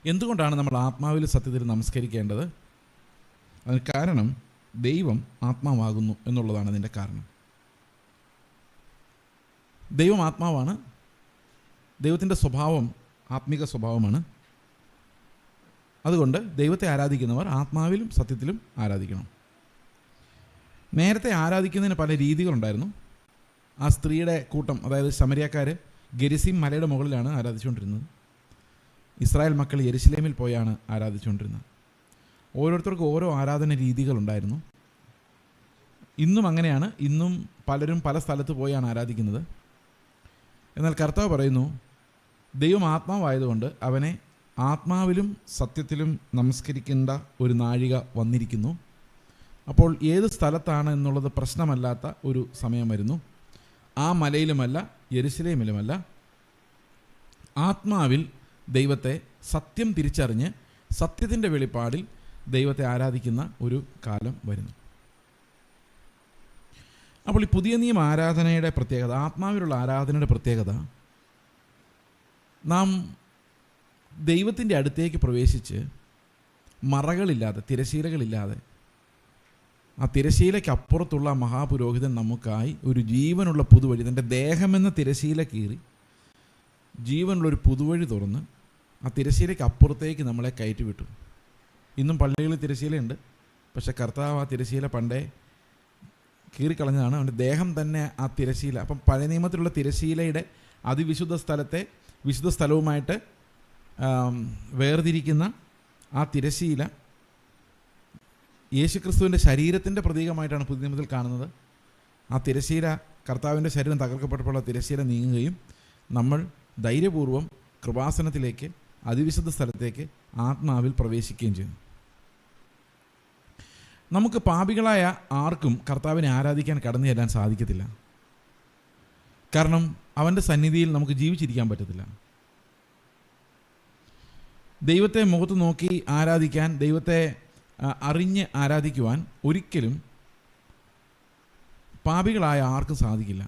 എന്തുകൊണ്ടാണ് നമ്മൾ ആത്മാവിൽ സത്യത്തിൽ നമസ്കരിക്കേണ്ടത്? അതിന് കാരണം ദൈവം ആത്മാവാകുന്നു എന്നുള്ളതാണ് അതിൻ്റെ കാരണം. ദൈവം ആത്മാവാണ്. ദൈവത്തിൻ്റെ സ്വഭാവം ആത്മിക സ്വഭാവമാണ്. അതുകൊണ്ട് ദൈവത്തെ ആരാധിക്കുന്നവർ ആത്മാവിലും സത്യത്തിലും ആരാധിക്കണം. നേരത്തെ ആരാധിക്കുന്നതിന് പല രീതികളുണ്ടായിരുന്നു. ആ സ്ത്രീയുടെ കൂട്ടം, അതായത് ശമരിയക്കാർ ഗെരിസിം മലയുടെ മുകളിലാണ് ആരാധിച്ചുകൊണ്ടിരുന്നത്. ഇസ്രായേൽ മക്കൾ യെരുശലേമിൽ പോയാണ് ആരാധിച്ചുകൊണ്ടിരുന്നത്. ഓരോരുത്തർക്കും ഓരോ ആരാധന രീതികളുണ്ടായിരുന്നു. ഇന്നും അങ്ങനെയാണ്. ഇന്നും പലരും പല സ്ഥലത്ത് പോയാണ് ആരാധിക്കുന്നത്. എന്നാൽ കർത്താവ് പറയുന്നു, ദൈവം ആത്മാവായതുകൊണ്ട് അവനെ ആത്മാവിലും സത്യത്തിലും നമസ്കരിക്കേണ്ട ഒരു നാഴിക വന്നിരിക്കുന്നു. അപ്പോൾ ഏത് സ്ഥലത്താണ് എന്നുള്ളത് പ്രശ്നമല്ലാത്ത ഒരു സമയം വരുന്നു. ആ മലയിലുമല്ല, യെരുശലേമിലുമല്ല, ആത്മാവിൽ ദൈവത്തെ സത്യം തിരിച്ചറിഞ്ഞ് സത്യത്തിൻ്റെ വെളിപ്പാടിൽ ദൈവത്തെ ആരാധിക്കുന്ന ഒരു കാലം വരുന്നു. അപ്പോൾ ഈ പുതിയ നിയമ ആരാധനയുടെ പ്രത്യേകത, ആത്മാവിലുള്ള ആരാധനയുടെ പ്രത്യേകത, നാം ദൈവത്തിൻ്റെ അടുത്തേക്ക് പ്രവേശിച്ച് മറകളില്ലാതെ, തിരശീലകളില്ലാതെ, ആ തിരശീലയ്ക്ക് അപ്പുറത്തുള്ള മഹാപുരോഹിതൻ നമുക്കായി ഒരു ജീവനുള്ള പുതുവഴി, തൻ്റെ ദേഹമെന്ന തിരശീല കീറി ജീവനുള്ളൊരു പുതുവഴി തുറന്ന് ആ തിരശീലയ്ക്ക് അപ്പുറത്തേക്ക് നമ്മളെ കയറ്റിവിട്ടു. ഇന്നും പള്ളികളിൽ തിരശീലയുണ്ട്. പക്ഷേ കർത്താവ് ആ തിരശീല പണ്ടേ കീറിക്കളഞ്ഞതാണ്. അവൻ്റെ ദേഹം തന്നെ ആ തിരശീല. അപ്പം പഴയ നിയമത്തിലുള്ള തിരശീലയുടെ അതിവിശുദ്ധ സ്ഥലത്തെ വിശുദ്ധ സ്ഥലവുമായിട്ട് വേർതിരിക്കുന്ന ആ തിരശീല യേശുക്രിസ്തുവിൻ്റെ ശരീരത്തിൻ്റെ പ്രതീകമായിട്ടാണ് പുതിയ നിയമത്തിൽ കാണുന്നത്. ആ തിരശീല, കർത്താവിൻ്റെ ശരീരം തകർക്കപ്പെട്ടപ്പോൾ ആ തിരശീല നീങ്ങുകയും നമ്മൾ ധൈര്യപൂർവ്വം കൃപാസനത്തിലേക്ക്, അതിവിശുദ്ധ സ്ഥലത്തേക്ക് ആത്മാവിൽ പ്രവേശിക്കുകയും ചെയ്യുന്നു. നമുക്ക് പാപികളായ ആർക്കും കർത്താവിനെ ആരാധിക്കാൻ കടന്നു ചെല്ലാൻ സാധിക്കത്തില്ല. കാരണം അവൻ്റെ സന്നിധിയിൽ നമുക്ക് ജീവിച്ചിരിക്കാൻ പറ്റത്തില്ല. ദൈവത്തെ മുഖത്ത് നോക്കി ആരാധിക്കാൻ, ദൈവത്തെ അറിഞ്ഞ് ആരാധിക്കുവാൻ ഒരിക്കലും പാപികളായ ആർക്കും സാധിക്കില്ല.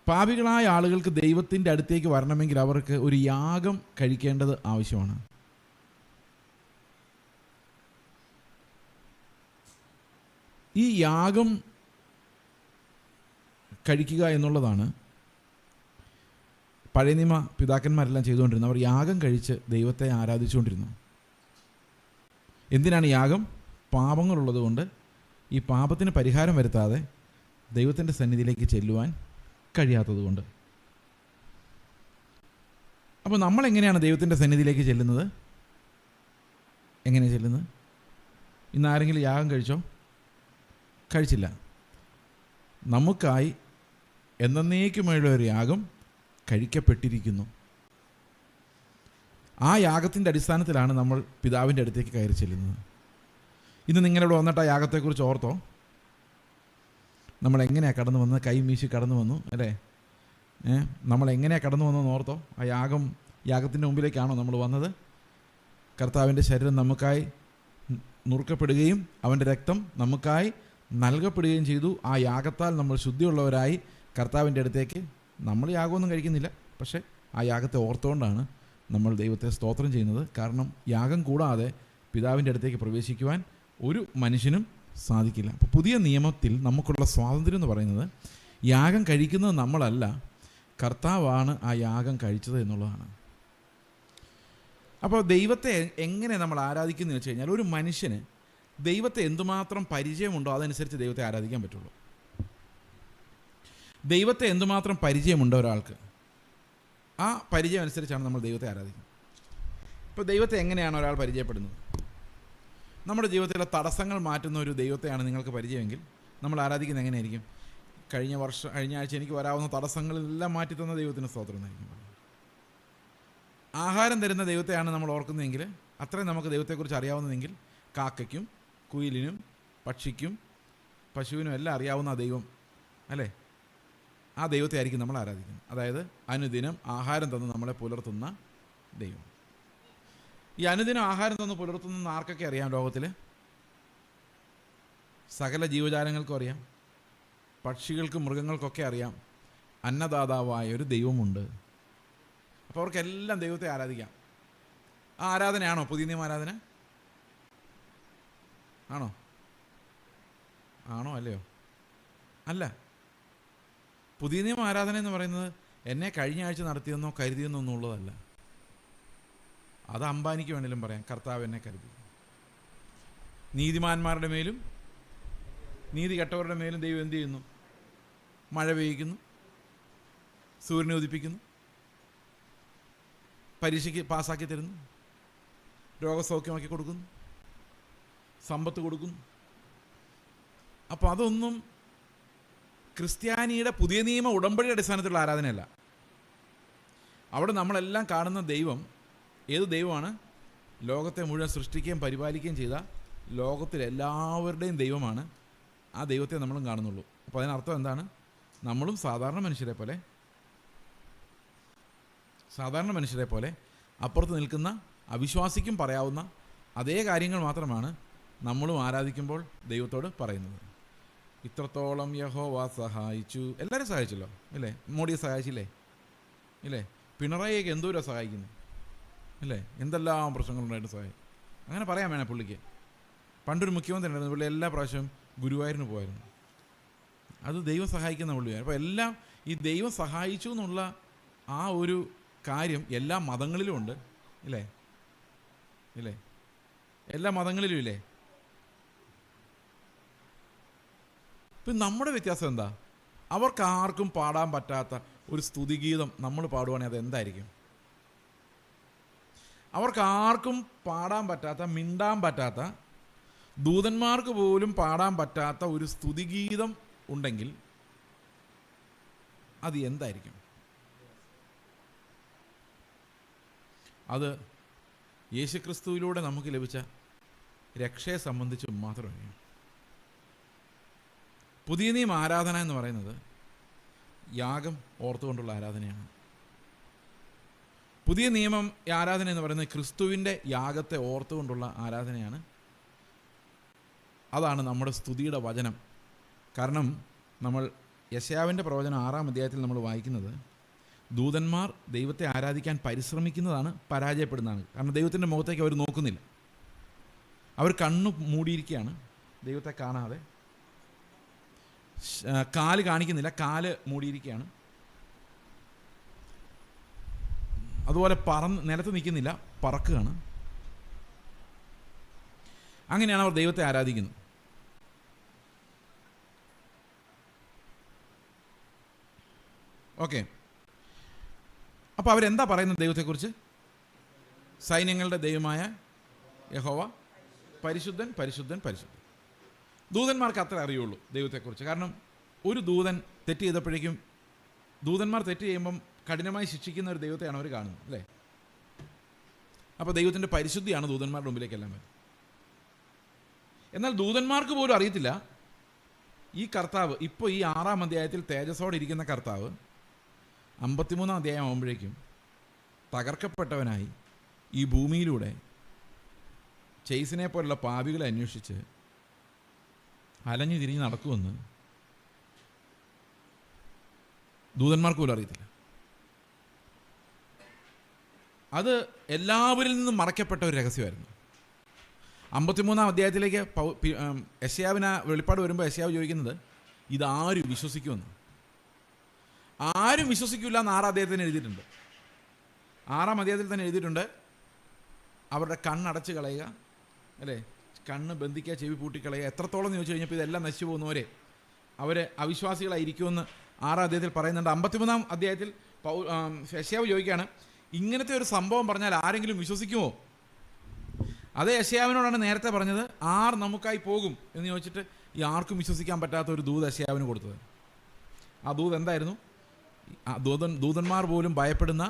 പാപികളായ ആളുകൾക്ക് ദൈവത്തിൻ്റെ അടുത്തേക്ക് വരണമെങ്കിൽ അവർക്ക് ഒരു യാഗം കഴിക്കേണ്ടത് ആവശ്യമാണ്. ഈ യാഗം കഴിക്കുക എന്നുള്ളതാണ് പഴയ നിയമ പിതാക്കന്മാരെല്ലാം ചെയ്തുകൊണ്ടിരുന്നത്. അവർ യാഗം കഴിച്ച് ദൈവത്തെ ആരാധിച്ചുകൊണ്ടിരുന്നു. എന്തിനാണ് യാഗം? പാപങ്ങളുള്ളത് കൊണ്ട്, ഈ പാപത്തിന് പരിഹാരം വരുത്താതെ ദൈവത്തിൻ്റെ സന്നിധിയിലേക്ക് ചെല്ലുവാൻ കഴിയാത്തതുകൊണ്ട്. അപ്പോൾ നമ്മളെങ്ങനെയാണ് ദൈവത്തിൻ്റെ സന്നിധിയിലേക്ക് ചെല്ലുന്നത്? എങ്ങനെയാണ് ചെല്ലുന്നത്? ഇന്ന് ആരെങ്കിലും യാഗം കഴിച്ചോ? കഴിച്ചില്ല. നമുക്കായി എന്നേക്കുമുള്ള ഒരു യാഗം കഴിക്കപ്പെട്ടിരിക്കുന്നു. ആ യാഗത്തിൻ്റെ അടിസ്ഥാനത്തിലാണ് നമ്മൾ പിതാവിൻ്റെ അടുത്തേക്ക് കയറി ചെല്ലുന്നത്. ഇന്ന് നിങ്ങളിവിടെ വന്നിട്ട് ആ യാഗത്തെക്കുറിച്ച് ഓർത്തോ? നമ്മളെങ്ങനെയാണ് കടന്നു വന്നത്? കൈ വീശി കടന്നു വന്നു അല്ലേ? നമ്മളെങ്ങനെയാണ് കടന്നു വന്നതെന്ന് ഓർത്തോ? ആ യാഗത്തിൻ്റെ മുമ്പിലേക്കാണോ നമ്മൾ വന്നത്? കർത്താവിൻ്റെ ശരീരം നമുക്കായി നുറുക്കപ്പെടുകയും അവൻ്റെ രക്തം നമുക്കായി നൽകപ്പെടുകയും ചെയ്തു. ആ യാഗത്താൽ നമ്മൾ ശുദ്ധിയുള്ളവരായി കർത്താവിൻ്റെ അടുത്തേക്ക്, നമ്മൾ യാഗമൊന്നും കഴിക്കുന്നില്ല, പക്ഷേ ആ യാഗത്തെ ഓർത്തുകൊണ്ടാണ് നമ്മൾ ദൈവത്തെ സ്തോത്രം ചെയ്യുന്നത്. കാരണം യാഗം കൂടാതെ പിതാവിൻ്റെ അടുത്തേക്ക് പ്രവേശിക്കുവാൻ ഒരു മനുഷ്യനും സാധിക്കില്ല. അപ്പോൾ പുതിയ നിയമത്തിൽ നമുക്കുള്ള സ്വാതന്ത്ര്യം എന്ന് പറയുന്നത് യാഗം കഴിക്കുന്നത് നമ്മളല്ല, കർത്താവാണ് ആ യാഗം കഴിച്ചത് എന്നുള്ളതാണ്. അപ്പോൾ ദൈവത്തെ എങ്ങനെ നമ്മൾ ആരാധിക്കുന്നു വെച്ച് കഴിഞ്ഞാൽ, ഒരു മനുഷ്യന് ദൈവത്തെ എന്തുമാത്രം പരിചയമുണ്ടോ അതനുസരിച്ച് ദൈവത്തെ ആരാധിക്കാൻ പറ്റുള്ളൂ. ദൈവത്തെ എന്തുമാത്രം പരിചയമുണ്ടോ ഒരാൾക്ക്, ആ പരിചയം അനുസരിച്ചാണ് നമ്മൾ ദൈവത്തെ ആരാധിക്കുന്നത്. ഇപ്പോൾ ദൈവത്തെ എങ്ങനെയാണ് ഒരാൾ പരിചയപ്പെടുന്നത്? നമ്മുടെ ജീവിതത്തിലെ തടസ്സങ്ങൾ മാറ്റുന്ന ഒരു ദൈവത്തെയാണ് നിങ്ങൾക്ക് പരിചയമെങ്കിൽ നമ്മൾ ആരാധിക്കുന്നത് എങ്ങനെയായിരിക്കും? കഴിഞ്ഞ ആഴ്ച എനിക്ക് വരാവുന്ന തടസ്സങ്ങളെല്ലാം മാറ്റിത്തന്ന ദൈവത്തിന് സ്തോത്രം എന്നായിരിക്കും. ആഹാരം തരുന്ന ദൈവത്തെയാണ് നമ്മൾ ഓർക്കുന്നതെങ്കിൽ, അത്രയും നമുക്ക് ദൈവത്തെക്കുറിച്ച് അറിയാവുന്നതെങ്കിൽ, കാക്കയ്ക്കും കുയിലിനും പക്ഷിക്കും പശുവിനും എല്ലാം അറിയാവുന്ന ആ ദൈവം അല്ലേ, ആ ദൈവത്തെ ആയിരിക്കും നമ്മൾ ആരാധിക്കുന്നത്. അതായത് അനുദിനം ആഹാരം തന്ന് നമ്മളെ പുലർത്തുന്ന ദൈവം. ഈ അനുദിനം ആഹാരം തന്ന് പുലർത്തുന്ന ആർക്കൊക്കെ അറിയാം? ലോകത്തിൽ സകല ജീവജാലങ്ങൾക്കും അറിയാം, പക്ഷികൾക്കും മൃഗങ്ങൾക്കൊക്കെ അറിയാം അന്നദാതാവായ ഒരു ദൈവമുണ്ട്. അപ്പോൾ അവർക്കെല്ലാം ദൈവത്തെ ആരാധിക്കാം. ആ ആരാധനയാണോ പുതിയ നിയമ ആരാധന? ആണോ? ആണോ അല്ലയോ? അല്ല. പുതിയ നിയമ ആരാധന എന്ന് പറയുന്നത് എന്നെ കഴിഞ്ഞ ആഴ്ച നടത്തിയെന്നോ കരുതിയെന്നോ ഒന്നുള്ളതല്ല. അത് അംബാനിക്ക് വേണമെങ്കിലും പറയാം, കർത്താവ് എന്നെ കരുതി. നീതിമാന്മാരുടെ മേലും നീതി കെട്ടവരുടെ മേലും ദൈവം എന്ത് ചെയ്യുന്നു? മഴ പെയ്യിക്കുന്നു, സൂര്യനെ ഉദിപ്പിക്കുന്നു, പരീക്ഷയ്ക്ക് പാസ്സാക്കി തരുന്നു, രോഗസൗഖ്യമാക്കി കൊടുക്കുന്നു, സമ്പത്ത് കൊടുക്കുന്നു. അപ്പോൾ അതൊന്നും ക്രിസ്ത്യാനിയുടെ പുതിയ നിയമ ഉടമ്പടിയുടെ അടിസ്ഥാനത്തിലുള്ള ആരാധനയല്ല. അവിടെ നമ്മളെല്ലാം കാണുന്ന ദൈവം ഏത് ദൈവമാണ്? ലോകത്തെ മുഴുവൻ സൃഷ്ടിക്കുകയും പരിപാലിക്കുകയും ചെയ്ത ലോകത്തിലെല്ലാവരുടെയും ദൈവമാണ്. ആ ദൈവത്തെ നമ്മളും കാണുന്നുള്ളൂ. അപ്പോൾ അതിനർത്ഥം എന്താണ്? നമ്മളും സാധാരണ മനുഷ്യരെ പോലെ അപ്പുറത്ത് നിൽക്കുന്ന അവിശ്വാസിക്കും പറയാവുന്ന അതേ കാര്യങ്ങൾ മാത്രമാണ് നമ്മളും ആരാധിക്കുമ്പോൾ ദൈവത്തോട് പറയുന്നത്. ഇത്രത്തോളം യഹോവ സഹായിച്ചു. എല്ലാവരും സഹായിച്ചല്ലോ അല്ലേ? മോഡിയെ സഹായിച്ചില്ലേ? ഇല്ലേ? പിണറായിയൊക്കെ എന്തോരം സഹായിക്കുന്നു അല്ലേ? എന്തെല്ലാം പ്രശ്നങ്ങളുണ്ടായിട്ട് സഹായിക്കും. അങ്ങനെ പറയാൻ വേണേ പുള്ളിക്ക്. പണ്ടൊരു മുഖ്യമന്ത്രി ഉണ്ടായിരുന്നു, പുള്ളി എല്ലാ പ്രാവശ്യവും ഗുരുവായൂരിന് പോയിരുന്നു. അത് ദൈവം സഹായിക്കുന്ന പുള്ളിയാണ്. അപ്പോൾ എല്ലാം ഈ ദൈവം സഹായിച്ചു എന്നുള്ള ആ ഒരു കാര്യം എല്ലാ മതങ്ങളിലും ഉണ്ട് ഇല്ലേ? എല്ലാ മതങ്ങളിലും ഇല്ലേ? ഇപ്പം നമ്മുടെ വ്യത്യാസം എന്താ? അവർക്ക് ആർക്കും പാടാൻ പറ്റാത്ത ഒരു സ്തുതിഗീതം നമ്മൾ പാടുവാണെങ്കിൽ അത് എന്തായിരിക്കും? അവർക്ക് ആർക്കും പാടാൻ പറ്റാത്ത, മിണ്ടാൻ പറ്റാത്ത, ദൂതന്മാർക്ക് പോലും പാടാൻ പറ്റാത്ത ഒരു സ്തുതിഗീതം ഉണ്ടെങ്കിൽ അത് എന്തായിരിക്കും? അത് യേശുക്രിസ്തുവിലൂടെ നമുക്ക് ലഭിച്ച രക്ഷയെ സംബന്ധിച്ച് മാത്രമേ. പുതിയ നിയമ ആരാധന എന്ന് പറയുന്നത് യാഗം ഓർത്തുകൊണ്ടുള്ള ആരാധനയാണ്. പുതിയ നിയമം ആരാധന എന്ന് പറയുന്നത് ക്രിസ്തുവിൻ്റെ യാഗത്തെ ഓർത്തുകൊണ്ടുള്ള ആരാധനയാണ്. അതാണ് നമ്മുടെ സ്തുതിയുടെ വചനം. കാരണം നമ്മൾ യെശയ്യാവിൻ്റെ പ്രവചനം 6-ാം അധ്യായത്തിൽ നമ്മൾ വായിക്കുന്നത് ദൂതന്മാർ ദൈവത്തെ ആരാധിക്കാൻ പരിശ്രമിക്കുന്നതാണ് പരാജയപ്പെടുന്നതാണ്. കാരണം ദൈവത്തിൻ്റെ മുഖത്തേക്ക് അവർ നോക്കുന്നില്ല. അവർ കണ്ണു മൂടിയിരിക്കുകയാണ്, ദൈവത്തെ കാണാതെ. കാല് കാണിക്കുന്നില്ല, കാല് മൂടിയിരിക്കുകയാണ്. അതുപോലെ നിലത്ത് നിൽക്കുന്നില്ല, പറക്കുകയാണ്. അങ്ങനെയാണ് അവർ ദൈവത്തെ ആരാധിക്കുന്നത്. ഓക്കെ, അപ്പോൾ അവരെന്താ പറയുന്നത് ദൈവത്തെക്കുറിച്ച്? സൈന്യങ്ങളുടെ ദൈവമായ യഹോവ പരിശുദ്ധൻ, പരിശുദ്ധൻ, പരിശുദ്ധൻ. ദൂതന്മാർക്ക് അത്ര അറിയുള്ളൂ ദൈവത്തെക്കുറിച്ച്. കാരണം ഒരു ദൂതൻ തെറ്റ് ചെയ്തപ്പോഴേക്കും, ദൂതന്മാർ തെറ്റ് ചെയ്യുമ്പം കഠിനമായി ശിക്ഷിക്കുന്ന ഒരു ദൈവത്തെയാണ് അവർ കാണുന്നത് അല്ലേ? അപ്പോൾ ദൈവത്തിൻ്റെ പരിശുദ്ധിയാണ് ദൂതന്മാരുടെ മുമ്പിലേക്കെല്ലാം വരുന്നത്. എന്നാൽ ദൂതന്മാർക്ക് പോലും അറിയത്തില്ല ഈ കർത്താവ് ഇപ്പോൾ ഈ 6-ാം അധ്യായത്തിൽ തേജസ്സോടെ ഇരിക്കുന്ന കർത്താവ് 53-ാം അധ്യായം ആകുമ്പോഴേക്കും തകർക്കപ്പെട്ടവനായി ഈ ഭൂമിയിലൂടെ ചെയ്സിനെ പോലുള്ള പാപികളെ അന്വേഷിച്ച് അലഞ്ഞു തിരിഞ്ഞ് നടക്കുമെന്ന് ദൂതന്മാർക്ക് പോലും അറിയത്തില്ല. അത് എല്ലാവരിൽ നിന്നും മറയ്ക്കപ്പെട്ട ഒരു രഹസ്യമായിരുന്നു. 53-ാം അധ്യായത്തിലേക്ക് യെശയ്യാവിന് വെളിപ്പാട് വരുമ്പോൾ യെശയ്യാവ് ചോദിക്കുന്നത് ഇതാരും വിശ്വസിക്കുമെന്ന്. ആരും വിശ്വസിക്കില്ല എന്ന് 6-ാം അധ്യായത്തിൽ തന്നെ എഴുതിയിട്ടുണ്ട്. 6-ാം അധ്യായത്തിൽ തന്നെ എഴുതിയിട്ടുണ്ട്, അവരുടെ കണ്ണടച്ച് കളയുക അല്ലേ, കണ്ണ് ബന്ധിക്കുക, ചെവി പൂട്ടിക്കളയുക. എത്രത്തോളം എന്ന് ചോദിച്ചു കഴിഞ്ഞപ്പോൾ ഇതെല്ലാം നശിച്ചു പോകുന്നവരെ അവർ അവിശ്വാസികളായിരിക്കുമെന്ന് 6-ാം അധ്യായത്തിൽ പറയുന്നുണ്ട്. 53-ാം അധ്യായത്തിൽ യെശയ്യാവ് ചോദിക്കുകയാണ്, ഇങ്ങനത്തെ ഒരു സംഭവം പറഞ്ഞാൽ ആരെങ്കിലും വിശ്വസിക്കുമോ? അതേ യെശയ്യാവിനോടാണ് നേരത്തെ പറഞ്ഞത് ആർ നമുക്കായി പോകും എന്ന് ചോദിച്ചിട്ട് ഈ ആർക്കും വിശ്വസിക്കാൻ പറ്റാത്ത ഒരു ദൂത് യെശയ്യാവിന് കൊടുത്തത്. ആ ദൂത് എന്തായിരുന്നു? ദൂതന്മാർ പോലും ഭയപ്പെടുന്ന,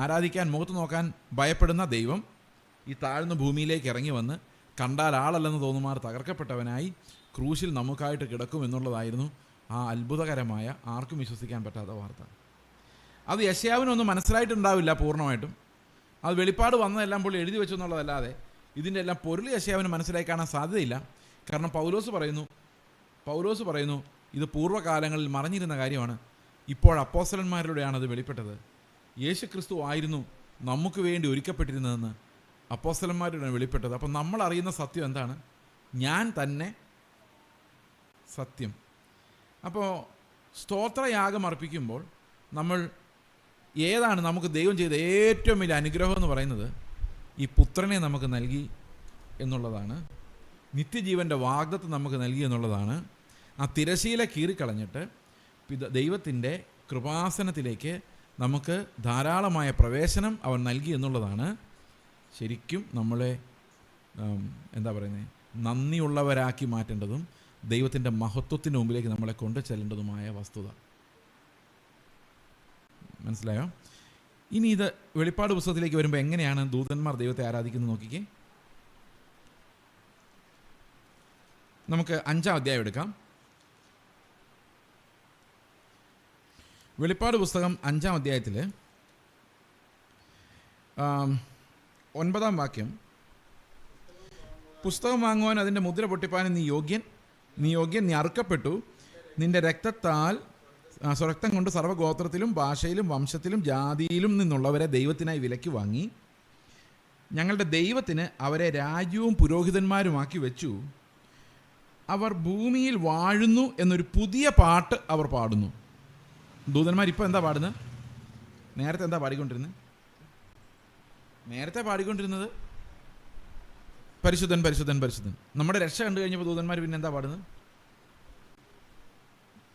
ആരാധിക്കാൻ മുഖത്ത് നോക്കാൻ ഭയപ്പെടുന്ന ദൈവം ഈ താഴ്ന്ന ഭൂമിയിലേക്ക് ഇറങ്ങി വന്ന് കണ്ടാൽ ആളല്ലെന്ന് തോന്നുമാർ തകർക്കപ്പെട്ടവനായി ക്രൂശിൽ നമുക്കായിട്ട് കിടക്കും എന്നുള്ളതായിരുന്നു ആ അത്ഭുതകരമായ, ആർക്കും വിശ്വസിക്കാൻ പറ്റാത്ത വാർത്ത. അത് യെശയ്യാവിനൊന്നും മനസ്സിലായിട്ടുണ്ടാവില്ല പൂർണ്ണമായിട്ടും. അത് വെളിപ്പാട് വന്നതെല്ലാം പുള്ളി എഴുതി വെച്ചു എന്നുള്ളതല്ലാതെ ഇതിൻ്റെ എല്ലാം പൊരുൾ യെശയ്യാവിന് മനസ്സിലായി കാണാൻ സാധ്യതയില്ല. കാരണം പൗലോസ് പറയുന്നു ഇത് പൂർവ്വകാലങ്ങളിൽ മറഞ്ഞിരുന്ന കാര്യമാണ്, ഇപ്പോൾ അപ്പോസ്തലന്മാരിലൂടെയാണ് അത് വെളിപ്പെട്ടത്. യേശു ക്രിസ്തു ആയിരുന്നു നമുക്ക് വേണ്ടി ഒരുക്കപ്പെട്ടിരുന്നതെന്ന് അപ്പോസ്തലന്മാരുടെ വെളിപ്പെട്ടത്. അപ്പം നമ്മൾ അറിയുന്ന സത്യം എന്താണ്? ഞാൻ തന്നെ സത്യം. അപ്പോൾ സ്തോത്രയാഗം അർപ്പിക്കുമ്പോൾ നമ്മൾ ഏതാണ് നമുക്ക് ദൈവം ചെയ്ത ഏറ്റവും വലിയ അനുഗ്രഹം എന്ന് പറയുന്നത്? ഈ പുത്രനെ നമുക്ക് നൽകി എന്നുള്ളതാണ്. നിത്യജീവൻ്റെ വാഗ്ദത്തം നമുക്ക് നൽകി എന്നുള്ളതാണ്. ആ തിരശീല കീറിക്കളഞ്ഞിട്ട് ദൈവത്തിൻ്റെ കൃപാസനത്തിലേക്ക് നമുക്ക് ധാരാളമായ പ്രവേശനം അവൻ നൽകി എന്നുള്ളതാണ് ശരിക്കും നമ്മളെ എന്താ പറയുന്നത്, നന്ദിയുള്ളവരാക്കി മാറ്റേണ്ടതും ദൈവത്തിൻ്റെ മഹത്വത്തിൻ്റെ മുമ്പിലേക്ക് നമ്മളെ കൊണ്ടു ചെല്ലേണ്ടതുമായ വസ്തുത. മനസ്സിലായോ? ഇനി ഇത് വെളിപ്പാട് പുസ്തകത്തിലേക്ക് വരുമ്പോൾ എങ്ങനെയാണ് ദൂതന്മാർ ദൈവത്തെ ആരാധിക്കുന്നത് നോക്കിക്കേ. നമുക്ക് 5-ാം അധ്യായം എടുക്കാം. വെളിപ്പാട് പുസ്തകം 5-ാം അധ്യായത്തിൽ 9-ാം വാക്യം, പുസ്തകം വാങ്ങുവാൻ അതിൻ്റെ മുദ്ര പൊട്ടിപ്പാനും നീ യോഗ്യൻ, നീ അറുക്കപ്പെട്ടു, നിന്റെ രക്തത്താൽ രക്തം കൊണ്ട് സർവ്വഗോത്രത്തിലും ഭാഷയിലും വംശത്തിലും ജാതിയിലും നിന്നുള്ളവരെ ദൈവത്തിനായി വിലയ്ക്ക് വാങ്ങി ഞങ്ങളുടെ ദൈവത്തിന് അവരെ രാജ്യവും പുരോഹിതന്മാരുമാക്കി വെച്ചു. അവർ ഭൂമിയിൽ വാഴുന്നു എന്നൊരു പുതിയ പാട്ട് അവർ പാടുന്നു. ദൂതന്മാർ ഇപ്പോൾ എന്താ പാടുന്നത്? നേരത്തെ എന്താ പാടിക്കൊണ്ടിരുന്നത്? നേരത്തെ പാടിക്കൊണ്ടിരുന്നത് പരിശുദ്ധൻ പരിശുദ്ധൻ പരിശുദ്ധൻ. നമ്മുടെ രക്ഷ കണ്ടു കഴിഞ്ഞപ്പോൾ ദൂതന്മാർ പിന്നെ എന്താ പാടുന്നത്?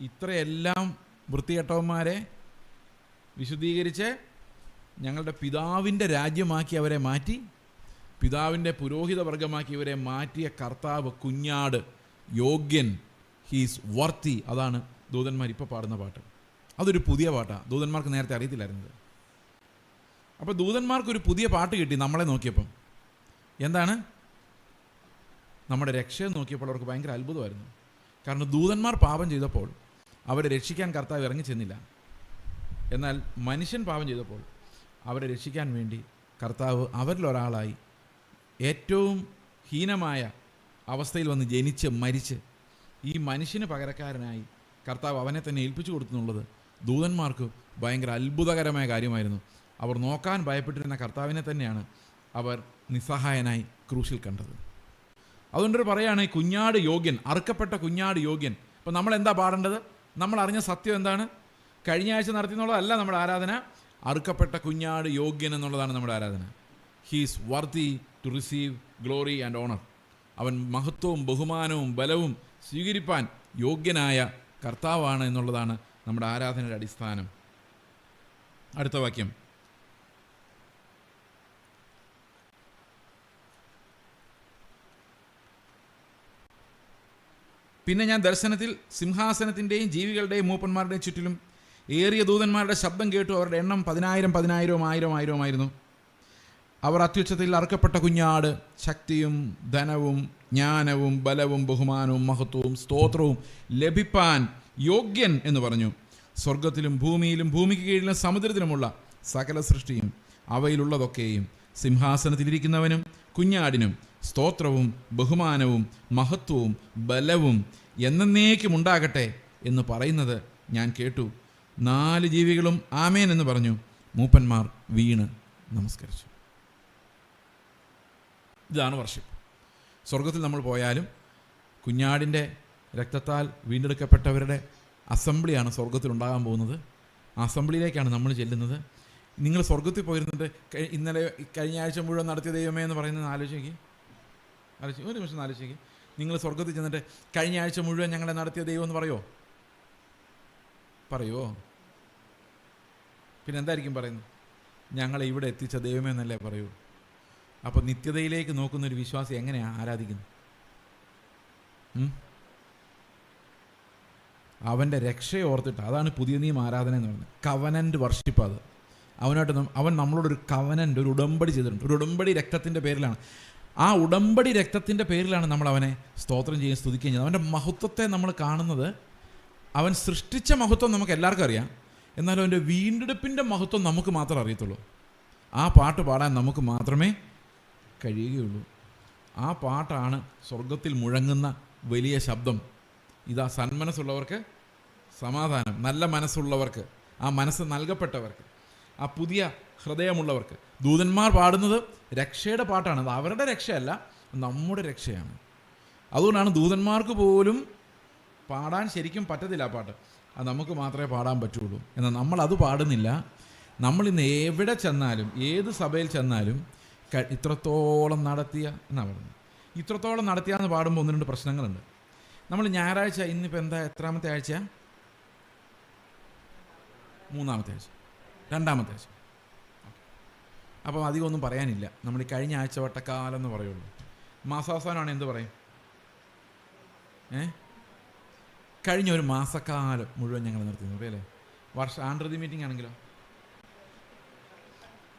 ഇത്രയെല്ലാം വൃത്തികെട്ടവന്മാരെ വിശുദ്ധീകരിച്ച് ഞങ്ങളുടെ പിതാവിൻ്റെ രാജ്യമാക്കി അവരെ മാറ്റി, പിതാവിൻ്റെ പുരോഹിത വർഗമാക്കി ഇവരെ മാറ്റിയ കർത്താവ് കുഞ്ഞാട് യോഗ്യൻ, ഹീസ് വർത്തി. അതാണ് ദൂതന്മാർ ഇപ്പോൾ പാടുന്ന പാട്ട്. അതൊരു പുതിയ പാട്ടാണ്. ദൂതന്മാർക്ക് നേരത്തെ അറിയത്തില്ലായിരുന്നത്. അപ്പോൾ ദൂതന്മാർക്കൊരു പുതിയ പാട്ട് കിട്ടി നമ്മളെ നോക്കിയപ്പം. എന്താണ്? നമ്മുടെ രക്ഷയെ നോക്കിയപ്പോൾ അവർക്ക് ഭയങ്കര അത്ഭുതമായിരുന്നു. കാരണം ദൂതന്മാർ പാപം ചെയ്തപ്പോൾ അവരെ രക്ഷിക്കാൻ കർത്താവ് ഇറങ്ങി ചെന്നില്ല. എന്നാൽ മനുഷ്യൻ പാപം ചെയ്തപ്പോൾ അവരെ രക്ഷിക്കാൻ വേണ്ടി കർത്താവ് അവരിലൊരാളായി ഏറ്റവും ഹീനമായ അവസ്ഥയിൽ വന്ന് ജനിച്ച് മരിച്ച് ഈ മനുഷ്യന് പകരക്കാരനായി കർത്താവ് അവനെ തന്നെ ഏൽപ്പിച്ചു കൊടുത്തു എന്നുള്ളത് ദൂതന്മാർക്ക് ഭയങ്കര അത്ഭുതകരമായ കാര്യമായിരുന്നു. അവർ നോക്കാൻ ഭയപ്പെട്ടിരുന്ന കർത്താവിനെ തന്നെയാണ് അവർ നിസ്സഹായനായി ക്രൂശിൽ കണ്ടത്. അതുകൊണ്ടൊരു പറയുകയാണ്, കുഞ്ഞാട് യോഗ്യൻ, അറുക്കപ്പെട്ട കുഞ്ഞാട് യോഗ്യൻ. അപ്പോൾ നമ്മൾ എന്താ പാടേണ്ടത്? നമ്മൾ അറിഞ്ഞ സത്യം എന്താണ്? കഴിഞ്ഞ ആഴ്ച നടത്തിയെന്നുള്ളതല്ല നമ്മുടെ ആരാധന. അറുക്കപ്പെട്ട കുഞ്ഞാട് യോഗ്യൻ എന്നുള്ളതാണ് നമ്മുടെ ആരാധന. He's worthy to receive glory and honour. അവൻ മഹത്വവും ബഹുമാനവും ബലവും സ്വീകരിപ്പാൻ യോഗ്യനായ കർത്താവാണ് എന്നുള്ളതാണ് നമ്മുടെ ആരാധനയുടെ അടിസ്ഥാനം. അടുത്ത വാക്യം, പിന്നെ ഞാൻ ദർശനത്തിൽ സിംഹാസനത്തിൻ്റെയും ജീവികളുടെയും മൂപ്പന്മാരുടെയും ചുറ്റിലും ഏറിയ ദൂതന്മാരുടെ ശബ്ദം കേട്ടു. അവരുടെ എണ്ണം 10,000 10,000 ആയിരുന്നു. അവർ അത്യുച്ചത്തിൽ അറുക്കപ്പെട്ട കുഞ്ഞാട് ശക്തിയും ധനവും ജ്ഞാനവും ബലവും ബഹുമാനവും മഹത്വവും സ്തോത്രവും ലഭിപ്പാൻ യോഗ്യൻ എന്ന് പറഞ്ഞു. സ്വർഗത്തിലും ഭൂമിയിലും ഭൂമിക്ക് കീഴിലും സമുദ്രത്തിലുമുള്ള സകല സൃഷ്ടിയും അവയിലുള്ളതൊക്കെയും സിംഹാസനത്തിലിരിക്കുന്നവനും കുഞ്ഞാടിനും സ്തോത്രവും ബഹുമാനവും മഹത്വവും ബലവും എന്നേക്കും ഉണ്ടാകട്ടെ എന്ന് പറയുന്നത് ഞാൻ കേട്ടു. 4 ജീവികളും ആമേൻ എന്ന് പറഞ്ഞു. മൂപ്പന്മാർ വീണ് നമസ്കരിച്ചു. ഇതാണ് വർഷിപ്പ്. സ്വർഗത്തിൽ നമ്മൾ പോയാലും കുഞ്ഞാടിൻ്റെ രക്തത്താൽ വീണ്ടെടുക്കപ്പെട്ടവരുടെ അസംബ്ലിയാണ് സ്വർഗത്തിൽ ഉണ്ടാകാൻ പോകുന്നത്. ആ അസംബ്ലിയിലേക്കാണ് നമ്മൾ ചെല്ലുന്നത്. നിങ്ങൾ സ്വർഗത്തിൽ പോയിരുന്നിട്ട് ഇന്നലെ കഴിഞ്ഞ ആഴ്ച മുഴുവൻ നടത്തിയ ദൈവമേ എന്ന് പറയുന്നത് ആലോചിക്ക്. ഒരു നിമിഷം ആലോചിക്ക്. നിങ്ങൾ സ്വർഗത്തിൽ ചെന്നിട്ട് കഴിഞ്ഞ ആഴ്ച മുഴുവൻ ഞങ്ങളെ നടത്തിയ ദൈവം എന്ന് പറയുമോ? പിന്നെ എന്തായിരിക്കും പറയുന്നത്? ഞങ്ങളെ ഇവിടെ എത്തിച്ച ദൈവമേ എന്നല്ലേ പറയൂ. അപ്പോൾ നിത്യതയിലേക്ക് നോക്കുന്നൊരു വിശ്വാസി എങ്ങനെയാണ് ആരാധിക്കുന്നത്? അവൻ്റെ രക്ഷയെ ഓർത്തിട്ട്. അതാണ് പുതിയ നിയമ ആരാധന എന്ന് പറയുന്നത്. Covenant worship. അത് അവൻ നമ്മളോടൊരു കവനൻ്റ്, ഒരു ഉടമ്പടി ചെയ്തിട്ടുണ്ട്. ഒരു ഉടമ്പടി രക്തത്തിൻ്റെ പേരിലാണ്. ആ ഉടമ്പടി രക്തത്തിൻ്റെ പേരിലാണ് നമ്മൾ അവനെ സ്തോത്രം ചെയ്യുകയും സ്തുതിക്കുകയും ചെയ്യുന്നത്. അവൻ്റെ മഹത്വത്തെ നമ്മൾ കാണുന്നത്. അവൻ സൃഷ്ടിച്ച മഹത്വം നമുക്ക് എല്ലാവർക്കും അറിയാം. എന്നാലും അവൻ്റെ വീണ്ടെടുപ്പിൻ്റെ മഹത്വം നമുക്ക് മാത്രമേ അറിയത്തുള്ളൂ. ആ പാട്ട് പാടാൻ നമുക്ക് മാത്രമേ കഴിയുകയുള്ളൂ. ആ പാട്ടാണ് സ്വർഗത്തിൽ മുഴങ്ങുന്ന വലിയ ശബ്ദം. ഇതാ സന്മനസ്സുള്ളവർക്ക് സമാധാനം, നല്ല മനസ്സുള്ളവർക്ക്, ആ മനസ്സ് നൽകപ്പെട്ടവർക്ക്, ആ പുതിയ ഹൃദയമുള്ളവർക്ക്. ദൂതന്മാർ പാടുന്നത് രക്ഷയുടെ പാട്ടാണ്. അത് അവരുടെ രക്ഷയല്ല, നമ്മുടെ രക്ഷയാണ്. അതുകൊണ്ടാണ് ദൂതന്മാർക്ക് പോലും പാടാൻ ശരിക്കും പറ്റത്തില്ല ആ പാട്ട്. അത് നമുക്ക് മാത്രമേ പാടാൻ പറ്റുള്ളൂ. എന്നാൽ നമ്മളത് പാടുന്നില്ല. നമ്മളിന്ന് എവിടെ ചെന്നാലും, ഏത് സഭയിൽ ചെന്നാലും ഇത്രത്തോളം നടത്തിയ എന്നാണ് പറയുന്നത്. ഇത്രത്തോളം നടത്തിയാന്ന് പാടുമ്പോൾ 1-2 പ്രശ്നങ്ങളുണ്ട്. നമ്മൾ ഞായറാഴ്ച, ഇന്നിപ്പോൾ എന്താ, എത്രാമത്തെ ആഴ്ച? 3-ാമത്തെ ആഴ്ച, 2-ാമത്തെ ആഴ്ച. അപ്പം അധികം ഒന്നും പറയാനില്ല. നമ്മൾ ഈ കഴിഞ്ഞ ആഴ്ച വട്ടക്കാലം എന്ന് പറയുള്ളൂ. മാസാവസാനമാണ് എന്ത് പറയും? കഴിഞ്ഞ ഒരു മാസക്കാലം മുഴുവൻ ഞങ്ങൾ നിർത്തി അല്ലേ? ആണ്ടൃതി മീറ്റിംഗ് ആണെങ്കിലോ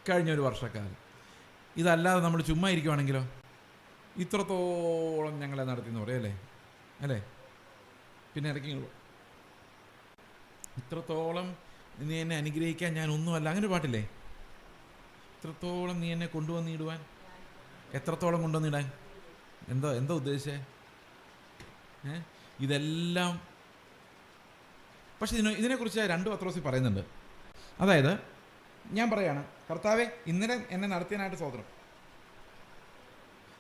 കഴിഞ്ഞ ഒരു വർഷക്കാലം. ഇതല്ലാതെ നമ്മൾ ചുമ്മാ ഇരിക്കുവാണെങ്കിലോ ഇത്രത്തോളം ഞങ്ങളെ നടത്തി എന്ന് പറയല്ലേ? അല്ലേ? പിന്നെ ഇടയ്ക്ക് ഇത്രത്തോളം നീ എന്നെ അനുഗ്രഹിക്കാൻ ഞാൻ ഒന്നുമല്ല, അങ്ങനെ പാട്ടില്ലേ? ഇത്രത്തോളം നീ എന്നെ കൊണ്ടുവന്നിടുവാൻ. എത്രത്തോളം കൊണ്ടുവന്നിടാൻ? എന്താ ഉദ്ദേശിച്ചേ? ഇതെല്ലാം. പക്ഷെ ഇതിനെക്കുറിച്ച് 2 പത്രോസിൽ പറയുന്നുണ്ട്. അതായത് ഞാൻ പറയാണ്, കർത്താവേ ഇന്നലെ എന്നെ നടത്തിയതിനായിട്ട് സ്തോത്രം.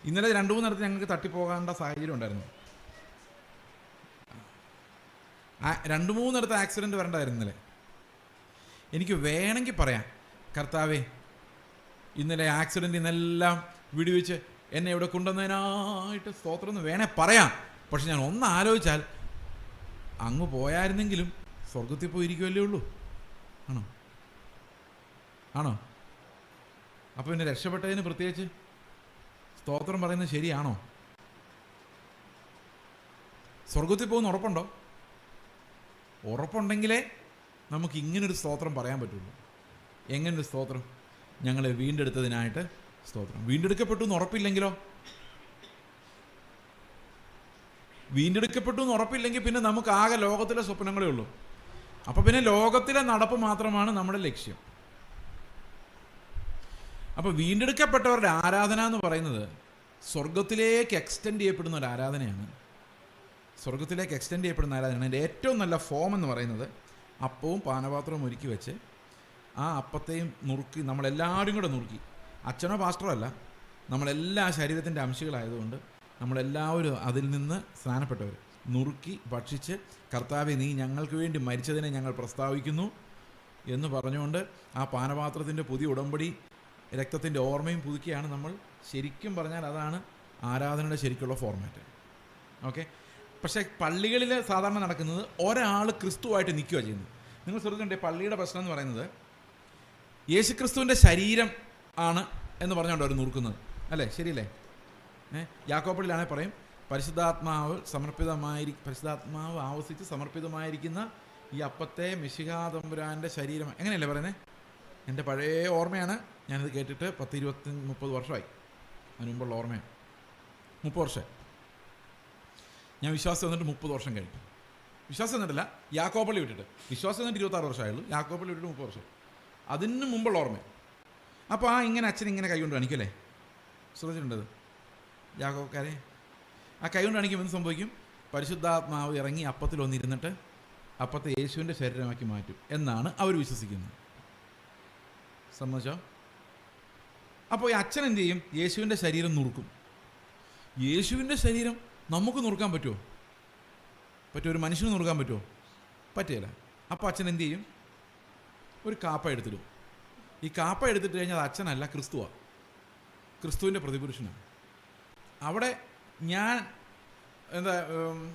ഇന്നലെ 2-3 നടത്തി ഞങ്ങൾക്ക് തട്ടിപ്പോകേണ്ട സാഹചര്യം ഉണ്ടായിരുന്നു. 2-3 നടത്ത ആക്സിഡൻറ്റ് വരേണ്ടതായിരുന്നു ഇന്നലെ. എനിക്ക് വേണമെങ്കിൽ പറയാം, കർത്താവേ ഇന്നലെ ആക്സിഡൻറ്റ് ഇന്നെല്ലാം വിടുവിച്ച് എന്നെ ഇവിടെ കൊണ്ടുവന്നതിനായിട്ട് സ്തോത്രം എന്ന് വേണേൽ പറയാം. പക്ഷെ ഞാൻ ഒന്ന് ആലോചിച്ചാൽ, അങ്ങ് പോയായിരുന്നെങ്കിലും സ്വർഗത്തിൽ പോയിരിക്കുമല്ലേ ഉള്ളൂ. ആണോ? അപ്പോൾ പിന്നെ രക്ഷപ്പെട്ടതിന് പ്രത്യേകിച്ച് സ്തോത്രം പറയുന്നത് ശരിയാണോ? സ്വർഗത്തിൽ പോകുന്ന ഉറപ്പുണ്ടോ? ഉറപ്പുണ്ടെങ്കിലേ നമുക്ക് ഇങ്ങനൊരു സ്തോത്രം പറയാൻ പറ്റുള്ളൂ. എങ്ങനൊരു സ്തോത്രം? ഞങ്ങളെ വീണ്ടെടുത്തതിനായിട്ട് സ്തോത്രം. വീണ്ടെടുക്കപ്പെട്ടു എന്ന് ഉറപ്പില്ലെങ്കിലോ? വീണ്ടെടുക്കപ്പെട്ടു എന്ന് ഉറപ്പില്ലെങ്കിൽ പിന്നെ നമുക്ക് ആകെ ലോകത്തിലെ സ്വപ്നങ്ങളേ ഉള്ളൂ. അപ്പോൾ പിന്നെ ലോകത്തിലെ നടപ്പ് മാത്രമാണ് നമ്മുടെ ലക്ഷ്യം. അപ്പോൾ വീണ്ടെടുക്കപ്പെട്ടവരുടെ ആരാധന എന്ന് പറയുന്നത് സ്വർഗത്തിലേക്ക് എക്സ്റ്റെൻഡ് ചെയ്യപ്പെടുന്ന ഒരു ആരാധനയാണ്. സ്വർഗത്തിലേക്ക് എക്സ്റ്റെൻഡ് ചെയ്യപ്പെടുന്ന ആരാധനയാണ്. അതിൻ്റെ ഏറ്റവും നല്ല ഫോം എന്ന് പറയുന്നത് അപ്പവും പാനപാത്രവും ഒരുക്കി വെച്ച് ആ അപ്പത്തെയും നുറുക്കി, നമ്മളെല്ലാവരും കൂടെ നുറുക്കി, അച്ഛനോ പാസ്റ്ററോ അല്ല, നമ്മളെല്ലാ ശരീരത്തിൻ്റെ അംശങ്ങളായതുകൊണ്ട് നമ്മളെല്ലാവരും അതിൽ നിന്ന് സ്നാനപ്പെട്ടവർ നുറുക്കി ഭക്ഷിച്ച്, കർത്താവെ നീ ഞങ്ങൾക്ക് വേണ്ടി മരിച്ചതിനെ ഞങ്ങൾ പ്രസ്താവിക്കുന്നു എന്ന് പറഞ്ഞുകൊണ്ട് ആ പാനപാത്രത്തിൻ്റെ പുതിയ ഉടമ്പടി രക്തത്തിൻ്റെ ഓർമ്മയും പുതുക്കിയാണ് നമ്മൾ ശരിക്കും പറഞ്ഞാൽ അതാണ് ആരാധനയുടെ ശരിക്കുള്ള ഫോർമാറ്റ്. ഓക്കെ. പക്ഷേ പള്ളികളിൽ സാധാരണ നടക്കുന്നത് ഒരാൾ ക്രിസ്തുവായിട്ട് നിൽക്കുക ചെയ്യുന്നത്. നിങ്ങൾ ശ്രദ്ധിച്ചിട്ടുണ്ടെങ്കിൽ പള്ളിയുടെ പ്രശ്നം എന്ന് പറയുന്നത് യേശുക്രിസ്തുവിൻ്റെ ശരീരം ആണ് എന്ന് പറഞ്ഞുകൊണ്ട് അവർ നുറുക്കുന്നത്, അല്ലേ? ശരിയല്ലേ? യാക്കോബിലാണെങ്കിൽ പറയും പരിശുദ്ധാത്മാവ് ആവസിച്ച് സമർപ്പിതമായിരിക്കുന്ന ഈ അപ്പത്തെ മിശിഹാ തമ്പുരാൻ്റെ ശരീരം, എങ്ങനെയല്ലേ പറയുന്നത്? എൻ്റെ പഴയ ഓർമ്മയാണ്, ഞാനത് കേട്ടിട്ട് 10-20-30 വർഷമായി. അതിന് മുമ്പുള്ള ഓർമ്മയാണ്. 30 വർഷം. ഞാൻ വിശ്വാസം വന്നിട്ട് 30 വർഷം കഴിഞ്ഞു. വിശ്വാസം വന്നിട്ടില്ല, യാക്കോബള്ളി വിട്ടിട്ട്. വിശ്വാസം വന്നിട്ട് 26 വർഷമായുള്ളൂ. യാക്കോബള്ളി വിട്ടിട്ട് 30 വർഷം. അതിന് മുമ്പുള്ള ഓർമ്മ. അപ്പോൾ ഇങ്ങനെ അച്ഛൻ ഇങ്ങനെ കൈ കൊണ്ട് കാണിക്കുമല്ലേ? ശ്രദ്ധിച്ചിട്ടുണ്ടത് യാക്കോബക്കാരെ? ആ കൈ കൊണ്ട് കാണിക്കുമ്പോൾ എന്ത് സംഭവിക്കും? പരിശുദ്ധാത്മാവ് ഇറങ്ങി അപ്പത്തിൽ വന്നിരുന്നിട്ട് അപ്പത്തെ യേശുവിൻ്റെ ശരീരമാക്കി മാറ്റും എന്നാണ് അവർ വിശ്വസിക്കുന്നത്. സമ്മതിച്ചോ? അപ്പോൾ ഈ അച്ഛൻ എന്ത് ചെയ്യും? യേശുവിൻ്റെ ശരീരം നുറുക്കും. യേശുവിൻ്റെ ശരീരം നമുക്ക് നുറുക്കാൻ പറ്റുമോ? ഒരു മനുഷ്യന് നുറുക്കാൻ പറ്റുമോ? പറ്റില്ല. അപ്പോൾ അച്ഛൻ എന്ത് ചെയ്യും? ഒരു കാപ്പ എടുത്തിടും. ഈ കാപ്പ എടുത്തിട്ട് കഴിഞ്ഞാൽ അത് അച്ഛനല്ല, ക്രിസ്തുവാണ്. ക്രിസ്തുവിൻ്റെ പ്രതിപുരുഷനാണ്. അവിടെ ഞാൻ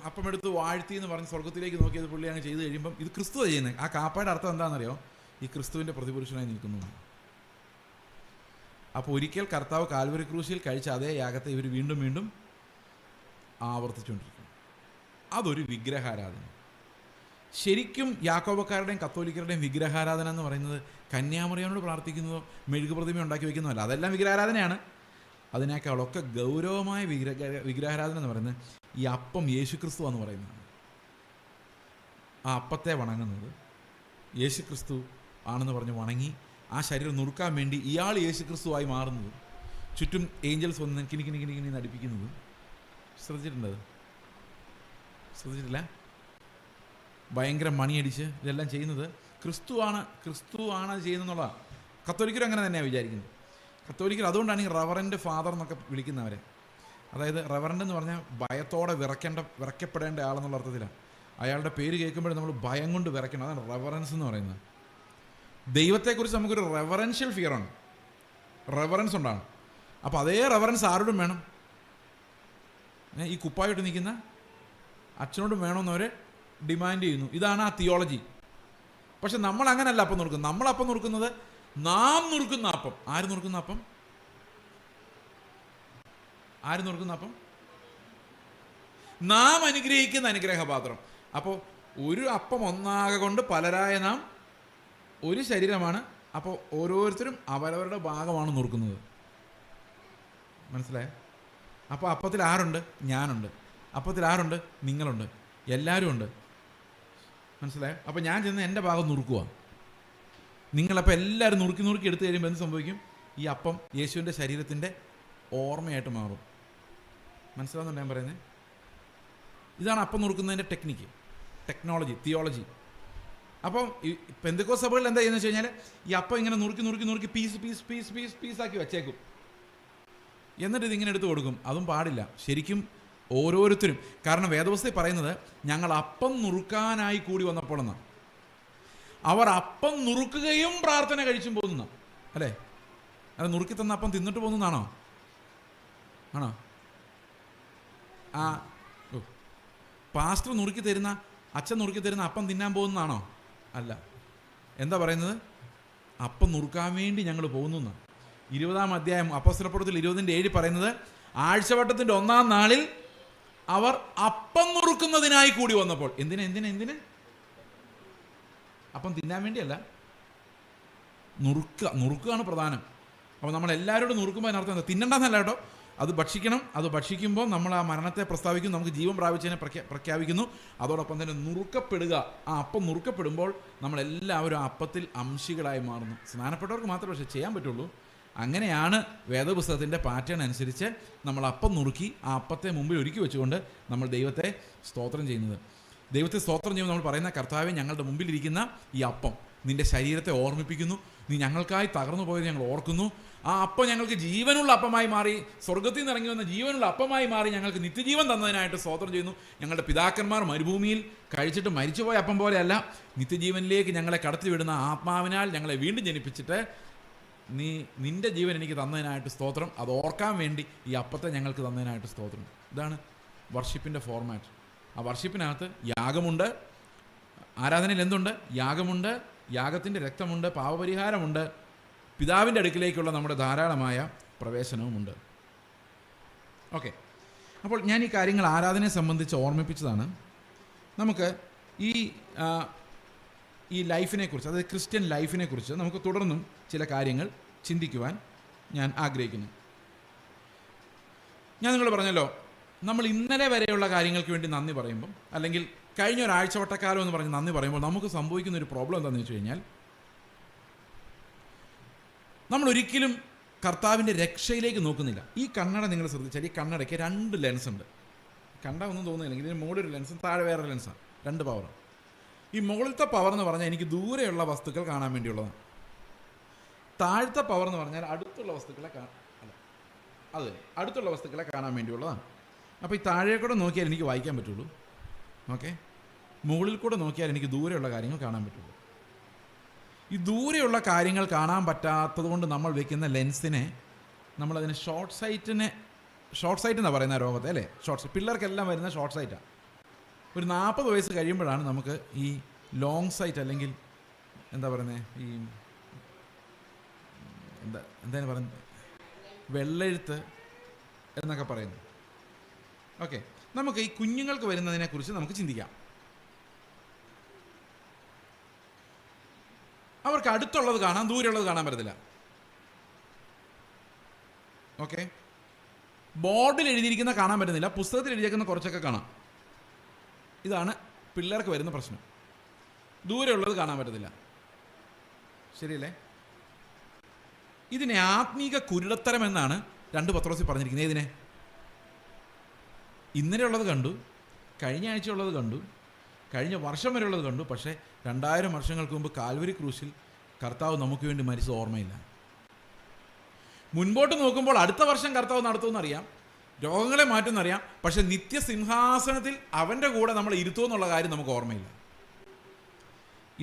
അപ്പം എടുത്ത് വാഴ്ത്തി എന്ന് പറഞ്ഞ് സ്വർഗത്തിലേക്ക് നോക്കിയത് പുള്ളി അങ്ങ് ചെയ്ത് കഴിയുമ്പം ഇത് ക്രിസ്തുവാണ് ചെയ്യുന്നത്. ആ കാപ്പയുടെ അർത്ഥം എന്താണെന്നറിയോ? ഈ ക്രിസ്തുവിൻ്റെ പ്രതിപുരുഷനായി നിൽക്കുന്നു. അപ്പോൾ ഒരിക്കൽ കർത്താവ് കാൽവരി ക്രൂശിൽ കഴിച്ച അതേ യാഗത്തെ ഇവർ വീണ്ടും വീണ്ടും ആവർത്തിച്ചുകൊണ്ടിരിക്കും. അതൊരു വിഗ്രഹാരാധന. ശരിക്കും യാക്കോബക്കാരുടെയും കത്തോലിക്കരുടെയും വിഗ്രഹാരാധന എന്ന് പറയുന്നത് കന്യാമറിയാനോട് പ്രാർത്ഥിക്കുന്നതോ മെഴുകു പ്രതിമ ഉണ്ടാക്കി വയ്ക്കുന്നതല്ല. അതെല്ലാം വിഗ്രഹാരാധനയാണ്. അതിനേക്കാളൊക്കെ ഗൗരവമായ വിഗ്രഹാരാധന എന്ന് പറയുന്നത് ഈ അപ്പം യേശുക്രിസ്തു എന്ന് പറയുന്നതാണ്. ആ അപ്പത്തെ വണങ്ങുന്നത് യേശുക്രിസ്തു ആണെന്ന് പറഞ്ഞ് വണങ്ങി ആ ശരീരം നുറുക്കാൻ വേണ്ടി ഇയാൾ യേശുക്രിസ്തുവായി മാറുന്നത്, ചുറ്റും ഏഞ്ചൽസ് വന്ന് കിണി നടിപ്പിക്കുന്നത്. ശ്രദ്ധിച്ചിട്ടില്ല? ഭയങ്കര മണിയടിച്ച് ഇതെല്ലാം ചെയ്യുന്നത് ക്രിസ്തു ആണ് അത് ചെയ്യുന്നതെന്നുള്ളതാണ്. കത്തോലിക്കരും അങ്ങനെ തന്നെയാണ് വിചാരിക്കുന്നത്. കത്തോലിക്കർ അതുകൊണ്ടാണ് ഈ റവറൻറ്റ് ഫാദർ എന്നൊക്കെ വിളിക്കുന്നവരെ. അതായത് റവറൻറ്റ് എന്ന് പറഞ്ഞാൽ ഭയത്തോടെ വിറയ്ക്കപ്പെടേണ്ട ആളെന്നുള്ള അർത്ഥത്തിലാണ്. അയാളുടെ പേര് കേൾക്കുമ്പോഴേ നമ്മൾ ഭയം കൊണ്ട് വിറയ്ക്കണം. അതാണ് റെവറൻസ് എന്ന് പറയുന്നത്. ദൈവത്തെക്കുറിച്ച് നമുക്കൊരു റെവറൻഷ്യൽ ഫിയറാണ്, റെവറൻസ് ഉണ്ടാണ്. അപ്പോൾ അതേ റെവറൻസ് ആരോടും വേണം? ഈ കുപ്പായിട്ട് നിൽക്കുന്ന അച്ഛനോടും വേണമെന്നവർ ഡിമാൻഡ് ചെയ്യുന്നു. ഇതാണ് ആ തിയോളജി. പക്ഷെ നമ്മൾ അങ്ങനല്ല അപ്പം നുറുക്കുന്നത്. നമ്മളപ്പം നുറുക്കുന്നത് നാം നുറുക്കുന്ന അപ്പം. ആര് നുറുക്കുന്ന അപ്പം? ആര് നുറുക്കുന്ന അപ്പം? നാം അനുഗ്രഹിക്കുന്ന അനുഗ്രഹപാത്രം. അപ്പോൾ ഒരു അപ്പം ഒന്നാകെ കൊണ്ട് പലരായ നാം ഒരു ശരീരമാണ്. അപ്പോൾ ഓരോരുത്തരും അവരവരുടെ ഭാഗമാണ് നുറുക്കുന്നത്. മനസ്സിലായോ? അപ്പോൾ അപ്പത്തിൽ ആരുണ്ട്? ഞാനുണ്ട്. അപ്പത്തിൽ ആരുണ്ട്? നിങ്ങളുണ്ട്. എല്ലാവരും ഉണ്ട്. മനസ്സിലായോ? അപ്പോൾ ഞാൻ ചെന്ന് എൻ്റെ ഭാഗം നുറുക്കുക. നിങ്ങളപ്പോൾ എല്ലാവരും നുറുക്കി നുറുക്കി എടുത്തു കഴിയുമ്പോൾ എന്ത് സംഭവിക്കും? ഈ അപ്പം യേശുവിൻ്റെ ശരീരത്തിൻ്റെ ഓർമ്മയായിട്ട് മാറും. മനസ്സിലാവുന്നുണ്ട് ഞാൻ പറയുന്നത്? ഇതാണ് അപ്പം നുറുക്കുന്നതിൻ്റെ ടെക്നിക്ക്, ടെക്നോളജി, തിയോളജി. അപ്പം ഈ പെന്തക്കോസ്ത് സഭകളിൽ എന്താ ചെയ്യുന്നത് വെച്ച് കഴിഞ്ഞാൽ ഈ അപ്പം ഇങ്ങനെ നുറുക്കി നുറുക്കി നുറുക്കി പീസാക്കി വെച്ചേക്കും. എന്നിട്ട് ഇതിങ്ങനെ എടുത്ത് കൊടുക്കും. അതും പാടില്ല ശരിക്കും. ഓരോരുത്തരും, കാരണം വേദപുസ്തകത്തിൽ പറയുന്നത് ഞങ്ങൾ അപ്പം നുറുക്കാനായി കൂടി വന്നപ്പോൾ എന്നാണ്. അവർ അപ്പം നുറുക്കുകയും പ്രാർത്ഥന കഴിച്ചും പോകുന്ന അല്ലേ? അത് നുറുക്കി തന്ന അപ്പം തിന്നിട്ട് പോകുന്നതാണോ? ആണോ? ആ പാസ്റ്റർ നുറുക്കി തരുന്ന, അച്ഛൻ നുറുക്കി തരുന്ന അപ്പം തിന്നാൻ പോകുന്നതാണോ? അല്ല. എന്താ പറയുന്നത്? അപ്പം നുറുക്കാൻ വേണ്ടി ഞങ്ങൾ പോകുന്നു എന്നാണ്. 20-ാം അധ്യായം അപ്പോസ്തലപ്രവൃത്തിയിൽ 20:7 പറയുന്നത് ആഴ്ചവട്ടത്തിൻ്റെ 1-ാം നാളിൽ അവർ അപ്പം നുറുക്കുന്നതിനായി കൂടി വന്നപ്പോൾ. എന്തിന്? അപ്പം തിന്നാൻ വേണ്ടിയല്ല, നുറുക്കുകയാണ് പ്രധാനം. അപ്പോൾ നമ്മൾ എല്ലാവരോടും നുറുക്കുമ്പോൾ അതിനർത്ഥം എന്താ? തിന്നണ്ടെന്നല്ല കേട്ടോ, അത് ഭക്ഷിക്കണം. അത് ഭക്ഷിക്കുമ്പോൾ നമ്മൾ ആ മരണത്തെ പ്രസ്താവിക്കുന്നു, നമുക്ക് ജീവൻ പ്രാപിച്ചതിനെ പ്രഖ്യാപിക്കുന്നു. അതോടൊപ്പം തന്നെ നുറുക്കപ്പെടുക. ആ അപ്പം നുറുക്കപ്പെടുമ്പോൾ നമ്മളെല്ലാവരും ആ അപ്പത്തിൽ അംശികളായി മാറുന്നു. സ്നാനപ്പെട്ടവർക്ക് മാത്രമേ പക്ഷേ ചെയ്യാൻ പറ്റുള്ളൂ. അങ്ങനെയാണ് വേദപുസ്തകത്തിൻ്റെ പാറ്റേൺ അനുസരിച്ച് നമ്മൾ അപ്പം നുറുക്കി ആ അപ്പത്തെ മുമ്പിൽ ഒരുക്കി വെച്ചുകൊണ്ട് നമ്മൾ ദൈവത്തെ സ്തോത്രം ചെയ്യുന്നത്. ദൈവത്തെ സ്തോത്രം ചെയ്യുമ്പോൾ നമ്മൾ പറയുന്ന കർത്താവേ, ഞങ്ങളുടെ മുമ്പിലിരിക്കുന്ന ഈ അപ്പം നിൻ്റെ ശരീരത്തെ ഓർമ്മിപ്പിക്കുന്നു. നീ ഞങ്ങൾക്കായി തകർന്നു പോയത് ഞങ്ങൾ ഓർക്കുന്നു. ആ അപ്പം ഞങ്ങൾക്ക് ജീവനുള്ള അപ്പമായി മാറി, സ്വർഗത്തിൽ നിന്ന് ഇറങ്ങി വന്ന ജീവനുള്ള അപ്പമായി മാറി ഞങ്ങൾക്ക് നിത്യജീവൻ തന്നതിനായിട്ട് സ്തോത്രം ചെയ്യുന്നു. ഞങ്ങളുടെ പിതാക്കന്മാർ മരുഭൂമിയിൽ കഴിച്ചിട്ട് മരിച്ചുപോയ അപ്പം പോലെയല്ല, നിത്യജീവനിലേക്ക് ഞങ്ങളെ കടത്തിവിടുന്ന ആത്മാവിനാൽ ഞങ്ങളെ വീണ്ടും ജനിപ്പിച്ചിട്ട് നീ നിൻ്റെ ജീവൻ എനിക്ക് തന്നതിനായിട്ട് സ്തോത്രം. അത് ഓർക്കാൻ വേണ്ടി ഈ അപ്പത്തെ ഞങ്ങൾക്ക് തന്നതിനായിട്ട് സ്തോത്രം. ഇതാണ് വർഷിപ്പിൻ്റെ ഫോർമാറ്റ്. ആ വർഷിപ്പിനകത്ത് യാഗമുണ്ട്. ആരാധനയിൽ എന്തുണ്ട്? യാഗമുണ്ട്, യാഗത്തിൻ്റെ രക്തമുണ്ട്, പാപപരിഹാരമുണ്ട്, പിതാവിൻ്റെ അടുക്കിലേക്കുള്ള നമ്മുടെ ധാരാളമായ പ്രവേശനവുമുണ്ട്. ഓക്കെ, അപ്പോൾ ഞാൻ ഈ കാര്യങ്ങൾ ആരാധനയെ സംബന്ധിച്ച് ഓർമ്മിപ്പിച്ചതാണ്. നമുക്ക് ഈ ലൈഫിനെക്കുറിച്ച്, അതായത് ക്രിസ്ത്യൻ ലൈഫിനെക്കുറിച്ച് നമുക്ക് തുടർന്നും ചില കാര്യങ്ങൾ ചിന്തിക്കുവാൻ ഞാൻ ആഗ്രഹിക്കുന്നു. ഞാൻ നിങ്ങൾ പറഞ്ഞല്ലോ, നമ്മൾ ഇന്നലെ വരെയുള്ള കാര്യങ്ങൾക്ക് വേണ്ടി നന്ദി പറയുമ്പം, അല്ലെങ്കിൽ കഴിഞ്ഞ ഒരാഴ്ചവട്ടക്കാലം എന്ന് പറഞ്ഞ് നന്ദി പറയുമ്പോൾ നമുക്ക് സംഭവിക്കുന്ന ഒരു പ്രോബ്ലം എന്താണെന്ന് വെച്ച് കഴിഞ്ഞാൽ, നമ്മൾ ഒരിക്കലും കർത്താവിൻ്റെ രക്ഷയിലേക്ക് നോക്കുന്നില്ല. ഈ കണ്ണട നിങ്ങൾ ശ്രദ്ധിച്ചാൽ ഈ കണ്ണടയ്ക്ക് 2 ലെൻസ് ഉണ്ട്. കണ്ട ഒന്നും തോന്നുന്നില്ലെങ്കിൽ ഇതിന് മുകളിൽ ഒരു ലെൻസും താഴെ വേറെ ലെൻസാണ്. 2 പവറാണ്. ഈ മുകളിലത്തെ പവർ എന്ന് പറഞ്ഞാൽ എനിക്ക് ദൂരെയുള്ള വസ്തുക്കൾ കാണാൻ വേണ്ടിയുള്ളതാണ്. താഴത്തെ പവർ എന്ന് പറഞ്ഞാൽ അടുത്തുള്ള വസ്തുക്കളെ അടുത്തുള്ള വസ്തുക്കളെ കാണാൻ വേണ്ടിയുള്ളതാണ്. അപ്പോൾ ഈ താഴെ കൂടെ നോക്കിയാൽ എനിക്ക് വായിക്കാൻ പറ്റുള്ളൂ. ഓക്കെ, മുകളിൽ കൂടെ നോക്കിയാൽ എനിക്ക് ദൂരെയുള്ള കാര്യങ്ങൾ കാണാൻ പറ്റുള്ളൂ. ഈ ദൂരെയുള്ള കാര്യങ്ങൾ കാണാൻ പറ്റാത്തത് കൊണ്ട് നമ്മൾ വെക്കുന്ന ലെൻസിനെ നമ്മളതിന് ഷോർട്ട് സൈറ്റ് എന്നാണ് പറയുന്ന രോഗത്തെ, അല്ലേ? പിള്ളേർക്കെല്ലാം വരുന്ന ഷോർട്ട് സൈറ്റാണ്. ഒരു 40 വയസ്സ് കഴിയുമ്പോഴാണ് നമുക്ക് ഈ ലോങ് സൈറ്റ്, അല്ലെങ്കിൽ എന്താ പറയുന്നത്, ഈ എന്താണ് പറയുന്നത്, വെള്ളെഴുത്ത് എന്നൊക്കെ പറയുന്നു. ഓക്കെ, നമുക്ക് ഈ കുഞ്ഞുങ്ങൾക്ക് വരുന്നതിനെക്കുറിച്ച് നമുക്ക് ചിന്തിക്കാം. അവർക്ക് അടുത്തുള്ളത് കാണാം, ദൂരെയുള്ളത് കാണാൻ പറ്റത്തില്ല. ഓക്കെ, ബോർഡിൽ എഴുതിയിരിക്കുന്ന കാണാൻ പറ്റുന്നില്ല, പുസ്തകത്തിൽ എഴുതിയിരിക്കുന്ന കുറച്ചൊക്കെ കാണാം. ഇതാണ് പിള്ളേർക്ക് വരുന്ന പ്രശ്നം. ദൂരെയുള്ളത് കാണാൻ പറ്റത്തില്ല. ശരിയല്ലേ? ഇതിനെ ആത്മീക കുരുടത്തരം എന്നാണ് 2 പത്രോസിൽ പറഞ്ഞിരിക്കുന്നത്. ഇതിനെ ഇന്നലെ ഉള്ളത് കണ്ടു, കഴിഞ്ഞ ആഴ്ച ഉള്ളത് കണ്ടു, കഴിഞ്ഞ വർഷം വരെ ഉള്ളത് കണ്ടു. പക്ഷേ 2000 വർഷങ്ങൾക്ക് മുമ്പ് കാൽവരി ക്രൂശിൽ കർത്താവ് നമുക്ക് വേണ്ടി മരിച്ചത് ഓർമ്മയില്ല. മുൻപോട്ട് നോക്കുമ്പോൾ അടുത്ത വർഷം കർത്താവ് നടത്തുമെന്നറിയാം, രോഗങ്ങളെ മാറ്റുമെന്നറിയാം, പക്ഷെ നിത്യസിംഹാസനത്തിൽ അവൻ്റെ കൂടെ നമ്മൾ ഇരുത്തുമെന്നുള്ള കാര്യം നമുക്ക് ഓർമ്മയില്ല.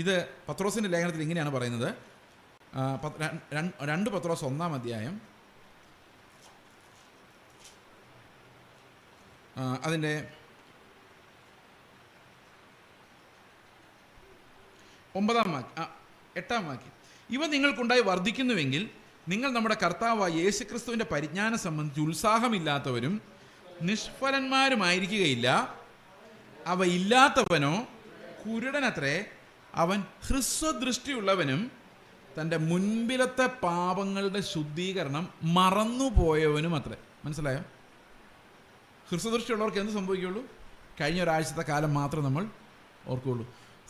ഇത് പത്രോസിൻ്റെ ലേഖനത്തിൽ ഇങ്ങനെയാണ് പറയുന്നത്. 2 പത്രോസ് 1-ാം അധ്യായം അതിൻ്റെ 8-ാം വാക്യം. ഇവ നിങ്ങൾക്കുണ്ടായി വർദ്ധിക്കുന്നുവെങ്കിൽ നിങ്ങൾ നമ്മുടെ കർത്താവായ യേശുക്രിസ്തുവിൻ്റെ പരിജ്ഞാനം സംബന്ധിച്ച് ഉത്സാഹമില്ലാത്തവരും നിഷ്ഫലന്മാരുമായിരിക്കുകയില്ല. അവ ഇല്ലാത്തവനോ കുരുടനത്രേ, അവൻ ഹ്രസ്വദൃഷ്ടിയുള്ളവനും തൻ്റെ മുൻപിലത്തെ പാപങ്ങളുടെ ശുദ്ധീകരണം മറന്നുപോയവനും അത്രേ. മനസ്സിലായോ? ഹ്രസ്വദൃഷ്ടിയുള്ളവർക്ക് എന്ത് സംഭവിക്കുകയുള്ളൂ? കഴിഞ്ഞ ഒരാഴ്ചത്തെ കാലം മാത്രം നമ്മൾ ഓർക്കുകയുള്ളൂ.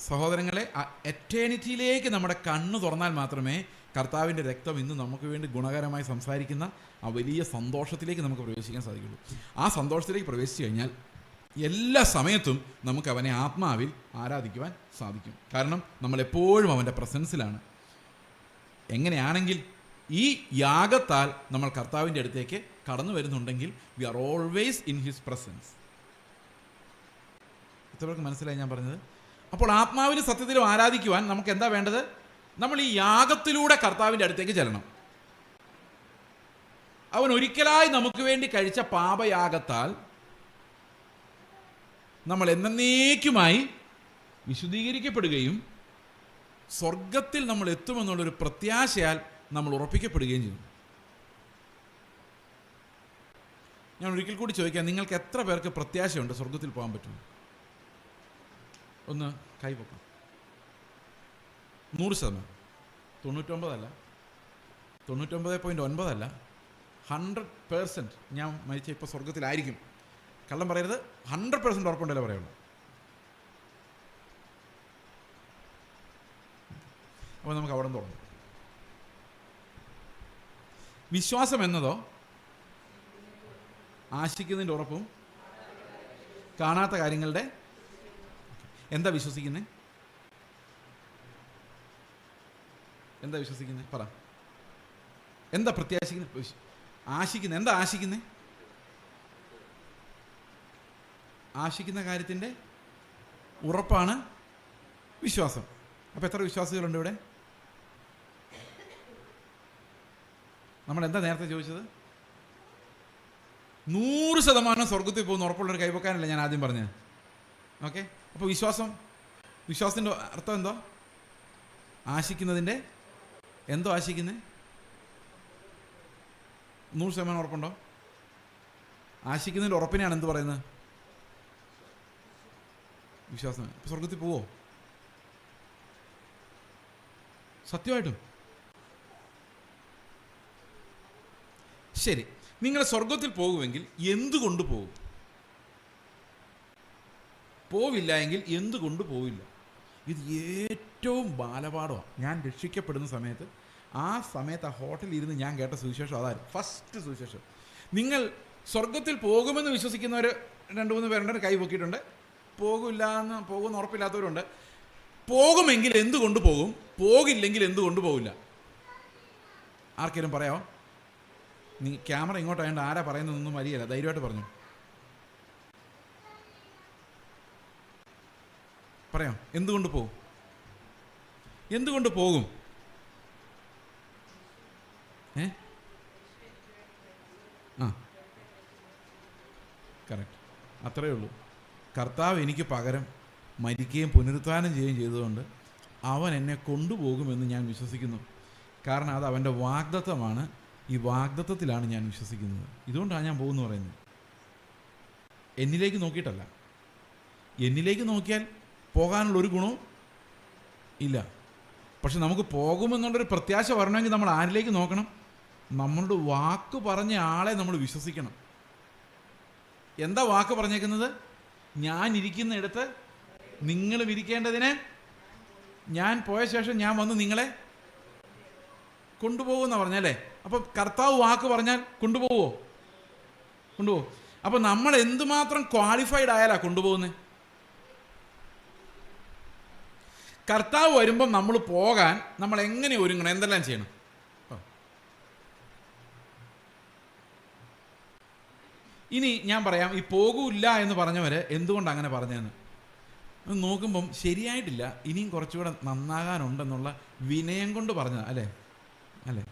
സഹോദരങ്ങളെ, എറ്റേണിറ്റിയിലേക്ക് നമ്മുടെ കണ്ണ് തുറന്നാൽ മാത്രമേ കർത്താവിൻ്റെ രക്തം ഇന്ന് നമുക്ക് വേണ്ടി ഗുണകരമായി സംസാരിക്കുന്ന ആ വലിയ സന്തോഷത്തിലേക്ക് നമുക്ക് പ്രവേശിക്കാൻ സാധിക്കുള്ളൂ. ആ സന്തോഷത്തിലേക്ക് പ്രവേശിച്ചു കഴിഞ്ഞാൽ എല്ലാ സമയത്തും നമുക്ക് അവനെ ആത്മാവിൽ ആരാധിക്കുവാൻ സാധിക്കും. കാരണം നമ്മൾ എപ്പോഴും അവൻ്റെ പ്രസൻസിലാണ്. എങ്ങനെയാണെങ്കിൽ ഈ യാഗത്താൽ നമ്മൾ കർത്താവിൻ്റെ അടുത്തേക്ക് കടന്നു വരുന്നുണ്ടെങ്കിൽ we are always in his presence. ഇത്രയൊക്കെ മനസ്സിലായി ഞാൻ പറഞ്ഞത്? അപ്പോൾ ആത്മാവിലും സത്യത്തിലും ആരാധിക്കുവാൻ നമുക്ക് എന്താ വേണ്ടത്? നമ്മൾ ഈ യാഗത്തിലൂടെ കർത്താവിൻ്റെ അടുത്തേക്ക് ചെല്ലണം. അവൻ ഒരിക്കലായി നമുക്ക് വേണ്ടി കഴിച്ച പാപയാഗത്താൽ നമ്മൾ എന്നേക്കുമായി വിശുദ്ധീകരിക്കപ്പെടുകയും സ്വർഗത്തിൽ നമ്മൾ എത്തുമെന്നുള്ളൊരു പ്രത്യാശയാൽ നമ്മൾ ഉറപ്പിക്കപ്പെടുകയും ചെയ്യും. ഞാൻ ഒരിക്കൽ കൂടി ചോദിക്കാം, നിങ്ങൾക്ക് എത്ര പേർക്ക് പ്രത്യാശയുണ്ട് സ്വർഗത്തിൽ പോകാൻ പറ്റും? ഒന്ന് കൈപൊക്കാം. 100%. 99 അല്ല, 99.9 അല്ല, 100% ഞാൻ മരിച്ച ഇപ്പോൾ സ്വർഗത്തിലായിരിക്കും. കള്ളം പറയരുത്. 100% ഉറപ്പുണ്ടല്ലോ പറയുള്ളൂ. അപ്പോൾ നമുക്ക് അവിടെ തുടങ്ങും. വിശ്വാസം എന്നതോ ആശിക്കുന്നതിൻ്റെ ഉറപ്പും കാണാത്ത കാര്യങ്ങളുടെ എന്താ വിശ്വസിക്കുന്നത്? എന്താ വിശ്വസിക്കുന്നത്? പറ. എന്താ പ്രത്യാശിക്കുന്നത്? ആശിക്കുന്നത് എന്താ? ആശിക്കുന്നത് ആശിക്കുന്ന കാര്യത്തിൻ്റെ ഉറപ്പാണ് വിശ്വാസം. അപ്പോൾ എത്ര വിശ്വാസികളുണ്ട് ഇവിടെ? നമ്മൾ എന്താ നേരത്തെ ചോദിച്ചത്? 100% സ്വർഗത്തിൽ പോകുന്ന ഉറപ്പുള്ളൊരു കൈവക്കാനല്ല ഞാൻ ആദ്യം പറഞ്ഞത്. ഓക്കെ, അപ്പോൾ വിശ്വാസത്തിൻ്റെ അർത്ഥം എന്തോ? ആശിക്കുന്നതിൻ്റെ എന്തോ ആശിക്കുന്നത്? 100% ഉറപ്പുണ്ടോ? ആശിക്കുന്നതിൻ്റെ ഉറപ്പിനെയാണ് എന്ത് പറയുന്നത്? വിശ്വാസം. അപ്പോൾ സ്വർഗത്തിൽ പോവോ? സത്യമായിട്ടും? ശരി, നിങ്ങൾ സ്വർഗത്തിൽ പോകുമെങ്കിൽ എന്തുകൊണ്ട് പോകും? പോവില്ല എങ്കിൽ എന്തുകൊണ്ട് പോവില്ല? ഇത് ഏറ്റവും ബാലപാഠമാണ്. ഞാൻ രക്ഷിക്കപ്പെടുന്ന സമയത്ത് ആ ഹോട്ടലിൽ ഇരുന്ന് ഞാൻ കേട്ട സുവിശേഷം അതായിരുന്നു. ഫസ്റ്റ് സുവിശേഷം. നിങ്ങൾ സ്വർഗത്തിൽ പോകുമെന്ന് വിശ്വസിക്കുന്നവർ 2-3 പേരുണ്ട്, കൈ പൊക്കിയിട്ടുണ്ട്. പോകുമെന്ന് ഉറപ്പില്ലാത്തവരുണ്ട്. പോകുമെങ്കിൽ എന്തുകൊണ്ട് പോകും? പോകില്ലെങ്കിൽ എന്തുകൊണ്ട് പോകില്ല? ആർക്കെങ്കിലും പറയാമോ? നീ ക്യാമറ ഇങ്ങോട്ടായതുകൊണ്ട് ആരാ പറയുന്നതൊന്നും മതിയല്ല, ധൈര്യമായിട്ട് പറഞ്ഞു. പറയാം. എന്തുകൊണ്ട് പോകും? എന്തുകൊണ്ട് പോകും? കറക്റ്റ്, അത്രയേ ഉള്ളൂ. കർത്താവ് എനിക്ക് പകരം മരിക്കുകയും പുനരുത്ഥാനം ചെയ്യുകയും ചെയ്തതുകൊണ്ട് അവൻ എന്നെ കൊണ്ടുപോകുമെന്ന് ഞാൻ വിശ്വസിക്കുന്നു. കാരണം അത് അവൻ്റെ വാഗ്ദത്തമാണ്. ഈ വാഗ്ദത്തത്തിലാണ് ഞാൻ വിശ്വസിക്കുന്നത്. ഇതുകൊണ്ടാണ് ഞാൻ പോകുന്നു പറയുന്നത്. എന്നിലേക്ക് നോക്കിയിട്ടല്ല. എന്നിലേക്ക് നോക്കിയാൽ പോകാനുള്ള ഒരു ഗുണവും ഇല്ല. പക്ഷെ നമുക്ക് പോകുമെന്നുള്ളൊരു പ്രത്യാശ വരണമെങ്കിൽ നമ്മൾ ആരിലേക്ക് നോക്കണം? നമ്മളുടെ വാക്ക് പറഞ്ഞ ആളെ നമ്മൾ വിശ്വസിക്കണം. എന്താ വാക്ക് പറഞ്ഞേക്കുന്നത്? ഞാൻ ഇരിക്കുന്നിടത്ത് നിങ്ങളും ഇരിക്കേണ്ടതിന് ഞാൻ പോയ ശേഷം ഞാൻ വന്ന് നിങ്ങളെ കൊണ്ടുപോകുമെന്നാ പറഞ്ഞല്ലേ? അപ്പം കർത്താവ് വാക്ക് പറഞ്ഞാൽ കൊണ്ടുപോകുമോ? കൊണ്ടുപോകും. അപ്പം നമ്മൾ എന്തുമാത്രം ക്വാളിഫൈഡ് ആയാലാ കൊണ്ടുപോകുന്നത്? കർത്താവ് വരുമ്പം നമ്മൾ പോകാൻ നമ്മൾ എങ്ങനെ ഒരുങ്ങണം, എന്തെല്ലാം ചെയ്യണം? ഇനി ഞാൻ പറയാം, ഈ പോകൂല്ല എന്ന് പറഞ്ഞവർ എന്തുകൊണ്ട് അങ്ങനെ പറഞ്ഞതെന്ന് നോക്കുമ്പം ശരിയായിട്ടില്ല, ഇനിയും കുറച്ചുകൂടെ നന്നാകാനുണ്ടെന്നുള്ള വിനയം കൊണ്ട് പറഞ്ഞത് അല്ലേ? അല്ലേ,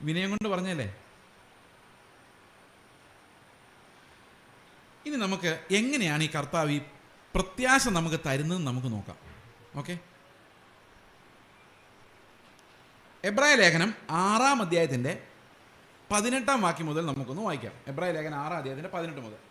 വിനയം കൊണ്ട് പറഞ്ഞല്ലേ? ഇനി നമുക്ക് എങ്ങനെയാണ് ഈ കർത്താവ് ഈ പ്രത്യാശ നമുക്ക് തരുന്നതെന്ന് നമുക്ക് നോക്കാം. ഓക്കെ, എബ്രായ ലേഖനം 6-ാം അധ്യായത്തിൻ്റെ 18-ാം വാക്യം മുതൽ നമുക്കൊന്ന് വായിക്കാം. എബ്രായ ലേഖനം 6-ാം അധ്യായത്തിൻ്റെ 18 മുതൽ.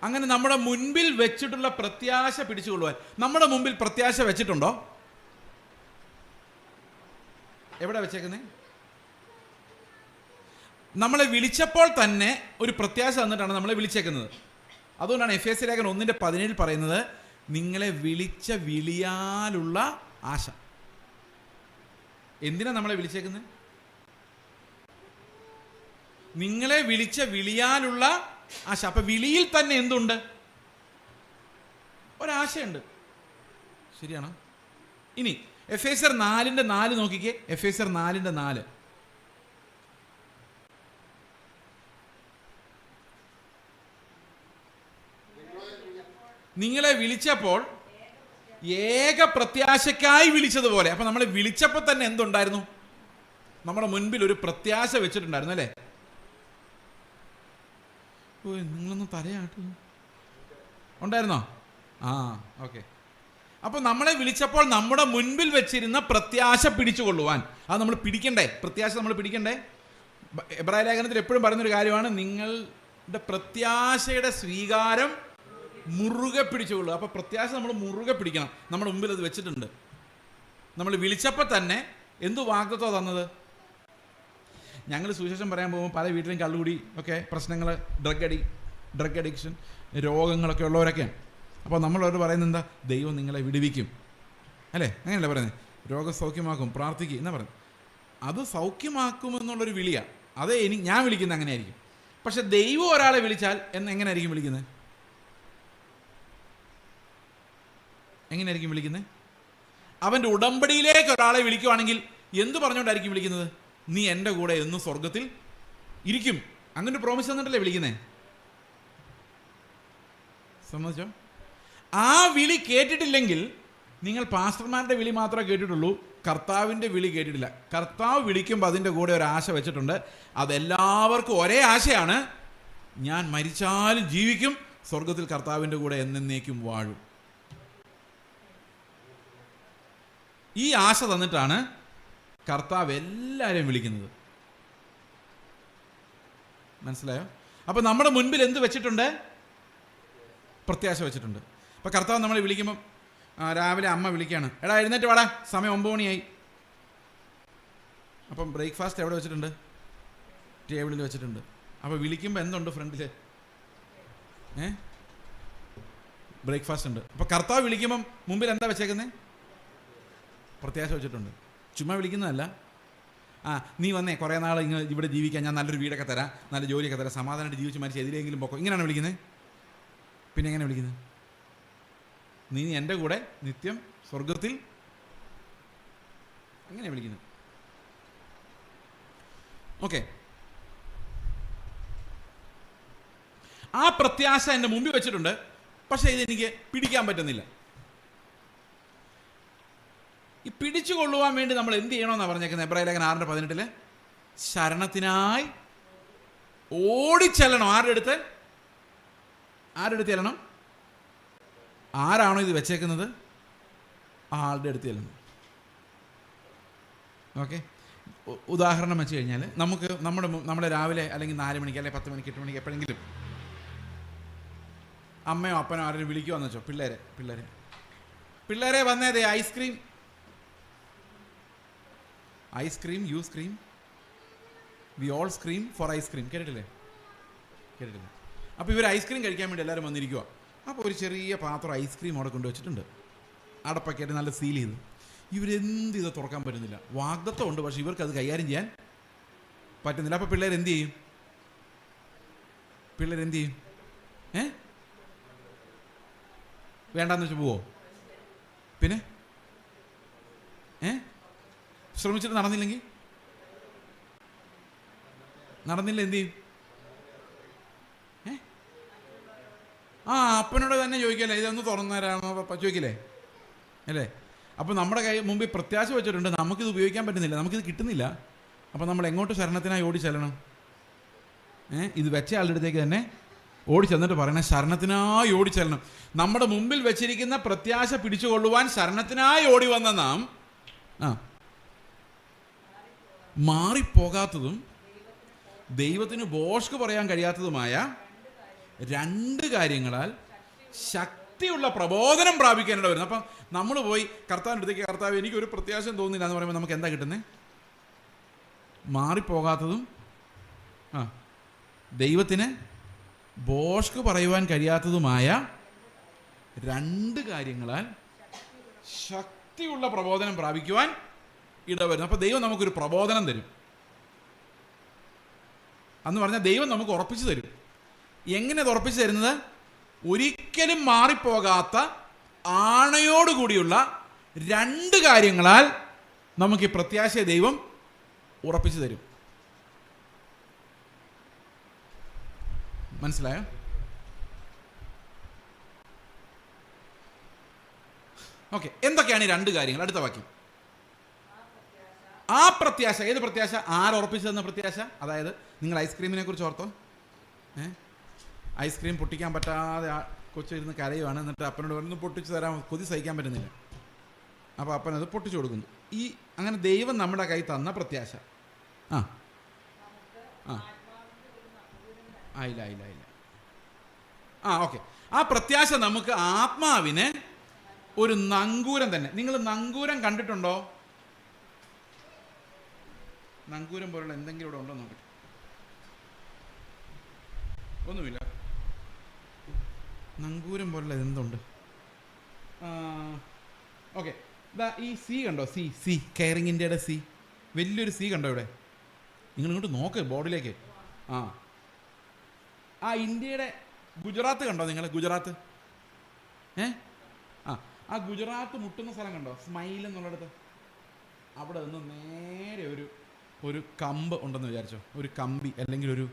അങ്ങനെ നമ്മുടെ മുൻപിൽ വെച്ചിട്ടുള്ള പ്രത്യാശ പിടിച്ചുകൊള്ളുവാൻ. നമ്മുടെ മുമ്പിൽ പ്രത്യാശ വെച്ചിട്ടുണ്ടോ? എവിടെ വെച്ചേക്കുന്നേ? നമ്മളെ വിളിച്ചപ്പോൾ തന്നെ ഒരു പ്രത്യാശ തന്നിട്ടാണ് നമ്മളെ വിളിച്ചേക്കുന്നത്. അതുകൊണ്ടാണ് എഫേസ്യ ലേഖനം 1:17 പറയുന്നത്, നിങ്ങളെ വിളിച്ച വിളിയാലുള്ള ആശ. എന്തിനാ നമ്മളെ വിളിച്ചേക്കുന്നത്? നിങ്ങളെ വിളിച്ച വിളിയാലുള്ള ആശ. അപ്പൊ വിളിയിൽ തന്നെ എന്തുണ്ട്? ഒരാശയുണ്ട്. ശരിയാണോ? ഇനി എഫേസ്യർ 4:4 നോക്കിക്കേ. എഫേസ്യർ 4:4. നിങ്ങളെ വിളിച്ചപ്പോൾ ഏക പ്രത്യാശക്കായി വിളിച്ചതുപോലെ. അപ്പൊ നമ്മളെ വിളിച്ചപ്പോൾ തന്നെ എന്തുണ്ടായിരുന്നു? നമ്മുടെ മുൻപിൽ ഒരു പ്രത്യാശ വെച്ചിട്ടുണ്ടായിരുന്നു അല്ലേ? ഓ, നിങ്ങളൊന്ന് തലയാട്ടു ഉണ്ടായിരുന്നോ? ആ, ഓക്കെ. അപ്പൊ നമ്മളെ വിളിച്ചപ്പോൾ നമ്മുടെ മുൻപിൽ വെച്ചിരുന്ന പ്രത്യാശ പിടിച്ചുകൊള്ളുവാൻ, അത് നമ്മൾ പിടിക്കണ്ടേ? പ്രത്യാശ നമ്മൾ പിടിക്കണ്ടേ? എബ്രായ ലേഖനത്തിൽ എപ്പോഴും പറയുന്നൊരു കാര്യമാണ്, നിങ്ങളുടെ പ്രത്യാശയുടെ സ്വീകാരം മുറുകെ പിടിച്ചുകൊള്ളുക. അപ്പൊ പ്രത്യാശ നമ്മൾ മുറുകെ പിടിക്കണം. നമ്മുടെ മുമ്പിൽ അത് വെച്ചിട്ടുണ്ട്. നമ്മൾ വിളിച്ചപ്പോൾ തന്നെ എന്തു വാഗ്ദത്തോ തന്നത്? ഞങ്ങൾ സുവിശേഷം പറയാൻ പോകുമ്പോൾ പല വീട്ടിലും കള്ളുകൂടി ഒക്കെ പ്രശ്നങ്ങൾ, ഡ്രഗ് അഡിക്ഷൻ, രോഗങ്ങളൊക്കെ ഉള്ളവരൊക്കെയാണ്. അപ്പോൾ നമ്മളവരോട് പറയുന്നത് എന്താ? ദൈവം നിങ്ങളെ വിടുവിക്കും അല്ലേ? അങ്ങനെയല്ലേ പറയുന്നത്? രോഗം സൗഖ്യമാക്കും, പ്രാർത്ഥിക്കും എന്നാ പറയുന്നത്. അത് സൗഖ്യമാക്കുമെന്നുള്ളൊരു വിളിയാണ്. അതേ ഞാൻ വിളിക്കുന്നത് അങ്ങനെ ആയിരിക്കും. പക്ഷെ ദൈവം ഒരാളെ വിളിച്ചാൽ എങ്ങനെയായിരിക്കും വിളിക്കുന്നത്? എങ്ങനെയായിരിക്കും വിളിക്കുന്നത്? അവൻ്റെ ഉടമ്പടിയിലേക്ക് ഒരാളെ വിളിക്കുവാണെങ്കിൽ എന്ത് പറഞ്ഞുകൊണ്ടായിരിക്കും വിളിക്കുന്നത്? നീ എൻ്റെ കൂടെ എന്നും സ്വർഗത്തിൽ ഇരിക്കും. അങ്ങനെ ഒരു പ്രോമിസ് തന്നിട്ടല്ലേ വിളിക്കുന്നേ? സമ്മതിച്ചോ? ആ വിളി കേട്ടിട്ടില്ലെങ്കിൽ നിങ്ങൾ പാസ്റ്റർമാരുടെ വിളി മാത്രമേ കേട്ടിട്ടുള്ളൂ, കർത്താവിൻ്റെ വിളി കേട്ടിട്ടില്ല. കർത്താവ് വിളിക്കുമ്പോൾ അതിൻ്റെ കൂടെ ഒരു ആശ വെച്ചിട്ടുണ്ട്. അതെല്ലാവർക്കും ഒരേ ആശയാണ്, ഞാൻ മരിച്ചാലും ജീവിക്കും, സ്വർഗത്തിൽ കർത്താവിൻ്റെ കൂടെ എന്നേക്കും വാഴും. ഈ ആശ തന്നിട്ടാണ് കർത്താവ് എല്ലാവരെയും വിളിക്കുന്നത്. മനസ്സിലായോ? അപ്പോൾ നമ്മുടെ മുൻപിൽ എന്ത് വെച്ചിട്ടുണ്ട്? പ്രത്യാശ വെച്ചിട്ടുണ്ട്. അപ്പോൾ കർത്താവ് നമ്മളെ വിളിക്കുമ്പം, രാവിലെ അമ്മ വിളിക്കുകയാണ്, എടാ എഴുന്നേറ്റ് വാടാ, സമയം 9 മണിയായി. അപ്പം ബ്രേക്ക്ഫാസ്റ്റ് എവിടെ വെച്ചിട്ടുണ്ട്? ടേബിളിൽ വെച്ചിട്ടുണ്ട്. അപ്പോൾ വിളിക്കുമ്പോൾ എന്തുണ്ട് ഫ്രണ്ടിൽ? ബ്രേക്ക്ഫാസ്റ്റ് ഉണ്ട്. അപ്പോൾ കർത്താവ് വിളിക്കുമ്പം മുമ്പിൽ എന്താ വെച്ചേക്കുന്നത്? പ്രത്യാശ വെച്ചിട്ടുണ്ട്. ചുമ്മാ വിളിക്കുന്നതല്ല. നീ വന്നേ, കുറേ നാൾ ഇവിടെ ജീവിക്കാൻ, ഞാൻ നല്ലൊരു വീടൊക്കെ തരാം, നല്ല ജോലിയൊക്കെ തരാം, സമാധാനമായിട്ട് ജീവിച്ച് മരിച്ച് എതിരെങ്കിലും പോക്കോ, ഇങ്ങനെയാണ് വിളിക്കുന്നത്. പിന്നെ എങ്ങനെ വിളിക്കുന്നത്? നീ എൻ്റെ കൂടെ നിത്യം സ്വർഗത്തിൽ, അങ്ങനെ വിളിക്കുന്നത്. ഓക്കെ, ആ പ്രത്യാശ എൻ്റെ മുമ്പിൽ വെച്ചിട്ടുണ്ട്. പക്ഷേ ഇതെനിക്ക് പിടിക്കാൻ പറ്റുന്നില്ല. ഈ പിടിച്ചുകൊള്ളുവാൻ വേണ്ടി നമ്മൾ എന്ത് ചെയ്യണമെന്നാണ് പറഞ്ഞേക്കുന്നത്? എബ്രായ ലേഖനം 6:18 ശരണത്തിനായി ഓടിച്ചെല്ലണം. ആരുടെ അടുത്ത് ചെല്ലണം? ആരാണോ ഇത് വെച്ചേക്കുന്നത് ആളുടെ അടുത്ത് ചെല്ലണം. ഓക്കെ, ഉദാഹരണം വെച്ച് കഴിഞ്ഞാൽ നമ്മുടെ രാവിലെ അല്ലെങ്കിൽ 4 മണിക്ക് അല്ലെങ്കിൽ 10 മണിക്ക് 8 മണിക്ക് എപ്പോഴെങ്കിലും അമ്മയോ അപ്പനോ ആരെങ്കിലും വിളിക്കുവാന്ന് വെച്ചോ, പിള്ളേരെ വന്നേതേ, ice cream, you scream, we all scream for ice cream. കേട്ടിട്ടില്ല? അപ്പോൾ ഇവർ ഐസ്ക്രീം കഴിക്കാൻ വേണ്ടി എല്ലാവരും വന്നിരിക്കുക. അപ്പോൾ ഒരു ചെറിയ പാത്രം ഐസ്ക്രീം അവിടെ കൊണ്ടുവച്ചിട്ടുണ്ട്, അടപ്പൊക്കെ ആയിട്ട് നല്ല സീൽ ചെയ്ത്. ഇവരെന്ത് ഇത് തുറക്കാൻ പറ്റുന്നില്ല. വാഗ്ദത്തം ഉണ്ട്, പക്ഷെ ഇവർക്ക് അത് കൈകാര്യം ചെയ്യാൻ പറ്റുന്നില്ല. അപ്പോൾ പിള്ളേരെന്ത് ചെയ്യും? വേണ്ടാന്ന് വെച്ച് പോവോ? പിന്നെ ശ്രമിച്ചിട്ട് നടന്നില്ല എന്ത് ചെയ്യും? അപ്പനോട് തന്നെ ചോദിക്കല്ലേ, ഇതൊന്ന് തുറന്നു തരാമോ ചോദിക്കില്ലേ അല്ലേ? അപ്പോൾ നമ്മുടെ മുമ്പിൽ പ്രത്യാശ വെച്ചിട്ടുണ്ട്, നമുക്കിത് ഉപയോഗിക്കാൻ പറ്റുന്നില്ല, നമുക്കിത് കിട്ടുന്നില്ല. അപ്പോൾ നമ്മൾ എങ്ങോട്ട് ശരണത്തിനായി ഓടി ചെല്ലണം? ഇത് വെച്ച ആളുടെ അടുത്തേക്ക് തന്നെ ഓടി ചെന്നിട്ട് പറയണേ, ശരണത്തിനായി ഓടി ചെല്ലണം. നമ്മുടെ മുമ്പിൽ വെച്ചിരിക്കുന്ന പ്രത്യാശ പിടിച്ചുകൊള്ളുവാൻ ശരണത്തിനായി ഓടി വന്ന നാം മാറിപ്പോകാത്തതും ദൈവത്തിന് ബോഷ്ക്ക് പറയാൻ കഴിയാത്തതുമായ 2 കാര്യങ്ങളാൽ ശക്തിയുള്ള പ്രബോധനം പ്രാപിക്കാനിട വരുന്നു. അപ്പം നമ്മൾ പോയി കർത്താവിൻ്റെ അടുത്തേക്ക്, കർത്താവ് എനിക്കൊരു പ്രത്യാശം തോന്നുന്നില്ല എന്ന് പറയുമ്പോൾ നമുക്ക് എന്താ കിട്ടുന്നത്? മാറിപ്പോകാത്തതും ദൈവത്തിന് ബോഷ്ക്ക് പറയുവാൻ കഴിയാത്തതുമായ 2 കാര്യങ്ങളാൽ ശക്തിയുള്ള പ്രബോധനം പ്രാപിക്കുവാൻ ഇടവരുന്നു. അപ്പോൾ ദൈവം നമുക്കൊരു പ്രബോധനം തരും എന്ന് പറഞ്ഞാൽ ദൈവം നമുക്ക് ഉറപ്പിച്ചു തരും. എങ്ങനെ അത് ഉറപ്പിച്ചു തരുന്നത്? ഒരിക്കലും മാറിപ്പോകാത്ത ആണയോടുകൂടിയുള്ള 2 കാര്യങ്ങളാൽ നമുക്ക് ഈ പ്രത്യാശയെ ദൈവം ഉറപ്പിച്ചു തരും. മനസ്സിലായോ? ഓക്കെ, എന്തൊക്കെയാണ് ഈ 2 കാര്യങ്ങൾ? അടുത്ത വാക്യം. ആ പ്രത്യാശ. ഏത് പ്രത്യാശ? ആരുറപ്പിച്ചു തന്ന പ്രത്യാശ? അതായത് നിങ്ങൾ ഐസ്ക്രീമിനെ കുറിച്ച് ഓർത്തോ? ഐസ്ക്രീം പൊട്ടിക്കാൻ പറ്റാതെ കൊച്ചിരുന്ന് കരയുവാണ്. എന്നിട്ട് അപ്പനോട് ഒന്ന് പൊട്ടിച്ചു തരാൻ കൊതി സഹിക്കാൻ പറ്റുന്നില്ല. അപ്പോൾ അപ്പനത് പൊട്ടിച്ചു കൊടുക്കുന്നു. അങ്ങനെ ദൈവം നമ്മുടെ കൈ തന്ന പ്രത്യാശ. ഇല്ല. ഓക്കെ, ആ പ്രത്യാശ നമുക്ക് ആത്മാവിന് ഒരു നങ്കൂരം തന്നെ. നിങ്ങൾ നങ്കൂരം കണ്ടിട്ടുണ്ടോ? നങ്കൂരം പോലുള്ള എന്തെങ്കിലും ഇവിടെ ഉണ്ടോ നോക്കട്ടെ. ഒന്നുമില്ല. നങ്കൂരം പോലുള്ള എന്തുണ്ട്? ഓക്കെ, ഈ സി കണ്ടോ? സി കെയറിംഗ് ഇന്ത്യയുടെ സി, വലിയൊരു സി കണ്ടോ ഇവിടെ? നിങ്ങൾ ഇങ്ങോട്ട് നോക്ക് ബോർഡിലേക്ക്. ഇന്ത്യയുടെ ഗുജറാത്ത് കണ്ടോ നിങ്ങൾ? ഗുജറാത്ത് ആ ഗുജറാത്ത് മുട്ടുന്ന സ്ഥലം കണ്ടോ? സ്മൈൽ എന്നുള്ളിടത്ത്. അവിടെ നിന്ന് നേരെ ഒരു കമ്പ് ഉണ്ടെന്ന് വിചാരിച്ചോ. ഒരു കമ്പി അല്ലെങ്കിൽ ഒരു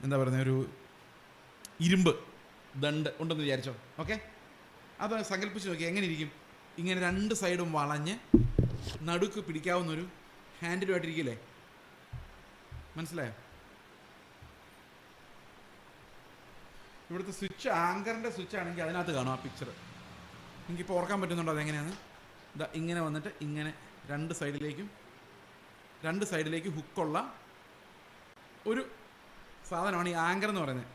എന്താ പറയുന്നത്, ഒരു ഇരുമ്പ് ദണ്ട് ഉണ്ടെന്ന് വിചാരിച്ചോ. ഓക്കെ, അത് സങ്കല്പിച്ച് നോക്കി എങ്ങനെ ഇരിക്കും? ഇങ്ങനെ 2 സൈഡും വളഞ്ഞ് നടുക്ക് പിടിക്കാവുന്നൊരു ഹാൻഡിലുമായിട്ടിരിക്കില്ലേ? മനസ്സിലായോ? ഇവിടുത്തെ സ്വിച്ച് ആങ്കറിൻ്റെ സ്വിച്ച് ആണെങ്കിൽ അതിനകത്ത് കാണും ആ പിക്ചർ. എനിക്കിപ്പോൾ ഓർക്കാൻ പറ്റുന്നുണ്ടോ അതെങ്ങനെയാണ്? ഇങ്ങനെ വന്നിട്ട് ഇങ്ങനെ 2 സൈഡിലേക്കും ഹുക്കുള്ള ഒരു സാധനമാണ് ഈ ആങ്കർ എന്ന് പറയുന്നത്.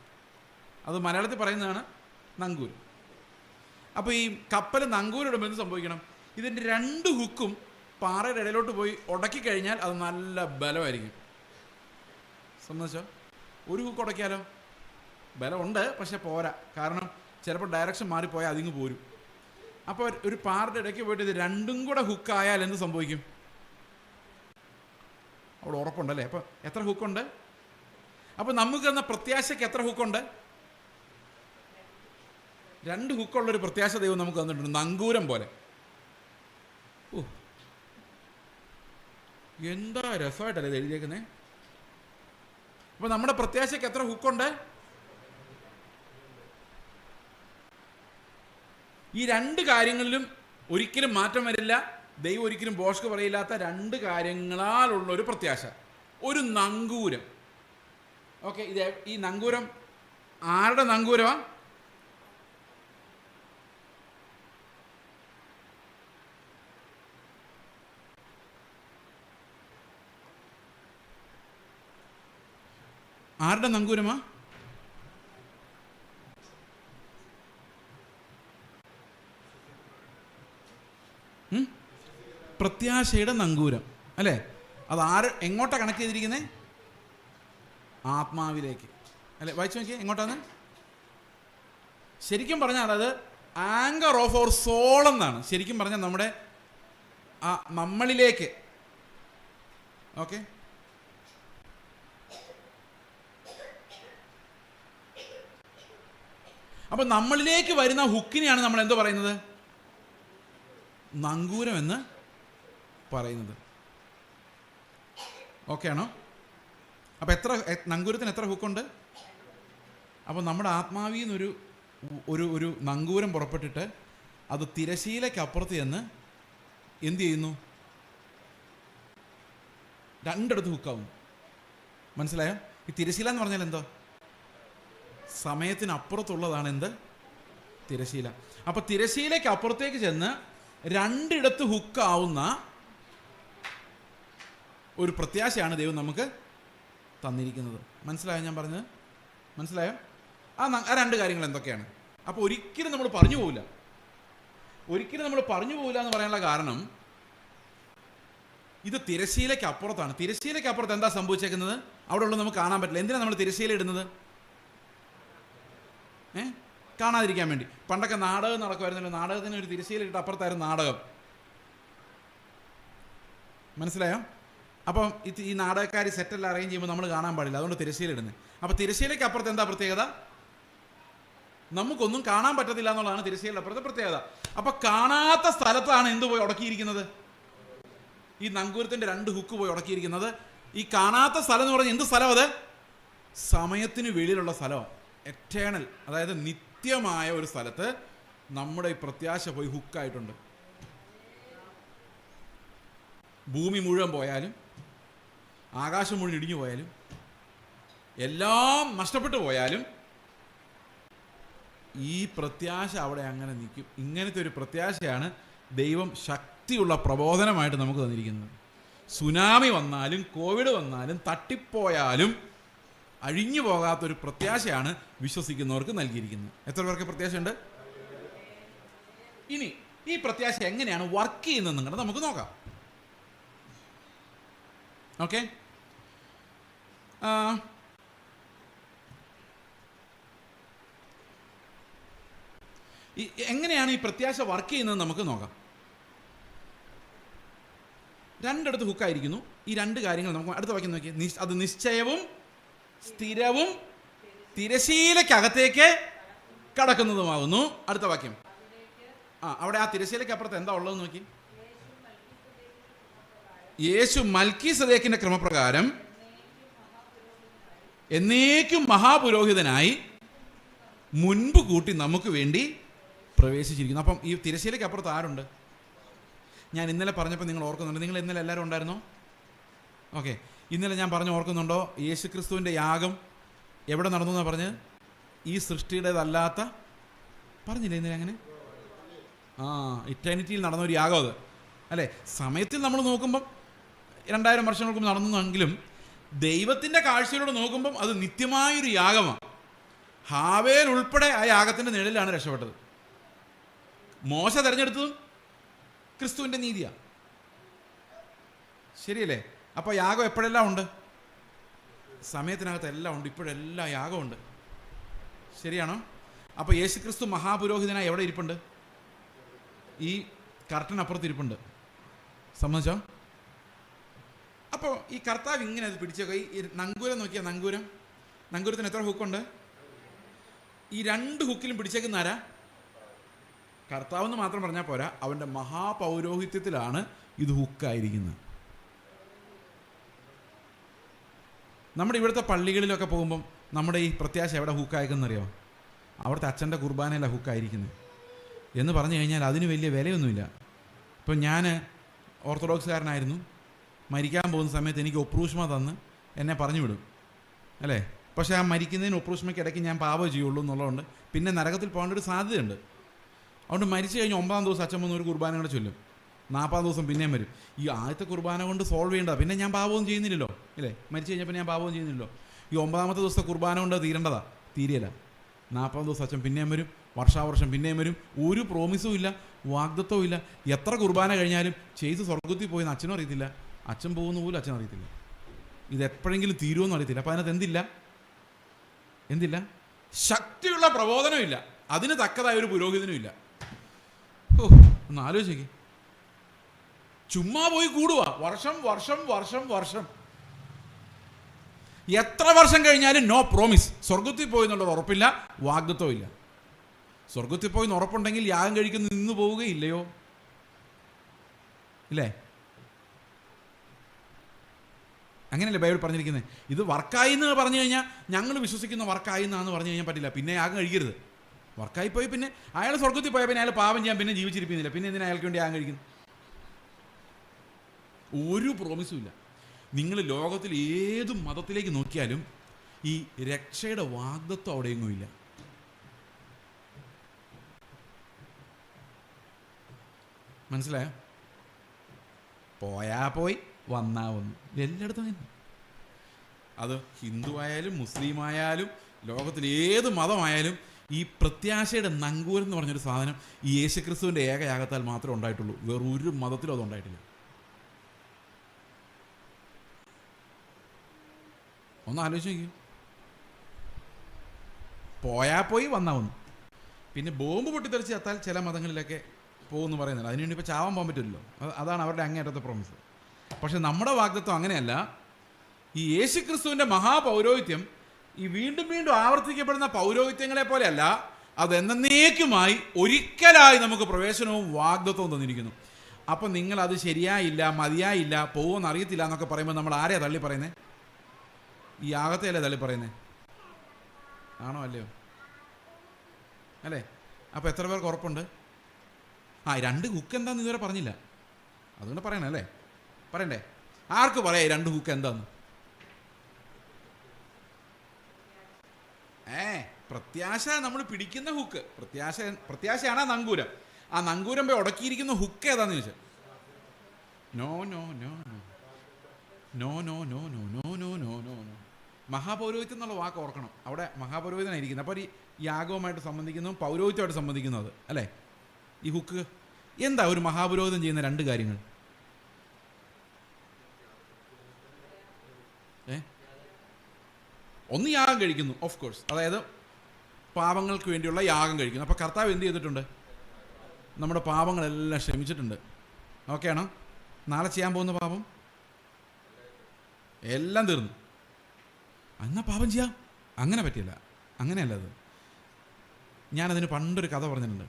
അത് മലയാളത്തിൽ പറയുന്നതാണ് നങ്കൂരം. അപ്പോൾ ഈ കപ്പൽ നങ്കൂരിടുമ്പോൾ എന്ത് സംഭവിക്കണം? ഇതിൻ്റെ 2 ഹുക്കും പാറയുടെ ഇടയിലോട്ട് പോയി ഉടക്കി കഴിഞ്ഞാൽ അത് നല്ല ബലമായിരിക്കും. സംബന്ധിച്ചോ? ഒരു ഹുക്ക് ഉടക്കിയാലോ ബലമുണ്ട്, പക്ഷെ പോരാ. കാരണം ചിലപ്പോൾ ഡയറക്ഷൻ മാറിപ്പോയാൽ അതിങ്ങ് പോരും. അപ്പോൾ ഒരു പാറയുടെ ഇടയ്ക്ക് പോയിട്ട് ഇത് 2ഉം കൂടെ ഹുക്കായാൽ എന്ത് സംഭവിക്കും? അവിടെ ഉറപ്പുണ്ടല്ലേ? അപ്പോൾ എത്ര ഹുക്കുണ്ട്? അപ്പോൾ നമുക്ക് തന്ന പ്രത്യാശയ്ക്ക് എത്ര ഹുക്കുണ്ട്? 2 ഹുക്കുള്ളൊരു പ്രത്യാശ ദൈവം നമുക്ക് തന്നിട്ടുണ്ട്, നങ്കൂരം പോലെ. എന്താ രസമായിട്ടല്ലേ ഇത് എഴുതിയേക്കുന്നേ? അപ്പോൾ നമ്മുടെ പ്രത്യാശയ്ക്ക് എത്ര ഹുക്കുണ്ട്? ഈ 2 കാര്യങ്ങളിലും ഒരിക്കലും മാറ്റം വരില്ല. ദൈവം ഒരിക്കലും ബോഷ്ക്ക് പറയില്ലാത്ത 2 കാര്യങ്ങളാലുള്ളൊരു പ്രത്യാശ, ഒരു നങ്കൂരം. ഓക്കെ, ഈ നങ്കൂരം ആരുടെ നങ്കൂരമാണ്? ആരുടെ നങ്കൂരമാ? പ്രത്യാശയുടെ നങ്കൂരം അല്ലേ? അത് എങ്ങോട്ടാണ് കണക്ട് ചെയ്തിരിക്കുന്നത്? ആത്മാവിലേക്ക് അല്ലേ? വായിച്ചു നോക്കിയേ, എങ്ങോട്ടാണ്? ശരിക്കും പറഞ്ഞാൽ അത് ആങ്കർ ഓഫ് അവർ സോൾ എന്നാണ്. ശരിക്കും പറഞ്ഞാൽ നമ്മുടെ നമ്മളിലേക്ക്, ഓക്കെ, അപ്പൊ നമ്മളിലേക്ക് വരുന്ന ഹുക്കിനെയാണ് നമ്മൾ എന്തോ പറയുന്നത്? നങ്കൂരം എന്ന് പറയുന്നത്. ഓക്കെ ആണോ? അപ്പൊ നങ്കൂരത്തിന് എത്ര ഹുക്കുണ്ട്? അപ്പോൾ നമ്മുടെ ആത്മാവിൽ നിന്നൊരു ഒരു നങ്കൂരം പുറപ്പെട്ടിട്ട് അത് തിരശീലയ്ക്കപ്പുറത്ത് ചെന്ന് എന്ത് ചെയ്യുന്നു? രണ്ടിടത്ത് ഹുക്കാവും. മനസ്സിലായോ? ഈ തിരശീല എന്ന് പറഞ്ഞാൽ എന്തോ? സമയത്തിനപ്പുറത്തുള്ളതാണ് എന്ത്? തിരശീല. അപ്പൊ തിരശീലയ്ക്ക് അപ്പുറത്തേക്ക് ചെന്ന് രണ്ടിടത്ത് ഹുക്കാവുന്ന ഒരു പ്രത്യാശയാണ് ദൈവം നമുക്ക് തന്നിരിക്കുന്നത്. മനസ്സിലായോ ഞാൻ പറഞ്ഞത്? മനസ്സിലായോ? ആ രണ്ട് കാര്യങ്ങൾ എന്തൊക്കെയാണ്? അപ്പോൾ ഒരിക്കലും നമ്മൾ പറഞ്ഞു പോവില്ല. ഒരിക്കലും നമ്മൾ പറഞ്ഞു പോവില്ല എന്ന് പറയാനുള്ള കാരണം ഇത് തിരശീലയ്ക്ക് അപ്പുറത്താണ്. തിരശീലയ്ക്ക് അപ്പുറത്ത് എന്താ സംഭവിച്ചേക്കുന്നത്? അവിടെ ഉള്ളത് നമുക്ക് കാണാൻ പറ്റില്ല. എന്തിനാണ് നമ്മൾ തിരശീല ഇടുന്നത്? കാണാതിരിക്കാൻ വേണ്ടി. പണ്ടൊക്കെ നാടകം നടക്കുമായിരുന്നല്ലോ. നാടകത്തിന് ഒരു തിരശീല ഇട്ട് അപ്പുറത്തായിരുന്നു നാടകം. മനസ്സിലായോ? അപ്പം ഈ നാടകക്കാർ സെറ്റെല്ലാം അറേഞ്ച് ചെയ്യുമ്പോൾ നമ്മൾ കാണാൻ പാടില്ല. അതുകൊണ്ട് തിരശീല ഇടുന്നത്. അപ്പം തിരശീലയ്ക്ക് അപ്പുറത്ത് എന്താ പ്രത്യേകത? നമുക്കൊന്നും കാണാൻ പറ്റത്തില്ല എന്നുള്ളതാണ് തിരശീലയുടെ അപ്പുറത്തെ പ്രത്യേകത. അപ്പം കാണാത്ത സ്ഥലത്താണ് എന്ത് പോയി ഉടക്കിയിരിക്കുന്നത്? ഈ നങ്കൂരത്തിൻ്റെ രണ്ട് ഹുക്ക് പോയി ഉടക്കിയിരിക്കുന്നത്. ഈ കാണാത്ത സ്ഥലം എന്ന് പറഞ്ഞാൽ എന്ത് സ്ഥലം? അത് സമയത്തിന് വെളിയിലുള്ള സ്ഥലമാണ്. എറ്റേണൽ, അതായത് നിത്യമായ ഒരു സ്ഥലത്ത് നമ്മുടെ ഈ പ്രത്യാശ പോയി ഹുക്കായിട്ടുണ്ട്. ഭൂമി മുഴുവൻ പോയാലും ആകാശം മുഴുവൻ ഇടിഞ്ഞു പോയാലും എല്ലാം നഷ്ടപ്പെട്ടു പോയാലും ഈ പ്രത്യാശ അവിടെ അങ്ങനെ നിൽക്കും. ഇങ്ങനത്തെ ഒരു പ്രത്യാശയാണ് ദൈവം ശക്തിയുള്ള പ്രബോധനമായിട്ട് നമുക്ക് തന്നിരിക്കുന്നത്. സുനാമി വന്നാലും കോവിഡ് വന്നാലും തട്ടിപ്പോയാലും അഴിഞ്ഞു പോകാത്തൊരു പ്രത്യാശയാണ് വിശ്വസിക്കുന്നവർക്ക് നൽകിയിരിക്കുന്നത്. എത്ര പേർക്ക് പ്രത്യാശയുണ്ട്? ഇനി ഈ പ്രത്യാശ എങ്ങനെയാണ് വർക്ക് ചെയ്യുന്നത് നമുക്ക് നോക്കാം. ഓക്കെ, എങ്ങനെയാണ് ഈ പ്രത്യാശ വർക്ക് ചെയ്യുന്നത് നമുക്ക് നോക്കാം. രണ്ടിടത്ത് ഹുക്കായിരിക്കുന്നു. ഈ രണ്ട് കാര്യങ്ങൾ നമുക്ക് അടുത്ത വാക്യം നോക്കി. അത് നിശ്ചയവും സ്ഥിരവും തിരശീലയ്ക്കകത്തേക്ക് കടക്കുന്നതുമാകുന്നു. അടുത്ത വാക്യം. അവിടെ ആ തിരശീലയ്ക്ക് അപ്പുറത്ത് എന്താ ഉള്ളതെന്ന് നോക്കി. യേശു മൽക്കീസദേക്കിന്റെ ക്രമപ്രകാരം എന്നേക്കും മഹാപുരോഹിതനായി മുൻപ് കൂട്ടി നമുക്ക് വേണ്ടി പ്രവേശിച്ചിരിക്കുന്നു. അപ്പം ഈ തിരശീലയ്ക്ക് അപ്പുറത്ത് ആരുണ്ട്? ഞാൻ ഇന്നലെ പറഞ്ഞപ്പോൾ നിങ്ങൾ ഓർക്കുന്നുണ്ട്. നിങ്ങൾ ഇന്നലെ എല്ലാവരും ഉണ്ടായിരുന്നോ? ഓക്കെ, ഇന്നലെ ഞാൻ പറഞ്ഞു ഓർക്കുന്നുണ്ടോ? യേശു ക്രിസ്തുവിൻ്റെ യാഗം എവിടെ നടന്നു എന്നാണ് പറഞ്ഞത്? ഈ സൃഷ്ടിയുടേതല്ലാത്ത, പറഞ്ഞില്ലേ ഇന്നലെ അങ്ങനെ? ഇറ്റേണിറ്റിയിൽ നടന്ന ഒരു യാഗം അത്, അല്ലേ? സമയത്തിൽ നമ്മൾ നോക്കുമ്പം 2000 വർഷങ്ങൾക്ക് നടന്നെങ്കിലും ദൈവത്തിൻ്റെ കാഴ്ചയിലൂടെ നോക്കുമ്പം അത് നിത്യമായൊരു യാഗമാണ്. ഹാവേൽ ഉൾപ്പെടെ ആ യാഗത്തിൻ്റെ നിഴലിലാണ് രക്ഷപ്പെട്ടത്. മോശ തിരഞ്ഞെടുത്തതും ക്രിസ്തുവിൻ്റെ നീതിയാണ്. ശരിയല്ലേ? അപ്പോൾ യാഗം എപ്പോഴെല്ലാം ഉണ്ട്? സമയത്തിനകത്ത് എല്ലാം ഉണ്ട്. ഇപ്പോഴെല്ലാം യാഗമുണ്ട്. ശരിയാണോ? അപ്പോൾ യേശു ക്രിസ്തു മഹാപുരോഹിതനായി എവിടെ ഇരിപ്പുണ്ട്? ഈ കർട്ടനപ്പുറത്ത് ഇരിപ്പുണ്ട്. സമ്മതിച്ചോ? അപ്പോൾ ഈ കർത്താവ് ഇങ്ങനെ അത് പിടിച്ചേക്കോ. ഈ നങ്കൂരം നോക്കിയാൽ നങ്കൂരത്തിന് എത്ര ഹുക്കുണ്ട്? ഈ രണ്ട് ഹുക്കിലും പിടിച്ചേക്കുന്ന ആരാ? കർത്താവെന്ന് മാത്രം പറഞ്ഞാൽ പോരാ, അവൻ്റെ മഹാപൗരോഹിത്യത്തിലാണ് ഇത് ഹുക്കായിരിക്കുന്നത്. നമ്മുടെ ഇവിടുത്തെ പള്ളികളിലൊക്കെ പോകുമ്പം നമ്മുടെ ഈ പ്രത്യാശ എവിടെ ഹുക്കായിരിക്കുന്നറിയോ? അവിടുത്തെ അച്ഛൻ്റെ കുർബാനയിലാണ് ഹുക്കായിരിക്കുന്നത് എന്ന് പറഞ്ഞു കഴിഞ്ഞാൽ അതിന് വലിയ വിലയൊന്നുമില്ല. ഇപ്പം ഞാൻ ഓർത്തഡോക്സുകാരനായിരുന്നു. മരിക്കാൻ പോകുന്ന സമയത്ത് എനിക്ക് ഒപ്രൂഷ്മ തന്ന് എന്നെ പറഞ്ഞു വിടും, അല്ലേ? പക്ഷേ ആ മരിക്കുന്നതിന് ഒപ്രൂഷ്മയ്ക്ക് ഇടയ്ക്ക് ഞാൻ പാവം ചെയ്യുള്ളൂ എന്നുള്ളതുകൊണ്ട് പിന്നെ നരകത്തിൽ പോകേണ്ട ഒരു സാധ്യതയുണ്ട്. അതുകൊണ്ട് മരിച്ചു കഴിഞ്ഞ് 9-ാം ദിവസം അച്ഛൻ വന്ന് ഒരു കുർബാന കൂടെ ചൊല്ലും. 40-ാം ദിവസം പിന്നെയും വരും. ഈ ആദ്യത്തെ കുർബാന കൊണ്ട് സോൾവ് ചെയ്യേണ്ടതാണ്. പിന്നെ ഞാൻ പാവവും ചെയ്യുന്നില്ലല്ലോ, അല്ലേ? മരിച്ചു കഴിഞ്ഞപ്പോൾ ഞാൻ പാവവും ചെയ്യുന്നില്ലല്ലോ. ഈ 9-ാമത്തെ ദിവസത്തെ കുർബാന കൊണ്ട് തീരേണ്ടതാ, തീരെയല്ല. 40-ാം ദിവസം അച്ഛൻ പിന്നെയും വരും, വർഷാവർഷം പിന്നെയും വരും. ഒരു പ്രോമിസും ഇല്ല, വാഗ്ദത്വവും ഇല്ല. എത്ര കുർബാന കഴിഞ്ഞാലും ചെയ്ത് സ്വർഗത്തിൽ പോയെന്ന് അച്ഛനും അറിയത്തില്ല, അച്ഛൻ പോകുന്ന പോലും അച്ഛൻ അറിയത്തില്ല. ഇതെപ്പോഴെങ്കിലും തീരുമെന്നും അറിയത്തില്ല. അപ്പം അതിനകത്ത് എന്തില്ല? ശക്തിയുള്ള പ്രബോധനമില്ല, അതിന് തക്കതായ ഒരു പുരോഹിതനും ഇല്ല. ഒന്ന് ആലോചിക്കേ. ചുമ്മാ പോയി കൂടുക. വർഷം വർഷം വർഷം വർഷം, എത്ര വർഷം കഴിഞ്ഞാലും നോ പ്രോമിസ്. സ്വർഗത്തിൽ പോയി എന്നുള്ളത് ഉറപ്പില്ല, വാഗ്ദത്വം ഇല്ല. സ്വർഗത്തിൽ പോയി എന്ന് ഉറപ്പുണ്ടെങ്കിൽ യാഗം കഴിക്കുന്ന നിന്ന് പോവുകയില്ലയോ? ഇല്ലേ? അങ്ങനെയല്ലേ ബൈബിൾ പറഞ്ഞിരിക്കുന്നത്? ഇത് വർക്കായി എന്ന് പറഞ്ഞു കഴിഞ്ഞാൽ, ഞങ്ങൾ വിശ്വസിക്കുന്ന വർക്കായി എന്നാന്ന് പറഞ്ഞു കഴിഞ്ഞാൽ പറ്റില്ല. പിന്നെ യാഗം കഴിക്കരുത്. വർക്കായി പോയി പിന്നെ അയാൾ സ്വർഗത്തിൽ പോയാൽ പിന്നെ അയാൾ പാപം ചെയ്യാൻ പിന്നെ ജീവിച്ചിരിക്കുന്നില്ല. പിന്നെ എന്തിനാ അയാൾക്ക് വേണ്ടി യാഗം കഴിക്കുന്നു? ഒരു പ്രോമിസും ഇല്ല. നിങ്ങൾ ലോകത്തിൽ ഏത് മതത്തിലേക്ക് നോക്കിയാലും ഈ രക്ഷയുടെ വാഗ്ദത്വം അവിടെയെങ്ങും ഇല്ല. മനസ്സിലായോ? പോയാ പോയി, വന്നാ വന്നു. എല്ലായിടത്തും അങ്ങനെ. അത് ഹിന്ദു ആയാലും മുസ്ലിം ആയാലും ലോകത്തിൽ ഏത് മതമായാലും ഈ പ്രത്യാശയുടെ നങ്കൂരം എന്ന് പറഞ്ഞൊരു സാധനം ഈ യേശുക്രിസ്തുവിൻ്റെ ഏകയാഗത്താൽ മാത്രമേ ഉണ്ടായിട്ടുള്ളൂ. വേറൊരു മതത്തിലും അത് ഉണ്ടായിട്ടില്ല. ഒന്ന് ആലോചിച്ച് നോക്കി. പോയാ പോയി, വന്നാ വന്നു. പിന്നെ ബോംബ് പൊട്ടിത്തെറിച്ച് ചത്താൽ ചില മതങ്ങളിലൊക്കെ പോകുമെന്ന് പറയുന്നില്ല. അതിനുവേണ്ടി ഇപ്പോൾ ചാവാൻ പോകാൻ പറ്റില്ലല്ലോ. അതാണ് അവരുടെ അങ്ങേയറ്റത്തെ പ്രോമിസ്. പക്ഷെ നമ്മുടെ വാഗ്ദത്വം അങ്ങനെയല്ല. ഈ യേശുക്രിസ്തുവിൻ്റെ മഹാപൗരോഹിത്യം ഈ വീണ്ടും വീണ്ടും ആവർത്തിക്കപ്പെടുന്ന പൗരോഹിത്യങ്ങളെ പോലെയല്ല. അത് എന്നേക്കുമായി ഒരിക്കലായി നമുക്ക് പ്രവേശനവും വാഗ്ദത്വവും തന്നിരിക്കുന്നു. അപ്പം നിങ്ങളത് ശരിയായില്ല, മതിയായില്ല, പോകുമെന്ന് അറിയത്തില്ല എന്നൊക്കെ പറയുമ്പോൾ നമ്മൾ ആരെയാണ് തള്ളി പറയുന്നത്? ഈ യാഗത്തെയല്ലേ തള്ളി പറയുന്നത്? ആണോ അല്ലയോ? അല്ലേ? അപ്പോൾ എത്ര പേർക്ക് ഉറപ്പുണ്ട്? 2 ഹുക്ക് എന്താണെന്ന് ഇതുവരെ പറഞ്ഞില്ല. അതുകൊണ്ട് പറയണേ അല്ലേ? പറയണ്ടേ? ആർക്ക് പറയാം 2 ഹുക്ക് എന്താന്ന്? പ്രത്യാശ നമ്മൾ പിടിക്കുന്ന ഹുക്ക്. പ്രത്യാശയാണ് നങ്കൂരം. ആ നങ്കൂരം പോയി ഉടക്കിയിരിക്കുന്ന ഹുക്ക് ഏതാന്ന് ചോദിച്ചാൽ no no no no no no no no no no no no. മഹാപൗരോഹിത്യം എന്നുള്ള വാക്ക് ഓർക്കണം. അവിടെ മഹാപൗരോഹിതനായിരിക്കുന്നത്. അപ്പോൾ ഈ യാഗവുമായിട്ട് സംബന്ധിക്കുന്നതും പൗരോഹിത്യമായിട്ട് സംബന്ധിക്കുന്നത് അല്ലേ? ഈ ഹുക്ക് എന്താ? ഒരു മഹാപുരോഹിതം ചെയ്യുന്ന 2 കാര്യങ്ങൾ. ഒന്ന് യാഗം കഴിക്കുന്നു, ഓഫ് കോഴ്സ്. അതായത് പാപങ്ങൾക്ക് വേണ്ടിയുള്ള യാഗം കഴിക്കുന്നു. അപ്പോൾ കർത്താവ് എന്ത് ചെയ്തിട്ടുണ്ട്? നമ്മുടെ പാപങ്ങളെല്ലാം ക്ഷമിച്ചിട്ടുണ്ട്. ഓക്കെ ആണോ? നാളെ ചെയ്യാൻ പോകുന്ന പാപം എല്ലാം തീർന്നു. എന്നാൽ പാപം ചെയ്യാം. അങ്ങനെ പറ്റില്ല. അങ്ങനെയല്ല അത്. ഞാനതിന് പണ്ടൊരു കഥ പറഞ്ഞിട്ടുണ്ട്.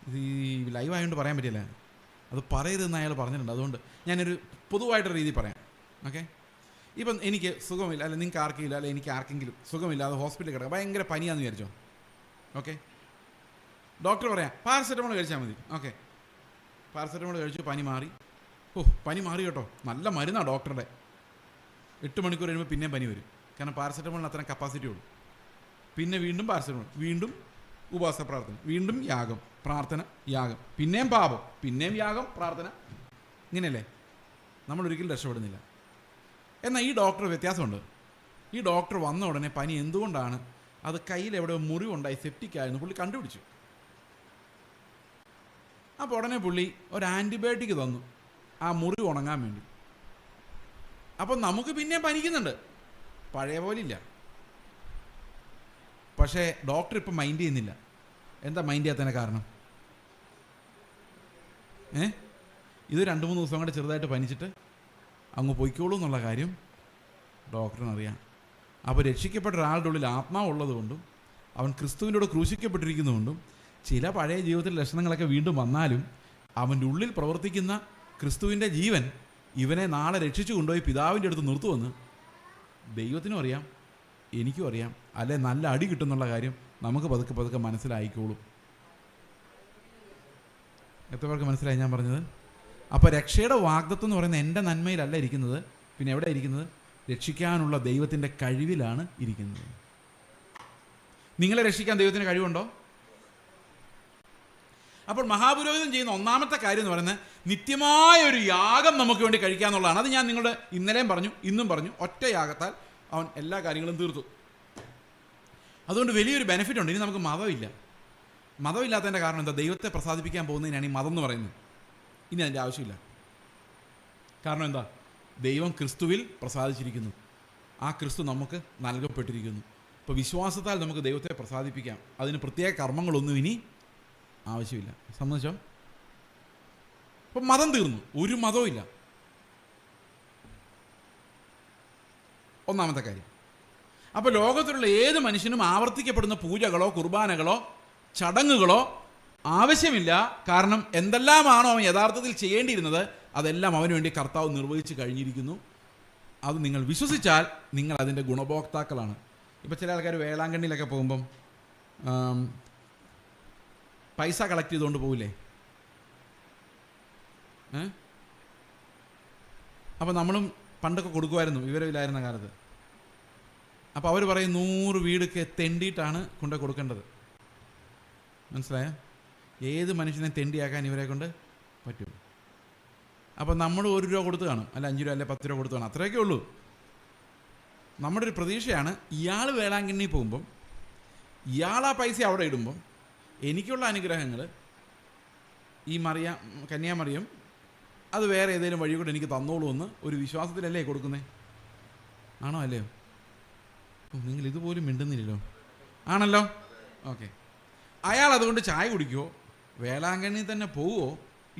ഇത് ഈ ലൈവായതുകൊണ്ട് പറയാൻ പറ്റില്ല. അത് പറയരുതെന്ന് അയാൾ പറഞ്ഞിട്ടുണ്ട്. അതുകൊണ്ട് ഞാനൊരു പൊതുവായിട്ടൊരു രീതി പറയാം. ഓക്കെ? ഇപ്പം എനിക്ക് സുഖമില്ല, അല്ല നിങ്ങൾക്ക് ആർക്കെങ്കിലും, അല്ല എനിക്ക് ആർക്കെങ്കിലും സുഖമില്ലാതെ ഹോസ്പിറ്റലിൽ കിടക്കുക, ഭയങ്കര പനിയാണെന്ന് വിചാരിച്ചോ. ഓക്കെ? ഡോക്ടർ പറയാം പാരസെറ്റമോൾ കഴിച്ചാൽ മതി. ഓക്കെ, പാരസെറ്റമോൾ കഴിച്ചു, പനി മാറി. പനി മാറി കേട്ടോ, നല്ല മരുന്നാണ് ഡോക്ടറുടെ. 8 മണിക്കൂർ കഴിയുമ്പോൾ പിന്നെയും പനി വരും. കാരണം പാരസെറ്റമോളിന് അത്രയും കപ്പാസിറ്റി ഉള്ളൂ. പിന്നെ വീണ്ടും പാരസെറ്റമോൾ, വീണ്ടും ഉപവാസ പ്രാർത്ഥന, വീണ്ടും യാഗം, പ്രാർത്ഥന, യാഗം, പിന്നെയും പാപം, പിന്നെയും യാഗം, പ്രാർത്ഥന. ഇങ്ങനെയല്ലേ? നമ്മളൊരിക്കലും രക്ഷപ്പെടുന്നില്ല. എന്നാൽ ഈ ഡോക്ടർ വ്യത്യാസമുണ്ട്. ഈ ഡോക്ടർ വന്ന ഉടനെ പനി എന്തുകൊണ്ടാണ്, അത് കയ്യിൽ എവിടെ മുറിവുണ്ടായി, സെപ്റ്റിക് ആയിരുന്നു, പുള്ളി കണ്ടുപിടിച്ചു. അപ്പോൾ ഉടനെ പുള്ളി ഒരു ആൻറ്റിബയോട്ടിക് തന്നു ആ മുറിവ് ഉണങ്ങാൻ വേണ്ടി. അപ്പം നമുക്ക് പിന്നെയും പനിക്കുന്നുണ്ട്, പഴയ പോലെ ഇല്ല. പക്ഷേ ഡോക്ടർ ഇപ്പം മൈൻഡ് ചെയ്യുന്നില്ല. എന്താ മൈൻഡ് ചെയ്യാത്തതിന് കാരണം? ഇത് 2-3 ദിവസം കൂടെ ചെറുതായിട്ട് പനിച്ചിട്ട് അങ്ങ് പൊയ്ക്കോളൂ എന്നുള്ള കാര്യം ഡോക്ടറിനറിയാം. അപ്പോൾ രക്ഷിക്കപ്പെട്ട ഒരാളുടെ ഉള്ളിൽ ആത്മാവുള്ളത് കൊണ്ടും അവൻ ക്രിസ്തുവിൻ്റെ കൂടെ ക്രൂശിക്കപ്പെട്ടിരിക്കുന്നതുകൊണ്ടും ചില പഴയ ജീവിതത്തിലെ ലക്ഷണങ്ങളൊക്കെ വീണ്ടും വന്നാലും അവൻ്റെ ഉള്ളിൽ പ്രവർത്തിക്കുന്ന ക്രിസ്തുവിൻ്റെ ജീവൻ ഇവനെ നാളെ രക്ഷിച്ചു കൊണ്ടുപോയി പിതാവിൻ്റെ അടുത്ത് നിർത്തുമെന്ന് ദൈവത്തിനും അറിയാം, എനിക്കും അറിയാം. അല്ലെ നല്ല അടി കിട്ടുന്നുള്ള കാര്യം നമുക്ക് പതുക്കെ പതുക്കെ മനസ്സിലായിക്കോളും. എത്ര പേർക്ക് മനസ്സിലായി ഞാൻ പറഞ്ഞത്? അപ്പോൾ രക്ഷയുടെ വാഗ്ദത്വം എന്ന് പറയുന്നത് എൻ്റെ നന്മയിലല്ല ഇരിക്കുന്നത്. പിന്നെ എവിടെ ഇരിക്കുന്നത്? രക്ഷിക്കാനുള്ള ദൈവത്തിൻ്റെ കഴിവിലാണ് ഇരിക്കുന്നത്. നിങ്ങളെ രക്ഷിക്കാൻ ദൈവത്തിന് കഴിവുണ്ടോ? അപ്പോൾ മഹാപുരോഹിതൻ ചെയ്യുന്ന ഒന്നാമത്തെ കാര്യം എന്ന് പറയുന്നത് നിത്യമായ ഒരു യാഗം നമുക്ക് വേണ്ടി കഴിക്കാന്നുള്ളതാണ്. അത് ഞാൻ നിങ്ങളുടെ ഇന്നലെയും പറഞ്ഞു, ഇന്നും പറഞ്ഞു. ഒറ്റ യാഗത്താൽ അവൻ എല്ലാ കാര്യങ്ങളും തീർത്തു. അതുകൊണ്ട് വലിയൊരു ബെനിഫിറ്റ് ഉണ്ട്. ഇനി നമുക്ക് മതമില്ല. മതമില്ലാത്തതിൻ്റെ കാരണം എന്താ? ദൈവത്തെ പ്രസാദിപ്പിക്കാൻ പോകുന്നതിനാണ് ഈ മതം എന്ന് പറയുന്നത്. ഇനി അതിൻ്റെ ആവശ്യമില്ല. കാരണം എന്താ? ദൈവം ക്രിസ്തുവിൽ പ്രസാദിച്ചിരിക്കുന്നു. ആ ക്രിസ്തു നമുക്ക് നൽകപ്പെട്ടിരിക്കുന്നു. ഇപ്പോൾ വിശ്വാസത്താൽ നമുക്ക് ദൈവത്തെ പ്രസാദിപ്പിക്കാം. അതിന് പ്രത്യേക കർമ്മങ്ങളൊന്നും ഇനി ആവശ്യമില്ല. സമ്മതിച്ചോ? അപ്പം മതം തീർന്നു, ഒരു മതവും ഇല്ല. ഒന്നാമത്തെ കാര്യം. അപ്പോൾ ലോകത്തിലുള്ള ഏത് മനുഷ്യനും ആവർത്തിക്കപ്പെടുന്ന പൂജകളോ കുർബാനകളോ ചടങ്ങുകളോ ആവശ്യമില്ല. കാരണം എന്തെല്ലാമാണോ അവൻ യഥാർത്ഥത്തിൽ ചെയ്യേണ്ടിയിരുന്നത് അതെല്ലാം അവന് വേണ്ടി കർത്താവ് നിർവഹിച്ച് കഴിഞ്ഞിരിക്കുന്നു. അത് നിങ്ങൾ വിശ്വസിച്ചാൽ നിങ്ങൾ അതിൻ്റെ ഗുണഭോക്താക്കളാണ്. ഇപ്പോൾ ചില ആൾക്കാർ വേളാങ്കണ്ണിയിലൊക്കെ പോകുമ്പം പൈസ കളക്ട് ചെയ്തുകൊണ്ട് പോകില്ലേ? അപ്പോൾ നമ്മളും പണ്ടൊക്കെ കൊടുക്കുമായിരുന്നു, വിവരമില്ലായിരുന്ന കാലത്ത്. അപ്പോൾ അവർ പറയും 100 വീടൊക്കെ തെണ്ടിയിട്ടാണ് കൊണ്ട് കൊടുക്കേണ്ടത്. മനസ്സിലായോ? ഏത് മനുഷ്യനെ തെണ്ടിയാക്കാൻ ഇവരെ കൊണ്ട് പറ്റും. അപ്പോൾ നമ്മൾ 1 രൂപ കൊടുത്ത് കാണും, അല്ല 5 രൂപ, അല്ലെ 10 രൂപ കൊടുത്ത് കാണും, അത്രയൊക്കെ ഉള്ളൂ. നമ്മുടെ ഒരു പ്രതീക്ഷയാണ് ഇയാൾ വേളാങ്കണ്ണി പോകുമ്പം ഇയാൾ ആ പൈസ അവിടെ ഇടുമ്പം എനിക്കുള്ള അനുഗ്രഹങ്ങൾ ഈ കന്യാമറിയം അത് വേറെ ഏതെങ്കിലും വഴി കൂടെ എനിക്ക് തന്നോളൂ എന്ന് ഒരു വിശ്വാസത്തിലല്ലേ കൊടുക്കുന്നേ? ആണോ അല്ലയോ? നിങ്ങൾ ഇതുപോലും മിണ്ടുന്നില്ലല്ലോ. ആണല്ലോ. ഓക്കെ. അയാൾ അതുകൊണ്ട് ചായ കുടിക്കുമോ, വേളാങ്കണ്ണി തന്നെ പോവുമോ,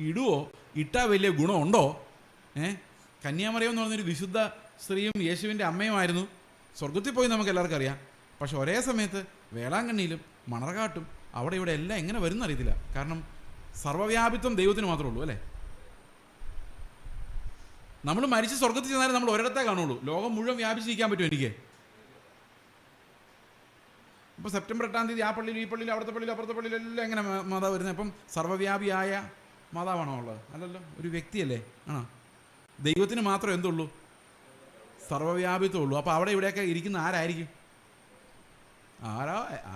ഇടുവോ, ഇട്ടാൽ വലിയ ഗുണമുണ്ടോ? കന്യാമറിയം എന്ന് പറഞ്ഞൊരു വിശുദ്ധ സ്ത്രീയും യേശുവിൻ്റെ അമ്മയുമായിരുന്നു. സ്വർഗത്തിൽ പോയി നമുക്ക് എല്ലാവർക്കും അറിയാം. പക്ഷെ ഒരേ സമയത്ത് വേളാങ്കണ്ണിയിലും മണർകാട്ടും അവിടെ ഇവിടെ എല്ലാം എങ്ങനെ വരുന്ന അറിയത്തില്ല. കാരണം സർവ്വവ്യാപിത്വം ദൈവത്തിന് മാത്രമേ ഉള്ളൂ, അല്ലേ? നമ്മൾ മരിച്ച് സ്വർഗത്തിൽ ചെന്നാലും നമ്മൾ ഒരിടത്തേ കാണുള്ളൂ. ലോകം മുഴുവൻ വ്യാപിച്ചിരിക്കാൻ പറ്റും എനിക്ക്. ഇപ്പോൾ സെപ്റ്റംബർ 8-ാം തീയതി ആ പള്ളിയിൽ, ഈ പള്ളിയിൽ, അവിടുത്തെ പള്ളിയിൽ, അപ്പുറത്തെ പള്ളിയിലെല്ലാം എങ്ങനെ മാതാവ് വരുന്നത്? അപ്പം സർവ്വവ്യാപിയായ മാതാവാണോ ഉള്ളത്? അല്ലല്ലോ, ഒരു വ്യക്തിയല്ലേ? ആണോ? ദൈവത്തിന് മാത്രം എന്തുള്ളൂ? സർവ്വവ്യാപിത്വം ഉള്ളൂ. അപ്പോൾ അവിടെ ഇവിടെയൊക്കെ ഇരിക്കുന്ന ആരായിരിക്കും?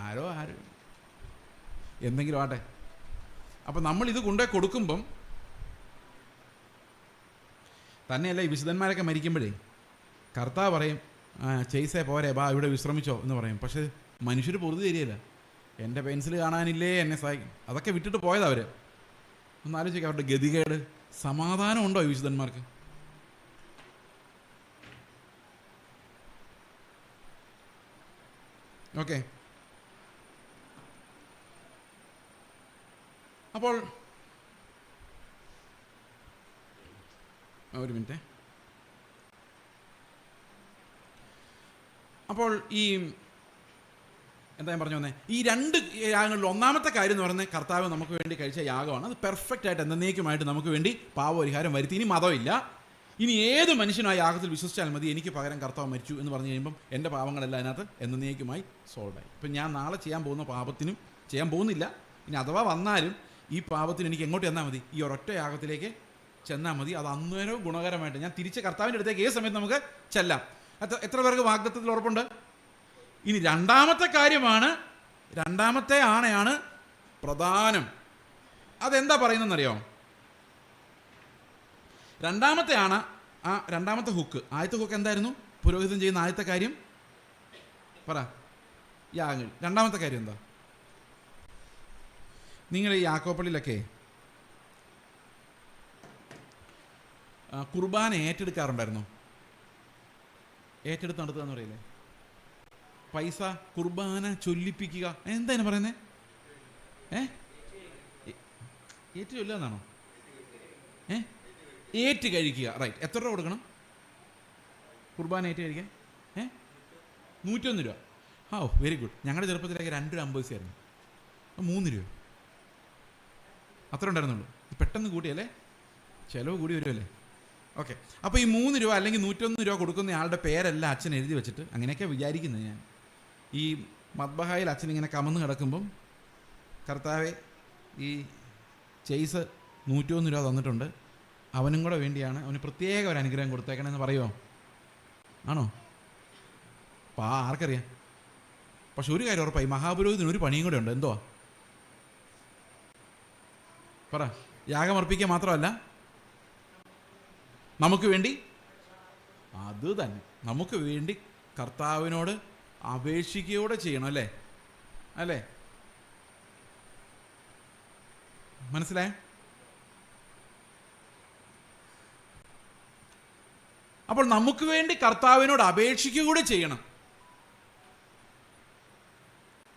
ആരോ എന്തെങ്കിലും ആട്ടെ. അപ്പം നമ്മളിത് കൊണ്ടേ കൊടുക്കുമ്പം തന്നെയല്ല, ഈ വിശുദ്ധന്മാരൊക്കെ മരിക്കുമ്പോഴേ കർത്താവ് പറയും ചെയ്സേ പോരെ, ബാ ഇവിടെ വിശ്രമിച്ചോ എന്ന് പറയും. പക്ഷേ മനുഷ്യർ പൊറുതി തരികയില്ല. എൻ്റെ പെൻസിൽ കാണാനില്ലേ, എന്നെ സഹായിക്കും. അതൊക്കെ വിട്ടിട്ട് പോയത് അവർ. ഒന്ന് ആലോചിക്കുക അവരുടെ ഗതികേട്. സമാധാനം ഉണ്ടോ ഈ വിശുദ്ധന്മാർക്ക്? ഓക്കെ. അപ്പോൾ ഒരു മിനിറ്റ്. അപ്പോൾ ഈ എന്താ ഞാൻ പറഞ്ഞു വന്നേ, ഈ 2 യാഗങ്ങളിൽ ഒന്നാമത്തെ കാര്യം എന്ന് പറയുന്നത് കർത്താവ് നമുക്ക് വേണ്ടി കഴിച്ച യാഗമാണ്. അത് പെർഫെക്റ്റ് ആയിട്ട് എന്നേക്കുമായിട്ട് നമുക്ക് വേണ്ടി പാപപരിഹാരം വരുത്തി. ഇനി മതമില്ല, ഇനി ഏത് മനുഷ്യനും ആ യാഗത്തിൽ വിശ്വസിച്ചാൽ മതി. എനിക്ക് പകരം കർത്താവ് മരിച്ചു എന്ന് പറഞ്ഞു കഴിയുമ്പം എൻ്റെ പാപങ്ങളെല്ലാം അതിനകത്ത് എന്നേക്കുമായി സോൾവായി. ഇപ്പം ഞാൻ നാളെ ചെയ്യാൻ പോകുന്ന പാപത്തിനും ചെയ്യാൻ പോകുന്നില്ല. ഇനി അഥവാ വന്നാലും ഈ പാപത്തിന് എനിക്ക് എങ്ങോട്ട് ചെന്നാൽ മതി? ഈ ഒരൊറ്റ യാഗത്തിലേക്ക് ചെന്നാൽ മതി. അത് അന്നേരവും ഗുണകരമായിട്ട് ഞാൻ തിരിച്ച് കർത്താവിൻ്റെ അടുത്തേക്ക് ഏത് സമയത്ത് നമുക്ക് ചെല്ലാം. എത്ര പേർക്ക് വാഗ്ദത്തത്തിൽ ഉറപ്പുണ്ട്? ഇനി രണ്ടാമത്തെ ആണയാണ് പ്രധാനം. അതെന്താ പറയുന്നതെന്നറിയോ? രണ്ടാമത്തെ ആണ, ആ രണ്ടാമത്തെ ഹുക്ക്. ആദ്യത്തെ ഹുക്ക് എന്തായിരുന്നു? പുരോഹിതൻ ചെയ്യുന്ന ആദ്യത്തെ കാര്യം പറ, യാഗങ്ങൾ. രണ്ടാമത്തെ കാര്യം എന്താ? നിങ്ങൾ ഈ യാക്കോപ്പള്ളിയിലൊക്കെ കുർബാന ഏറ്റെടുക്കാറുണ്ടായിരുന്നോ? ഏറ്റെടുത്ത് നടത്തുക എന്ന് പറയില്ലേ? പൈസ കുർബാന ചൊല്ലിപ്പിക്കുക, എന്താ പറയുന്നത്? ഏറ്റു ചൊല്ലുക എന്നാണോ? ഏറ്റ് കഴിക്കുക. റൈറ്റ്. എത്ര രൂപ കൊടുക്കണം കുർബാന ഏറ്റ് കഴിക്കാൻ? 101 രൂപ. Very good. ഞങ്ങളുടെ ചെറുപ്പത്തിലേക്ക് 2 രൂപ 50 പൈസയായിരുന്നു. 3 രൂപ അത്ര ഉണ്ടായിരുന്നുള്ളൂ. പെട്ടെന്ന് കൂടിയല്ലേ, ചിലവ് കൂടി വരുമല്ലേ? ഓക്കെ. അപ്പോൾ ഈ 3 രൂപ അല്ലെങ്കിൽ 101 രൂപ കൊടുക്കുന്ന ആളുടെ പേരെല്ലാം അച്ഛൻ എഴുതി വെച്ചിട്ട്, അങ്ങനെയൊക്കെ വിചാരിക്കുന്നത് ഞാൻ, ഈ മദ്ബഹായിൽ അച്ഛൻ ഇങ്ങനെ കമന്ന് കിടക്കുമ്പം കർത്താവെ ഈ ചെയ്സ് 101 രൂപ തന്നിട്ടുണ്ട്, അവനും കൂടെ വേണ്ടിയാണ്, അവന് പ്രത്യേക ഒരു അനുഗ്രഹം കൊടുത്തേക്കണമെന്ന് പറയുമോ? ആണോ? ആർക്കറിയാം. പക്ഷെ ഒരു കാര്യം ഉറപ്പായി, മഹാപുരോഹിതന് ഒരു പണിയും കൂടെ ഉണ്ട്. എന്തുവാ പറ? യാഗമർപ്പിക്കുക മാത്രമല്ല, നമുക്ക് വേണ്ടി, അത് തന്നെ, നമുക്ക് വേണ്ടി കർത്താവിനോട് അപേക്ഷിക്കുകയോടെ ചെയ്യണം. അല്ലേ? അല്ലേ? മനസ്സിലായോ? അപ്പോൾ നമുക്ക് വേണ്ടി കർത്താവിനോട് അപേക്ഷിക്കുക കൂടെ ചെയ്യണം.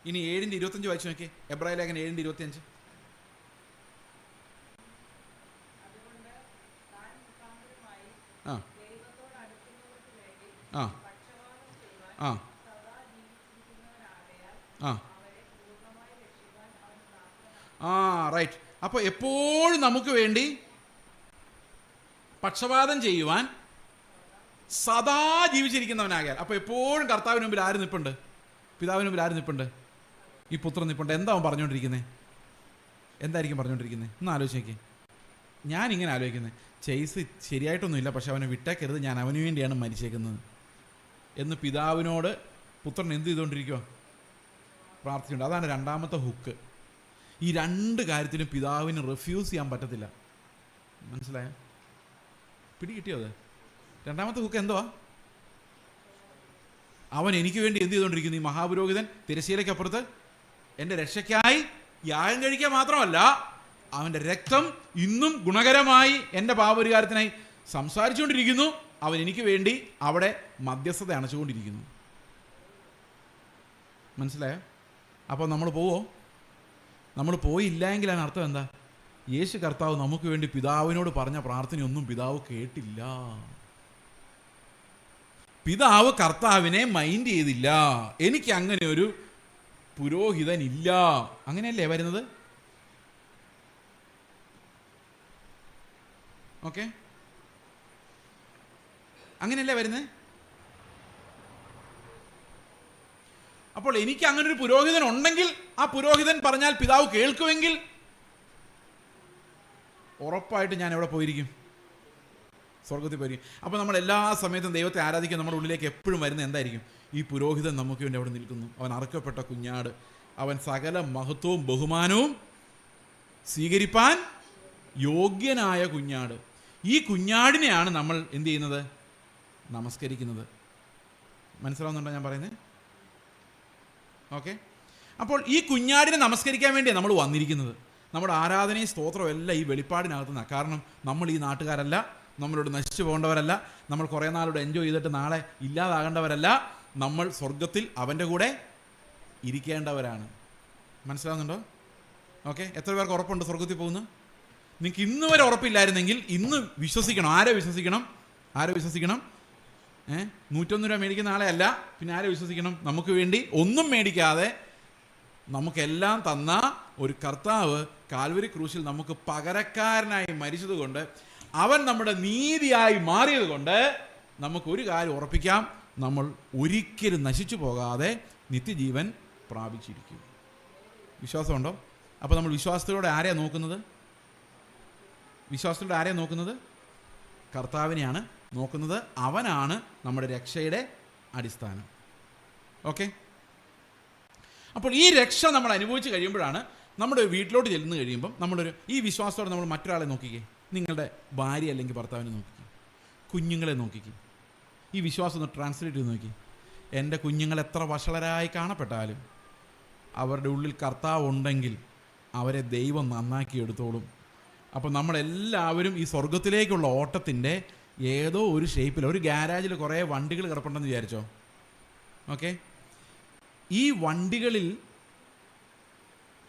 ഇനി 7:25 വായിച്ചു നോക്കിയേ. എബ്രായ ലേഖനം 7:25. ആ ആ ആ ആ റൈറ്റ്. അപ്പോൾ എപ്പോഴും നമുക്ക് വേണ്ടി പക്ഷപാതം ചെയ്യുവാൻ സദാ ജീവിച്ചിരിക്കുന്നവനാകയാൽ. അപ്പോൾ എപ്പോഴും കർത്താവിന് മുമ്പിൽ ആര് നിൽപ്പുണ്ട്? പിതാവിന് മുമ്പിൽ ആര് നിൽപ്പുണ്ട്? ഈ പുത്രൻ നിൽപ്പുണ്ട്. എന്താ അവൻ പറഞ്ഞുകൊണ്ടിരിക്കുന്നത്? എന്തായിരിക്കും പറഞ്ഞുകൊണ്ടിരിക്കുന്നത്? ഒന്ന് ആലോചിക്കേ. ഞാനിങ്ങനെ ആലോചിക്കുന്നത്, ചെയ്സ് ശരിയായിട്ടൊന്നുമില്ല, പക്ഷെ അവനെ വിട്ടേക്കരുത്, ഞാൻ അവന് വേണ്ടിയാണ് മരിച്ചേക്കുന്നത് എന്ന് പിതാവിനോട് പുത്രൻ എന്ത് ചെയ്തുകൊണ്ടിരിക്കുക? പ്രാർത്ഥിച്ചുകൊണ്ട്. അതാണ് രണ്ടാമത്തെ ഹുക്ക്. ഈ രണ്ട് കാര്യത്തിലും പിതാവിന് റിഫ്യൂസ് ചെയ്യാൻ പറ്റത്തില്ല. മനസ്സിലായോ? പിടികിട്ടിയോ അത്? രണ്ടാമത്തെ ഹുക്ക് എന്തുവാ? അവൻ എനിക്ക് വേണ്ടി എന്ത് ചെയ്തുകൊണ്ടിരിക്കുന്നു? ഈ മഹാപുരോഹിതൻ തിരശ്ശീലയ്ക്കപ്പുറത്ത് എൻ്റെ രക്ഷയ്ക്കായി യാഗം കഴിക്കുക മാത്രമല്ല, അവൻ്റെ രക്തം ഇന്നും ഗുണകരമായി എൻ്റെ പാപപരിഹാരത്തിനായി സംസാരിച്ചുകൊണ്ടിരിക്കുന്നു. അവൻ എനിക്ക് വേണ്ടി അവിടെ മധ്യസ്ഥത അണച്ചുകൊണ്ടിരിക്കുന്നു. മനസ്സിലായോ? അപ്പോൾ നമ്മൾ പോവോ? നമ്മൾ പോയില്ല എങ്കിലാണ് അർത്ഥം എന്താ? യേശു കർത്താവ് നമുക്ക് വേണ്ടി പിതാവിനോട് പറഞ്ഞ പ്രാർത്ഥനയൊന്നും പിതാവ് കേട്ടില്ല. പിതാവ് കർത്താവിനെ മൈൻഡ് ചെയ്തില്ല. എനിക്ക് അങ്ങനെ ഒരു പുരോഹിതനില്ല. അങ്ങനെയല്ലേ വരുന്നത്? ഓക്കെ, അങ്ങനെയല്ലേ വരുന്നത്? അപ്പോൾ എനിക്ക് അങ്ങനെ ഒരു പുരോഹിതൻ ഉണ്ടെങ്കിൽ, ആ പുരോഹിതൻ പറഞ്ഞാൽ പിതാവ് കേൾക്കുമെങ്കിൽ, ഉറപ്പായിട്ട് ഞാൻ എവിടെ പോയിരിക്കും? സ്വർഗത്തിൽ പോയിരിക്കും. അപ്പോൾ നമ്മൾ എല്ലാ സമയത്തും ദൈവത്തെ ആരാധിക്കാൻ നമ്മുടെ ഉള്ളിലേക്ക് എപ്പോഴും വരുന്നത് എന്തായിരിക്കും? ഈ പുരോഹിതൻ നമുക്ക് വേണ്ടി അവിടെ നിൽക്കുന്നു. അവൻ അറുക്കപ്പെട്ട കുഞ്ഞാട്. അവൻ സകല മഹത്വവും ബഹുമാനവും സ്വീകരിപ്പാൻ യോഗ്യനായ കുഞ്ഞാട്. ഈ കുഞ്ഞാടിനെയാണ് നമ്മൾ എന്ത് ചെയ്യുന്നത്? നമസ്കരിക്കുന്നത്. മനസ്സിലാവുന്നുണ്ടോ ഞാൻ പറയുന്നത്? ഓക്കെ. അപ്പോൾ ഈ കുഞ്ഞാടിനെ നമസ്കരിക്കാൻ വേണ്ടിയാണ് നമ്മൾ വന്നിരിക്കുന്നത്. നമ്മുടെ ആരാധനയും സ്തോത്രവും എല്ലാം ഈ വെളിപ്പാടിനകത്തു നിന്നാണ്. കാരണം നമ്മൾ ഈ നാട്ടുകാരല്ല, നമ്മളോട് നശിച്ചു പോകേണ്ടവരല്ല, നമ്മൾ കുറേ നാളോട് എൻജോയ് ചെയ്തിട്ട് നാളെ ഇല്ലാതാകേണ്ടവരല്ല. നമ്മൾ സ്വർഗത്തിൽ അവൻ്റെ കൂടെ ഇരിക്കേണ്ടവരാണ്. മനസ്സിലാവുന്നുണ്ടോ? ഓക്കെ. എത്ര പേർക്ക് ഉറപ്പുണ്ട് സ്വർഗത്തിൽ പോകുന്നു? നിങ്ങൾക്ക് ഇന്ന് വരെ ഉറപ്പില്ലായിരുന്നെങ്കിൽ ഇന്ന് വിശ്വസിക്കണം. ആരെ വിശ്വസിക്കണം? ആരെ വിശ്വസിക്കണം? 101 രൂപ മേടിക്കുന്ന ആളെ അല്ല. പിന്നെ ആരെ വിശ്വസിക്കണം? നമുക്ക് വേണ്ടി ഒന്നും മേടിക്കാതെ നമുക്കെല്ലാം തന്ന ഒരു കർത്താവ് കാൽവരി ക്രൂശിൽ നമുക്ക് പകരക്കാരനായി മരിച്ചതുകൊണ്ട്, അവൻ നമ്മുടെ നീതിയായി മാറിയത് കൊണ്ട് നമുക്കൊരു കാര്യം ഉറപ്പിക്കാം: നമ്മൾ ഒരിക്കലും നശിച്ചു പോകാതെ നിത്യജീവൻ പ്രാപിച്ചിരിക്കും. വിശ്വാസമുണ്ടോ? അപ്പോൾ നമ്മൾ വിശ്വാസത്തിലൂടെ ആരെയാണ് നോക്കുന്നത്? വിശ്വാസത്തിലൂടെ ആരെയാണ് നോക്കുന്നത്? കർത്താവിനെയാണ് നോക്കുന്നത്. അവനാണ് നമ്മുടെ രക്ഷയുടെ അടിസ്ഥാനം. ഓക്കെ. അപ്പോൾ ഈ രക്ഷ നമ്മൾ അനുഭവിച്ച് കഴിയുമ്പോഴാണ് നമ്മുടെ വീട്ടിലോട്ട് ചെല്ലുന്നു കഴിയുമ്പം ഈ വിശ്വാസത്തോടെ നമ്മൾ മറ്റൊരാളെ നോക്കിക്കേ. നിങ്ങളുടെ ഭാര്യ അല്ലെങ്കിൽ ഭർത്താവിനെ നോക്കിക്കേ, കുഞ്ഞുങ്ങളെ നോക്കിക്കേ. ഈ വിശ്വാസം ഒന്ന് ട്രാൻസ്ലേറ്റ് ചെയ്ത് നോക്കി. എൻ്റെ കുഞ്ഞുങ്ങൾ എത്ര വഷളരായി കാണപ്പെട്ടാലും അവരുടെ ഉള്ളിൽ കർത്താവ് ഉണ്ടെങ്കിൽ അവരെ ദൈവം നന്നാക്കി എടുത്തോളും. അപ്പോൾ നമ്മളെല്ലാവരും ഈ സ്വർഗത്തിലേക്കുള്ള ഓട്ടത്തിൻ്റെ ഏതോ ഒരു ഷേപ്പിൽ, ഒരു ഗ്യാരാജിൽ കുറേ വണ്ടികൾ കിടപ്പുണ്ടെന്ന് വിചാരിച്ചോ. ഓക്കെ. ഈ വണ്ടികളിൽ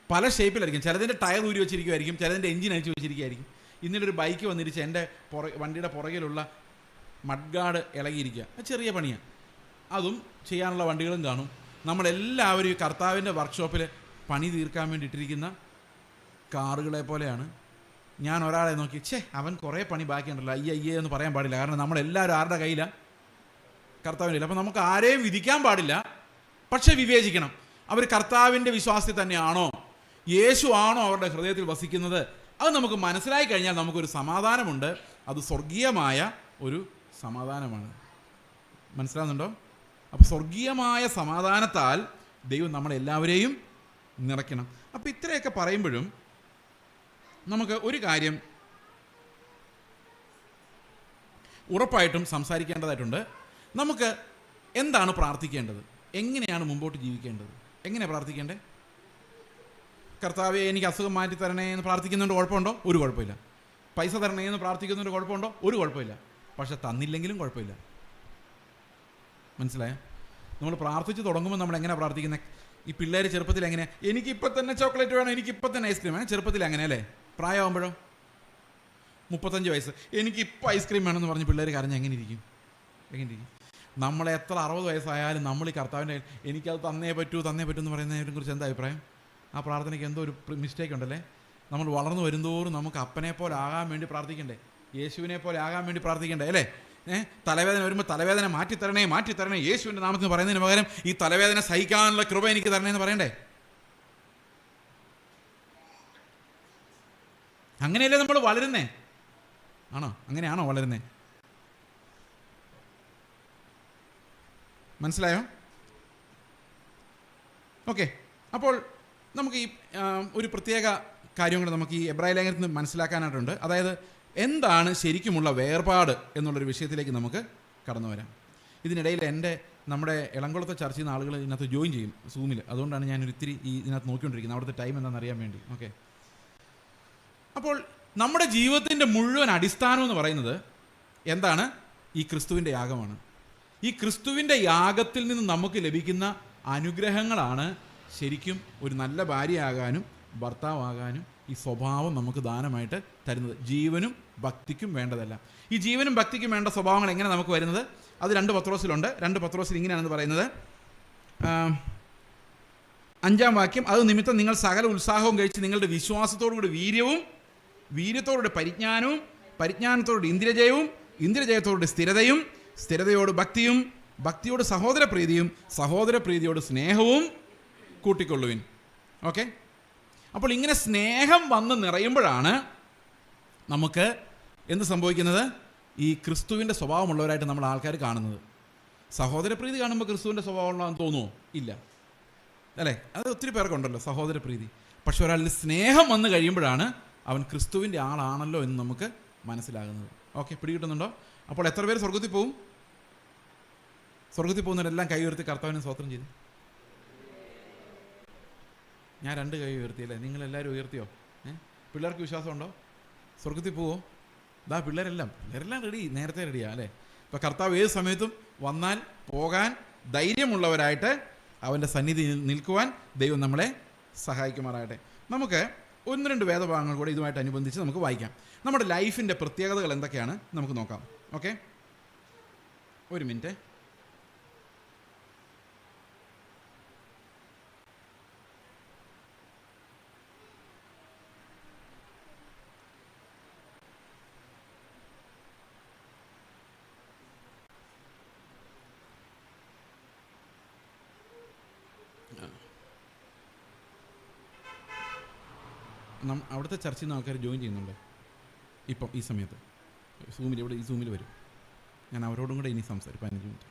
പല ഷേപ്പിലായിരിക്കും. ചിലതിൻ്റെ ടയർ ഊരി വെച്ചിരിക്കുമായിരിക്കും, ചിലതിൻ്റെ എഞ്ചിൻ അഴിച്ച് വെച്ചിരിക്കുകയായിരിക്കും. ഇന്നലെ ഒരു ബൈക്ക് വന്നിരിച്ച് എൻ്റെ വണ്ടിയുടെ പുറകിലുള്ള മഡ്ഗാർഡ് ഇളകിയിരിക്കുക. ചെറിയ പണിയാണ്. അതും ചെയ്യാനുള്ള വണ്ടികളും കാണും. നമ്മളെല്ലാവരും ഈ കർത്താവിൻ്റെ വർക്ക്ഷോപ്പിൽ പണി തീർക്കാൻ വേണ്ടി ഇട്ടിരിക്കുന്ന കാറുകളെ പോലെയാണ്. ഞാൻ ഒരാളെ നോക്കി, അവൻ കുറേ പണി ബാക്കിയുണ്ടല്ലോ, അയ്യേ എന്ന് പറയാൻ പാടില്ല. കാരണം നമ്മളെല്ലാവരും ആരുടെ കയ്യിലാണ്? കർത്താവിൻ്റെ കയ്യിൽ. അപ്പോൾ നമുക്ക് ആരെയും വിധിക്കാൻ പാടില്ല, പക്ഷെ വിവേചിക്കണം. അവർ കർത്താവിൻ്റെ വിശ്വാസത്തിൽ തന്നെയാണോ, യേശു ആണോ അവരുടെ ഹൃദയത്തിൽ വസിക്കുന്നത്? അത് നമുക്ക് മനസ്സിലായി കഴിഞ്ഞാൽ നമുക്കൊരു സമാധാനമുണ്ട്. അത് സ്വർഗീയമായ ഒരു സമാധാനമാണ്. മനസ്സിലാകുന്നുണ്ടോ? അപ്പോൾ സ്വർഗീയമായ സമാധാനത്താൽ ദൈവം നമ്മളെല്ലാവരെയും നിറയ്ക്കണം. അപ്പോൾ ഇത്രയൊക്കെ പറയുമ്പോഴും നമുക്ക് ഒരു കാര്യം ഉറപ്പായിട്ടും സംസാരിക്കേണ്ടതായിട്ടുണ്ട്. നമുക്ക് എന്താണ് പ്രാർത്ഥിക്കേണ്ടത്? എങ്ങനെയാണ് മുമ്പോട്ട് ജീവിക്കേണ്ടത്? എങ്ങനെയാണ് പ്രാർത്ഥിക്കേണ്ടത്? കർത്താവേ എനിക്ക് അസുഖം മാറ്റി തരണേ എന്ന് പ്രാർത്ഥിക്കുന്നുണ്ട്, കുഴപ്പമുണ്ടോ? ഒരു കുഴപ്പമില്ല. പൈസ തരണേ എന്ന് പ്രാർത്ഥിക്കുന്നുണ്ട്, കുഴപ്പമുണ്ടോ? ഒരു കുഴപ്പമില്ല. പക്ഷെ തന്നില്ലെങ്കിലും കുഴപ്പമില്ല. മനസ്സിലായോ? നമ്മൾ പ്രാർത്ഥിച്ച് തുടങ്ങുമ്പോൾ നമ്മൾ എങ്ങനെയാണ് പ്രാർത്ഥിക്കുന്നത്? ഈ പിള്ളേർ ചെറുപ്പത്തിൽ എങ്ങനെയാണ്? എനിക്കിപ്പോൾ തന്നെ ചോക്ലേറ്റ് വേണം, എനിക്കിപ്പോൾ തന്നെ ഐസ്ക്രീം വേണം. ചെറുപ്പത്തിൽ അങ്ങനെ അല്ലേ? പ്രായമാകുമ്പോഴോ 35 വയസ്സ് എനിക്കിപ്പോൾ ഐസ്ക്രീം വേണമെന്ന് പറഞ്ഞ് പിള്ളേർ കരഞ്ഞ് എങ്ങനെ ഇരിക്കും? നമ്മളെ എത്ര 60 വയസ്സായാലും നമ്മൾ ഈ കർത്താവിൻ്റെ എനിക്കത് തന്നേ പറ്റൂ എന്ന് പറയുന്നതിനെ കുറിച്ച് എന്താ അഭിപ്രായം? ആ പ്രാർത്ഥനയ്ക്ക് എന്തോ ഒരു മിസ്റ്റേക്ക് ഉണ്ടല്ലേ. നമ്മൾ വളർന്നു വരുന്തോറും നമുക്ക് അപ്പനെ പോലെ ആകാൻ വേണ്ടി പ്രാർത്ഥിക്കണ്ടേ, യേശുവിനെ പോലെ ആകാൻ വേണ്ടി പ്രാർത്ഥിക്കണ്ടേ അല്ലേ? തലവേദന വരുമ്പോൾ തലവേദന മാറ്റിത്തരണേ യേശുവിൻ്റെ നാമത്തിൽ പറയുന്നതിന് പകരം ഈ തലവേദന സഹിക്കാനുള്ള കൃപ എനിക്ക് തരണേന്ന് പറയണ്ടേ? അങ്ങനെയല്ലേ നമ്മൾ വളരുന്നേ? ആണോ? അങ്ങനെയാണോ വളരുന്നേ? മനസ്സിലായോ? ഓക്കെ. അപ്പോൾ നമുക്ക് ഈ ഒരു പ്രത്യേക കാര്യം കൂടെ നമുക്ക് ഈ എബ്രായ ലേഖനത്തിൽ നിന്ന് മനസ്സിലാക്കാനായിട്ടുണ്ട്. അതായത് എന്താണ് ശരിക്കുമുള്ള വേർപാട് എന്നുള്ളൊരു വിഷയത്തിലേക്ക് നമുക്ക് കടന്നു വരാം. ഇതിനിടയിൽ നമ്മുടെ ഇളംകുളത്തെ ചർച്ച ചെയ്യുന്ന ആളുകൾ ഇതിനകത്ത് ജോയിൻ ചെയ്യും സൂമിൽ. അതുകൊണ്ടാണ് ഞാനൊരു ഇത്തിരി ഇതിനകത്ത് നോക്കിക്കൊണ്ടിരിക്കുന്നത്, അവിടുത്തെ ടൈം എന്താണെന്ന് അറിയാൻ വേണ്ടി. ഓക്കെ. അപ്പോൾ നമ്മുടെ ജീവിതത്തിൻ്റെ മുഴുവൻ അടിസ്ഥാനം എന്ന് പറയുന്നത് എന്താണ്? ഈ ക്രിസ്തുവിൻ്റെ യാഗമാണ്. ഈ ക്രിസ്തുവിൻ്റെ യാഗത്തിൽ നിന്ന് നമുക്ക് ലഭിക്കുന്ന അനുഗ്രഹങ്ങളാണ് ശരിക്കും ഒരു നല്ല ഭാര്യയാകാനും ഭർത്താവാകാനും ഈ സ്വഭാവം നമുക്ക് ദാനമായിട്ട് തരുന്നത്. ജീവനും ഭക്തിക്കും വേണ്ടതല്ല. ഈ ജീവനും ഭക്തിക്കും വേണ്ട സ്വഭാവങ്ങൾ എങ്ങനെ നമുക്ക് വരുന്നത്? അത് 2 പത്രോസിലുണ്ട്. 2 പത്രോസിൽ ഇങ്ങനെയാണെന്ന് പറയുന്നത്, 5-ാം വാക്യം, അത് നിമിത്തം നിങ്ങൾ സകല ഉത്സാഹവും കഴിച്ച് നിങ്ങളുടെ വിശ്വാസത്തോടുകൂടി വീര്യത്തോടുകൂടി പരിജ്ഞാനവും, പരിജ്ഞാനത്തോടുകൂടി ഇന്ദ്രിയജയവും, ഇന്ദ്രിയജയത്തോടുകൂടി സ്ഥിരതയും, സ്ഥിരതയോട് ഭക്തിയും, ഭക്തിയോട് സഹോദരപ്രീതിയും, സഹോദരപ്രീതിയോട് സ്നേഹവും കൂട്ടിക്കൊള്ളുവിൻ. ഓക്കെ. അപ്പോൾ ഇങ്ങനെ സ്നേഹം വന്ന് നിറയുമ്പോഴാണ് നമുക്ക് എന്ത് സംഭവിക്കുന്നത്? ഈ ക്രിസ്തുവിൻ്റെ സ്വഭാവമുള്ളവരായിട്ട് നമ്മൾ ആൾക്കാർ കാണുന്നത്. സഹോദരപ്രീതി കാണുമ്പോൾ ക്രിസ്തുവിൻ്റെ സ്വഭാവമുള്ളതാണെന്ന് തോന്നുമോ? ഇല്ല അല്ലേ? അത് ഒത്തിരി പേർക്കുണ്ടല്ലോ സഹോദരപ്രീതി. പക്ഷെ ഒരാളിൽ സ്നേഹം വന്ന് കഴിയുമ്പോഴാണ് അവൻ ക്രിസ്തുവിൻ്റെ ആളാണല്ലോ എന്ന് നമുക്ക് മനസ്സിലാകുന്നത്. ഓക്കെ, പിടികിട്ടുന്നുണ്ടോ? അപ്പോൾ എത്ര പേര് സ്വർഗത്തിൽ പോവും? സ്വർഗത്തിൽ പോകുന്നവരെല്ലാം കൈ ഉയർത്തി കർത്താവിനെ സ്തോത്രം ചെയ്തു. ഞാൻ 2 കൈ ഉയർത്തിയല്ലേ? നിങ്ങളെല്ലാവരും ഉയർത്തിയോ? പിള്ളേർക്ക് വിശ്വാസമുണ്ടോ? സ്വർഗത്തിൽ പോവോ? പിള്ളേരെല്ലാം നേരത്തെ റെഡിയാ അല്ലേ? ഇപ്പം കർത്താവ് ഏത് സമയത്തും വന്നാൽ പോകാൻ ധൈര്യമുള്ളവരായിട്ട് അവൻ്റെ സന്നിധി നിൽക്കുവാൻ ദൈവം നമ്മളെ സഹായിക്കുമാറാകട്ടെ. നമുക്ക് 1-2 വേദഭാഗങ്ങൾ കൂടെ ഇതുമായിട്ട് അനുബന്ധിച്ച് നമുക്ക് വായിക്കാം. നമ്മുടെ ലൈഫിൻ്റെ പ്രത്യേകതകൾ എന്തൊക്കെയാണ് നമുക്ക് നോക്കാം. ഓക്കെ, ഒരു മിനിറ്റ്. അവിടുത്തെ ചർച്ചയിൽ നിന്ന് ആൾക്കാർ ജോയിൻ ചെയ്യുന്നുണ്ട് ഇപ്പം ഈ സമയത്ത്. ഈ സൂമിൽ വരും. ഞാൻ അവരോടും കൂടെ ഇനി സംസാരിക്കും 15 മിനിറ്റ്.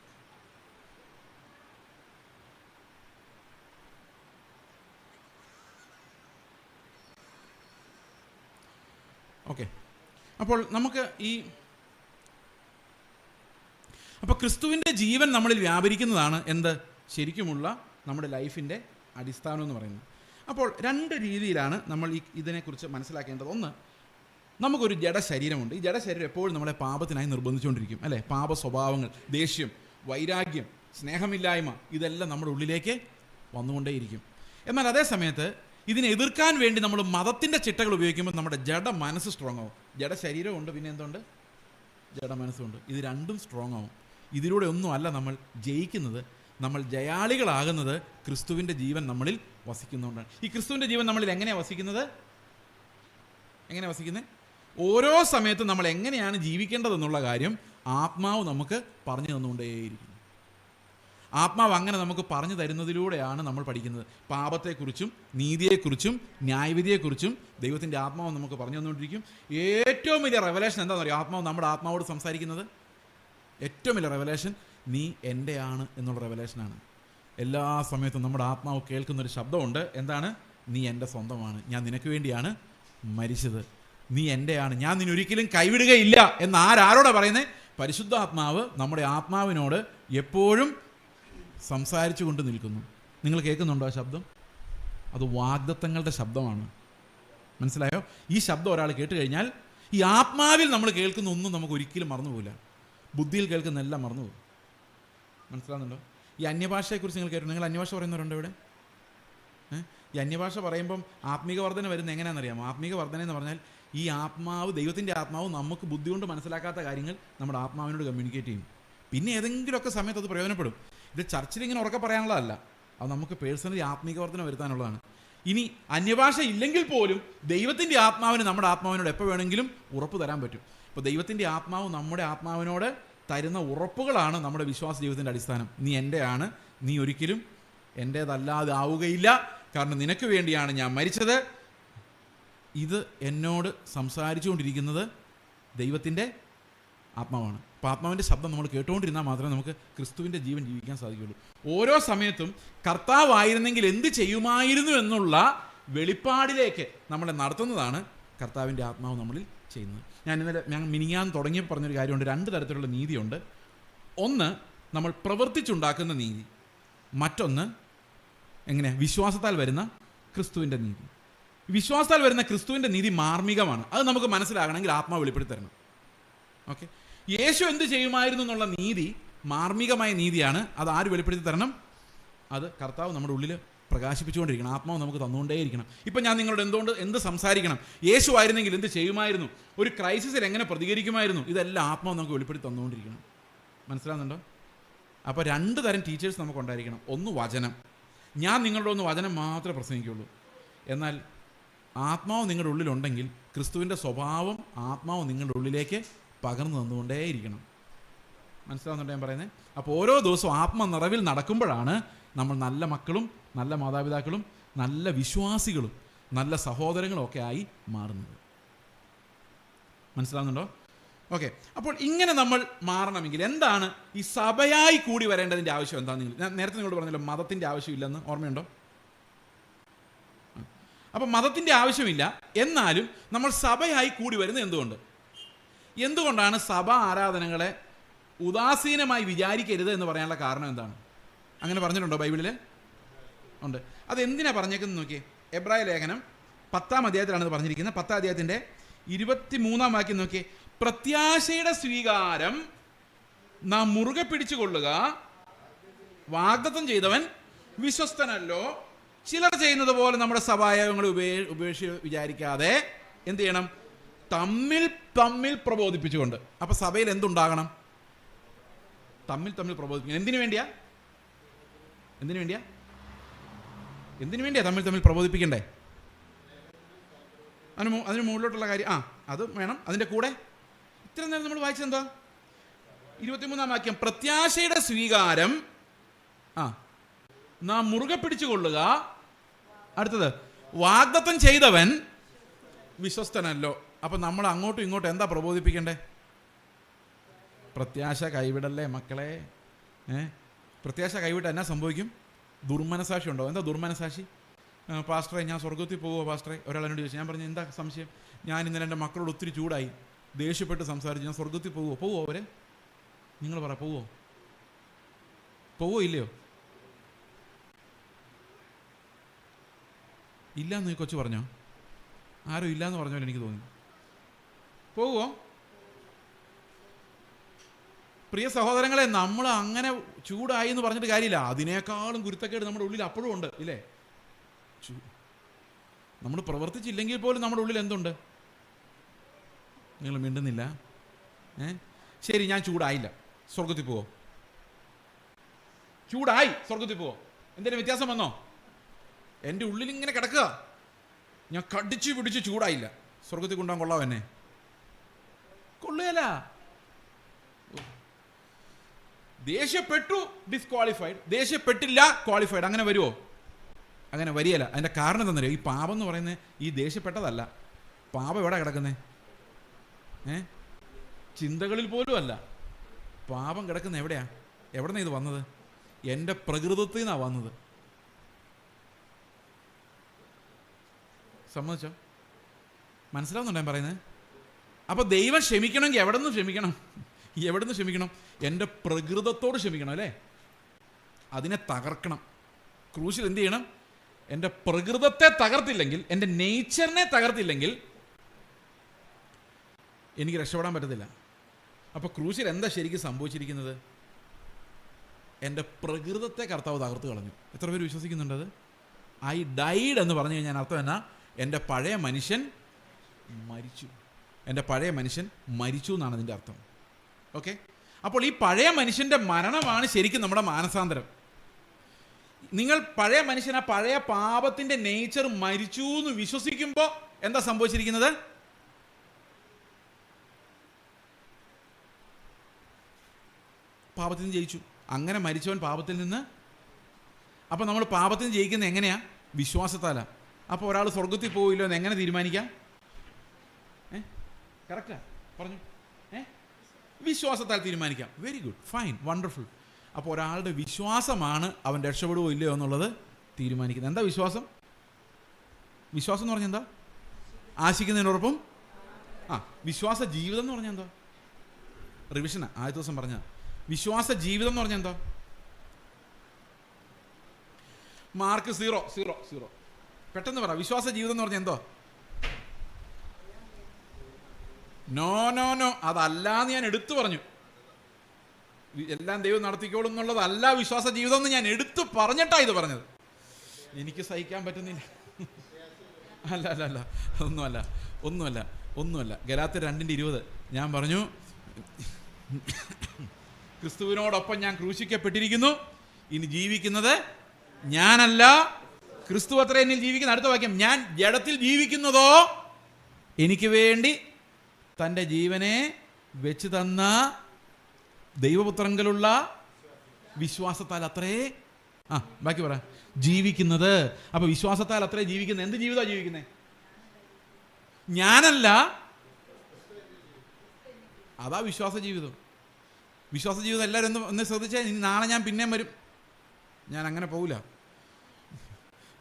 ഓക്കെ. അപ്പോൾ നമുക്ക് അപ്പോൾ ക്രിസ്തുവിൻ്റെ ജീവൻ നമ്മളിൽ വ്യാപരിക്കുന്നതാണ് എന്ത് ശരിക്കുമുള്ള നമ്മുടെ ലൈഫിൻ്റെ അടിസ്ഥാനം എന്ന് പറയുന്നത്. അപ്പോൾ 2 രീതിയിലാണ് നമ്മൾ ഇതിനെക്കുറിച്ച് മനസ്സിലാക്കേണ്ടത്. ഒന്ന്, നമുക്കൊരു ജഡശരീരമുണ്ട്. ഈ ജഡശരീരം എപ്പോഴും നമ്മളെ പാപത്തിനായി നിർബന്ധിച്ചുകൊണ്ടിരിക്കും അല്ലേ? പാപ സ്വഭാവങ്ങൾ, ദേഷ്യം, വൈരാഗ്യം, സ്നേഹമില്ലായ്മ, ഇതെല്ലാം നമ്മുടെ ഉള്ളിലേക്ക് വന്നുകൊണ്ടേയിരിക്കും. എന്നാൽ അതേ സമയത്ത് ഇതിനെ എതിർക്കാൻ വേണ്ടി നമ്മൾ മതത്തിൻ്റെ ചിട്ടകൾ ഉപയോഗിക്കുമ്പോൾ നമ്മുടെ ജഡ മനസ്സ് സ്ട്രോങ് ആവും. ജഡശരീരമുണ്ട്, പിന്നെ എന്തുണ്ട്? ജഡ മനസ്സുണ്ട്. ഇത് രണ്ടും സ്ട്രോങ് ആവും. ഇതിലൂടെ ഒന്നും അല്ല നമ്മൾ ജയിക്കുന്നത്. നമ്മൾ ജയാളികളാകുന്നത് ക്രിസ്തുവിൻ്റെ ജീവൻ നമ്മളിൽ വസിക്കുന്നതുകൊണ്ടാണ്. ഈ ക്രിസ്തുവിൻ്റെ ജീവൻ നമ്മളിൽ എങ്ങനെയാണ് വസിക്കുന്നത്? ഓരോ സമയത്തും നമ്മൾ എങ്ങനെയാണ് ജീവിക്കേണ്ടതെന്നുള്ള കാര്യം ആത്മാവ് നമുക്ക് പറഞ്ഞു തന്നുകൊണ്ടേയിരിക്കുന്നു. ആത്മാവ് അങ്ങനെ നമുക്ക് പറഞ്ഞു തരുന്നതിലൂടെയാണ് നമ്മൾ പഠിക്കുന്നത്. പാപത്തെക്കുറിച്ചും നീതിയെക്കുറിച്ചും ന്യായവിധിയെക്കുറിച്ചും ദൈവത്തിൻ്റെ ആത്മാവ് നമുക്ക് പറഞ്ഞു തന്നുകൊണ്ടിരിക്കും. ഏറ്റവും വലിയ റെവലേഷൻ എന്താണെന്ന് പറയുക? ആത്മാവ് നമ്മുടെ ആത്മാവോട് സംസാരിക്കുന്നത് ഏറ്റവും വലിയ റെവലേഷൻ നീ എൻ്റെയാണ് എന്നുള്ള റെവലേഷനാണ്. എല്ലാ സമയത്തും നമ്മുടെ ആത്മാവ് കേൾക്കുന്നൊരു ശബ്ദമുണ്ട്. എന്താണ്? നീ എൻ്റെ സ്വന്തമാണ്, ഞാൻ നിനക്ക് വേണ്ടിയാണ് മരിച്ചത്, നീ എൻ്റെയാണ്, ഞാൻ നിന്നൊരിക്കലും കൈവിടുകയില്ല എന്ന് ആരോടാ പറയുന്നത്? പരിശുദ്ധാത്മാവ് നമ്മുടെ ആത്മാവിനോട് എപ്പോഴും സംസാരിച്ചു കൊണ്ട് നിൽക്കുന്നു. നിങ്ങൾ കേൾക്കുന്നുണ്ടോ ആ ശബ്ദം? അത് വാഗ്ദത്തങ്ങളുടെ ശബ്ദമാണ്. മനസ്സിലായോ? ഈ ശബ്ദം ഒരാൾ കേട്ട് കഴിഞ്ഞാൽ ഈ ആത്മാവിൽ നമ്മൾ കേൾക്കുന്ന ഒന്നും നമുക്ക് ഒരിക്കലും മറന്നുപോകില്ല. ബുദ്ധിയിൽ കേൾക്കുന്ന എല്ലാം മറന്നുപോകും. മനസ്സിലാകുന്നുണ്ടോ? ഈ അന്യഭാഷയെക്കുറിച്ച് നിങ്ങൾ കേട്ടു? നിങ്ങൾ അന്യഭാഷ പറയുന്നവരുണ്ടോ ഇവിടെ? ഈ അന്യഭാഷ പറയുമ്പം ആത്മീക വർധന വരുന്നത് എങ്ങനെയാണെന്നറിയാമോ? ആത്മീക വർധന എന്ന് പറഞ്ഞാൽ ഈ ആത്മാവ്, ദൈവത്തിൻ്റെ ആത്മാവ് നമുക്ക് ബുദ്ധി കൊണ്ട് മനസ്സിലാക്കാത്ത കാര്യങ്ങൾ നമ്മുടെ ആത്മാവിനോട് കമ്മ്യൂണിക്കേറ്റ് ചെയ്യും. പിന്നെ ഏതെങ്കിലുമൊക്കെ സമയത്ത് അത് പ്രയോജനപ്പെടും. ഇത് ചർച്ചിൽ ഇങ്ങനെ ഉറക്കെ പറയാനുള്ളതല്ല, അത് നമുക്ക് പേഴ്സണലി ആത്മീകവർദ്ധന വരുത്താനുള്ളതാണ്. ഇനി അന്യഭാഷ ഇല്ലെങ്കിൽ പോലും ദൈവത്തിൻ്റെ ആത്മാവിന് നമ്മുടെ ആത്മാവിനോട് എപ്പോൾ വേണമെങ്കിലും ഉറപ്പ് തരാൻ പറ്റും. ഇപ്പോൾ ദൈവത്തിൻ്റെ ആത്മാവ് നമ്മുടെ ആത്മാവിനോട് തരുന്ന ഉറപ്പുകളാണ് നമ്മുടെ വിശ്വാസ ജീവിതത്തിൻ്റെ അടിസ്ഥാനം. നീ എൻ്റെയാണ്, നീ ഒരിക്കലും എൻ്റേതല്ലാതെ ആവുകയില്ല, കാരണം നിനക്ക് വേണ്ടിയാണ് ഞാൻ മരിച്ചത്. ഇത് എന്നോട് സംസാരിച്ചുകൊണ്ടിരിക്കുന്നത് ദൈവത്തിൻ്റെ ആത്മാവാണ്. അപ്പോൾ ആത്മാവിൻ്റെ ശബ്ദം നമ്മൾ കേട്ടുകൊണ്ടിരുന്നാൽ മാത്രമേ നമുക്ക് ക്രിസ്തുവിൻ്റെ ജീവൻ ജീവിക്കാൻ സാധിക്കുകയുള്ളൂ. ഓരോ സമയത്തും കർത്താവായിരുന്നെങ്കിൽ എന്ത് ചെയ്യുമായിരുന്നു എന്നുള്ള വെളിപ്പാടിലേക്ക് നമ്മളെ നടത്തുന്നതാണ് കർത്താവിൻ്റെ ആത്മാവ് നമ്മളിൽ ചെയ്യുന്നത്. ഞാൻ മിനിങ്ങാൻ തുടങ്ങി പറഞ്ഞൊരു കാര്യമുണ്ട്. 2 തരത്തിലുള്ള നീതിയുണ്ട്. ഒന്ന് നമ്മൾ പ്രവർത്തിച്ചുണ്ടാക്കുന്ന നീതി, മറ്റൊന്ന് എങ്ങനെ വിശ്വാസത്താൽ വരുന്ന ക്രിസ്തുവിൻ്റെ നീതി. വിശ്വാസത്താൽ വരുന്ന ക്രിസ്തുവിൻ്റെ നീതി മാർമികമാണ്. അത് നമുക്ക് മനസ്സിലാകണമെങ്കിൽ ആത്മാവ് വെളിപ്പെടുത്തി തരണം. ഓക്കെ, യേശു എന്ത് ചെയ്യുമായിരുന്നു എന്നുള്ള നീതി മാർമികമായ നീതിയാണ്. അത് ആര് വെളിപ്പെടുത്തി തരണം? അത് കർത്താവ് നമ്മുടെ ഉള്ളിൽ പ്രകാശിപ്പിച്ചുകൊണ്ടിരിക്കണം. ആത്മാവ് നമുക്ക് തന്നുകൊണ്ടേയിരിക്കണം. ഇപ്പം ഞാൻ നിങ്ങളോട് എന്ത് സംസാരിക്കണം, യേശു ആയിരുന്നെങ്കിൽ എന്ത് ചെയ്യുമായിരുന്നു, ഒരു ക്രൈസിസിൽ എങ്ങനെ പ്രതികരിക്കുമായിരുന്നു, ഇതെല്ലാം ആത്മാവ് നമുക്ക് വെളിപ്പെടുത്തി തന്നുകൊണ്ടിരിക്കണം. മനസ്സിലാകുന്നുണ്ടോ? അപ്പോൾ 2 തരം ടീച്ചേഴ്സ് നമുക്ക് ഉണ്ടായിരിക്കണം. ഒന്ന് വചനം, ഞാൻ നിങ്ങളുടെ ഒന്ന് വചനം മാത്രമേ പ്രസംഗിക്കുകയുള്ളൂ. എന്നാൽ ആത്മാവ് നിങ്ങളുടെ ഉള്ളിലുണ്ടെങ്കിൽ ക്രിസ്തുവിൻ്റെ സ്വഭാവം ആത്മാവ് നിങ്ങളുടെ ഉള്ളിലേക്ക് പകർന്നു തന്നുകൊണ്ടേയിരിക്കണം. മനസ്സിലാവുന്നുണ്ടോ ഞാൻ പറയുന്നത്? അപ്പോൾ ഓരോ ദിവസവും ആത്മനിറവിൽ നടക്കുമ്പോഴാണ് നമ്മൾ നല്ല മക്കളും നല്ല മാതാപിതാക്കളും നല്ല വിശ്വാസികളും നല്ല സഹോദരങ്ങളും ഒക്കെ ആയി മാറുന്നത്. മനസ്സിലാവുന്നുണ്ടോ? ഓക്കെ, അപ്പോൾ ഇങ്ങനെ നമ്മൾ മാറണമെങ്കിൽ എന്താണ് ഈ സഭയായി കൂടി വരേണ്ടതിൻ്റെ ആവശ്യം എന്താണെന്ന് ഞാൻ നേരത്തെ നിങ്ങളോട് പറഞ്ഞല്ലോ, മതത്തിൻ്റെ ആവശ്യമില്ലെന്ന്. ഓർമ്മയുണ്ടോ? അപ്പം മതത്തിൻ്റെ ആവശ്യമില്ല, എന്നാലും നമ്മൾ സഭയായി കൂടി വരുന്നത് എന്തുകൊണ്ടാണ് സഭ ആരാധനകളെ ഉദാസീനമായി വിചാരിക്കരുത് എന്ന് പറയാനുള്ള കാരണം എന്താണ്? അങ്ങനെ പറഞ്ഞിട്ടുണ്ടോ ബൈബിളിൽ? ഉണ്ട്. അതെന്തിനാണ് പറഞ്ഞേക്കുന്നത് നോക്കിയേ. എബ്രായ ലേഖനം 10-ാം അധ്യായത്തിലാണ് ഇത് പറഞ്ഞിരിക്കുന്നത്. 10-ാം അധ്യായത്തിൻ്റെ 23-ാം വാക്യം നോക്കിയേ. പ്രത്യാശയുടെ സ്വീകാരം നാം മുറുകെ പിടിച്ചുകൊള്ളുക, വാഗ്ദത്തം ചെയ്തവൻ വിശ്വസ്തനല്ലോ. ചിലർ ചെയ്യുന്നത് പോലെ നമ്മുടെ സഭായോഗങ്ങളെ ഉപേക്ഷിച്ച് വിചാരിക്കാതെ എന്ത് ചെയ്യണം? തമ്മിൽ പ്രബോധിപ്പിച്ചുകൊണ്ട്. അപ്പൊ സഭയിൽ എന്തുണ്ടാകണം? തമ്മിൽ പ്രബോധിപ്പിക്കണം. എന്തിനു വേണ്ടിയാ തമ്മിൽ പ്രബോധിപ്പിക്കണ്ടേ? അതിന് മുകളിലോട്ടുള്ള കാര്യം അത് വേണം. അതിൻ്റെ കൂടെ ഇത്ര നേരം നമ്മൾ വായിച്ചത് എന്താ? 23-ാം വാക്യം, പ്രത്യാശയുടെ സ്വീകാരം നാം മുറുകെ പിടിച്ചുകൊള്ളുക. അടുത്തത്, വാഗ്ദത്തം ചെയ്തവൻ വിശ്വസ്തനല്ലോ. അപ്പം നമ്മൾ അങ്ങോട്ടും ഇങ്ങോട്ടും എന്താ പ്രബോധിപ്പിക്കണ്ടേ? പ്രത്യാശ കൈവിടല്ലേ മക്കളെ. പ്രത്യാശ കൈവിട്ട് എന്നാ സംഭവിക്കും? ദുർമനസാക്ഷി ഉണ്ടോ? എന്താ ദുർമനസാക്ഷി? പാസ്റ്ററെ ഞാൻ സ്വർഗത്തിൽ പോകുമോ പാസ്റ്ററെ? ഒരാൾ എന്നോട് ചോദിച്ചു. ഞാൻ പറഞ്ഞു, എന്താ സംശയം? ഞാൻ ഇന്നലെ എൻ്റെ മക്കളോട് ഒത്തിരി ചൂടായി, ദേഷ്യപ്പെട്ട് സംസാരിച്ചു. ഞാൻ സ്വർഗത്തിൽ പോവോ അവരെ? നിങ്ങൾ പറ, പോവോ ഇല്ലയോ? ഇല്ലയെന്ന് കൊച്ചു പറഞ്ഞോ? ആരും ഇല്ലയെന്ന് പറഞ്ഞാൽ എനിക്ക് തോന്നി. പോവോ? പ്രിയ സഹോദരങ്ങളെ, നമ്മൾ അങ്ങനെ ചൂടായി എന്ന് പറഞ്ഞിട്ട് കാര്യമില്ല. അതിനേക്കാളും ഗുരുത്തക്കേട് നമ്മുടെ ഉള്ളിൽ അപ്പോഴും ഉണ്ട്, ഇല്ലേ? നമ്മൾ പ്രവർത്തിച്ചില്ലെങ്കിൽ പോലും നമ്മുടെ ഉള്ളിൽ എന്തുണ്ട്? നിങ്ങൾ മിണ്ടുന്നില്ല. ശരി, ഞാൻ ചൂടായില്ല, സ്വർഗത്തിൽ പോവോ? ചൂടായി, സ്വർഗത്തിൽ പോവോ? എന്തെങ്കിലും വ്യത്യാസം വന്നോ? എൻ്റെ ഉള്ളിൽ ഇങ്ങനെ കിടക്കുക, ഞാൻ കടിച്ചു പിടിച്ച് ചൂടായില്ല, സ്വർഗത്തിൽ കൊണ്ടുപോകാൻ കൊള്ളാം എന്നെ? കൊള്ളുകയല്ല. ദേഷ്യപ്പെട്ടു, ഡിസ്ക്വാളിഫൈഡ്. ദേഷ്യപ്പെട്ടില്ല, ക്വാളിഫൈഡ്. അങ്ങനെ വരുമോ? അങ്ങനെ വരികയല്ല. അതിൻ്റെ കാരണം എന്താണെന്നറിയോ? ഈ പാപം എന്ന് പറയുന്നത് ഈ ദേഷ്യപ്പെട്ടതല്ല. പാപം എവിടെ കിടക്കുന്നേ? ചിന്തകളിൽ പോലും അല്ല. പാപം കിടക്കുന്നത് എവിടെയാ? എവിടെ നിന്നാണ് ഇത് വന്നത്? എൻ്റെ പ്രകൃതത്തിൽ നിന്നാണ് വന്നത്. സമ്മതിച്ചോ? മനസ്സിലാവുന്നുണ്ടോ ഞാൻ പറയുന്നത്? അപ്പോൾ ദൈവം ക്ഷമിക്കണമെങ്കിൽ എവിടെ നിന്ന് ക്ഷമിക്കണം? എൻ്റെ പ്രകൃതത്തോട് ക്ഷമിക്കണം, അല്ലേ? അതിനെ തകർക്കണം. ക്രൂശിൽ എന്ത് ചെയ്യണം? എൻ്റെ പ്രകൃതത്തെ തകർത്തില്ലെങ്കിൽ, എൻ്റെ നേച്ചറിനെ തകർത്തില്ലെങ്കിൽ എനിക്ക് രക്ഷപ്പെടാൻ പറ്റത്തില്ല. അപ്പോൾ ക്രൂശിൽ എന്താ ശരിക്കും സംഭവിച്ചിരിക്കുന്നത്? എൻ്റെ പ്രകൃതത്തെ കർത്താവ് തകർത്ത് കളഞ്ഞു. എത്ര പേര് വിശ്വസിക്കുന്നുണ്ടത്? ഐ ഡൈഡ് എന്ന് പറഞ്ഞു കഴിഞ്ഞാൽ അർത്ഥം എന്നാ? എൻ്റെ പഴയ മനുഷ്യൻ മരിച്ചു. എൻ്റെ പഴയ മനുഷ്യൻ മരിച്ചു എന്നാണ് അതിൻ്റെ അർത്ഥം. ഓക്കെ, അപ്പോൾ ഈ പഴയ മനുഷ്യൻ്റെ മരണമാണ് ശരിക്കും നമ്മുടെ മാനസാന്തരം. നിങ്ങൾ പഴയ മനുഷ്യൻ, ആ പഴയ പാപത്തിൻ്റെ നേച്ചർ മരിച്ചു എന്ന് വിശ്വസിക്കുമ്പോൾ എന്താ സംഭവിച്ചിരിക്കുന്നത്? പാപത്തിൽ നിന്ന് ജയിച്ചു. അങ്ങനെ മരിച്ചവൻ പാപത്തിൽ നിന്ന്. അപ്പോൾ നമ്മൾ പാപത്തിൽ നിന്ന് ജയിക്കുന്നത് എങ്ങനെയാ? വിശ്വാസത്താലാ. അപ്പോൾ ഒരാൾ സ്വർഗത്തിൽ പോവില്ലോ എന്ന് എങ്ങനെ തീരുമാനിക്കാം? കറക്റ്റാ പറഞ്ഞു. വിശ്വാസത്താൽ തീരുമാനിക്കാം. Very good, fine, wonderful. അപ്പോൾ ഒരാളുടെ വിശ്വാസമാണ് അവൻ രക്ഷപ്പെടുവോ ഇല്ലയോ എന്നുള്ളത് തീരുമാനിക്കുന്നത്. എന്താ വിശ്വാസം? വിശ്വാസം എന്ന് പറഞ്ഞാൽ എന്താ? ആശിക്കുന്നതിനോടൊപ്പം വിശ്വാസ ജീവിതം എന്ന് പറഞ്ഞാൽ എന്താ? റിവിഷനാ, ആദ്യ ദിവസം പറഞ്ഞ വിശ്വാസ ജീവിതം എന്ന് പറഞ്ഞാൽ എന്താ? മാർക്ക് 0. പെട്ടെന്ന് പറ. വിശ്വാസ ജീവിതം എന്ന് പറഞ്ഞാൽ എന്തോ? നോ, അതല്ലാന്ന് ഞാൻ എടുത്തു പറഞ്ഞു. എല്ലാം ദൈവം നടത്തിക്കോളും എന്നുള്ളതല്ല വിശ്വാസ ജീവിതം എന്ന് ഞാൻ എടുത്തു പറഞ്ഞിട്ടാ ഇത് പറഞ്ഞത്. എനിക്ക് സഹിക്കാൻ പറ്റുന്നില്ല. അല്ല, ഒന്നുമല്ല. ഗലാത്യർ 2:20 ഞാൻ പറഞ്ഞു, ക്രിസ്തുവിനോടൊപ്പം ഞാൻ ക്രൂശിക്കപ്പെട്ടിരിക്കുന്നു, ഇനി ജീവിക്കുന്നത് ഞാനല്ല, ക്രിസ്തു അത്ര എന്നിൽ ജീവിക്കുന്ന. അടുത്ത വാക്യം, ഞാൻ ജഡത്തിൽ ജീവിക്കുന്നതോ എനിക്ക് വേണ്ടി തൻ്റെ ജീവനെ വെച്ച് തന്ന ദൈവപുത്രങ്കലുള്ള വിശ്വാസത്താൽ അത്രേ ബാക്കി പറ ജീവിക്കുന്നത്. അപ്പൊ വിശ്വാസത്താൽ അത്രേ ജീവിക്കുന്നത്. എന്ത് ജീവിതമാണ് ജീവിക്കുന്നത്? ഞാനല്ല, അതാ വിശ്വാസ ജീവിതം. വിശ്വാസ ജീവിതം എല്ലാവരും ഒന്ന് ശ്രദ്ധിച്ചാൽ, നാളെ ഞാൻ പിന്നെയും വരും. ഞാൻ അങ്ങനെ പോകില്ല.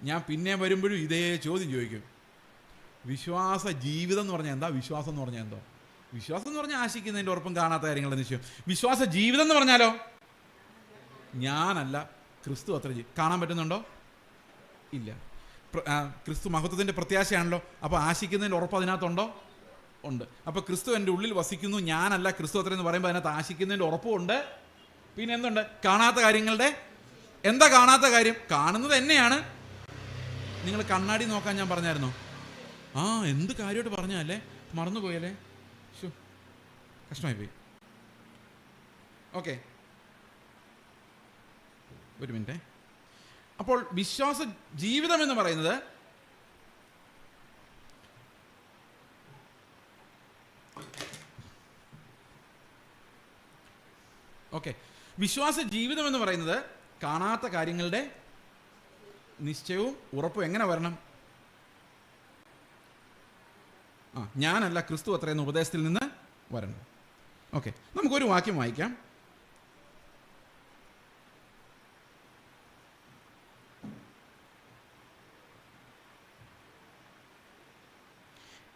ഞാൻ പിന്നെയും വരുമ്പോഴും ഇതേ ചോദ്യം ചോദിക്കും. വിശ്വാസ ജീവിതം എന്ന് പറഞ്ഞാൽ എന്താ? വിശ്വാസം എന്ന് പറഞ്ഞാൽ എന്തോ? വിശ്വാസം എന്ന് പറഞ്ഞാൽ ആശിക്കുന്നതിൻ്റെ ഉറപ്പും കാണാത്ത കാര്യങ്ങളുടെ നിശ്ചയം. വിശ്വാസ ജീവിതം എന്ന് പറഞ്ഞാലോ, ഞാനല്ല, ക്രിസ്തു അത്ര കാണാൻ പറ്റുന്നുണ്ടോ? ഇല്ല. ക്രിസ്തു മഹത്വത്തിൻ്റെ പ്രത്യാശയാണല്ലോ. അപ്പോൾ ആശിക്കുന്നതിൻ്റെ ഉറപ്പ് അതിനകത്തുണ്ടോ? ഉണ്ട്. അപ്പോൾ ക്രിസ്തു എൻ്റെ ഉള്ളിൽ വസിക്കുന്നു, ഞാനല്ല ക്രിസ്തു അത്ര എന്ന് പറയുമ്പോൾ അതിനകത്ത് ആശിക്കുന്നതിൻ്റെ ഉറപ്പും ഉണ്ട്. പിന്നെ എന്തുണ്ട്? കാണാത്ത കാര്യങ്ങളുടെ എന്താ കാണാത്ത കാര്യം? കാണുന്നത് തന്നെയാണ്. നിങ്ങൾ കണ്ണാടി നോക്കാൻ ഞാൻ പറഞ്ഞായിരുന്നോ? എന്ത് കാര്യമായിട്ട് പറഞ്ഞല്ലേ, മറന്നുപോയല്ലേ, കഷ്ടമായി പോയി. ഓക്കെ, ഒരു മിനിറ്റ്. അപ്പോൾ വിശ്വാസ ജീവിതം എന്ന് പറയുന്നത് വിശ്വാസ ജീവിതം എന്ന് പറയുന്നത് കാണാത്ത കാര്യങ്ങളുടെ നിശ്ചയവും ഉറപ്പും എങ്ങനെ വരണം? ഞാനല്ല ക്രിസ്തു അത്രയെന്ന ഉപദേശത്തിൽ നിന്ന് വരണം. ഓക്കെ, നമുക്കൊരു വാക്യം വായിക്കാം.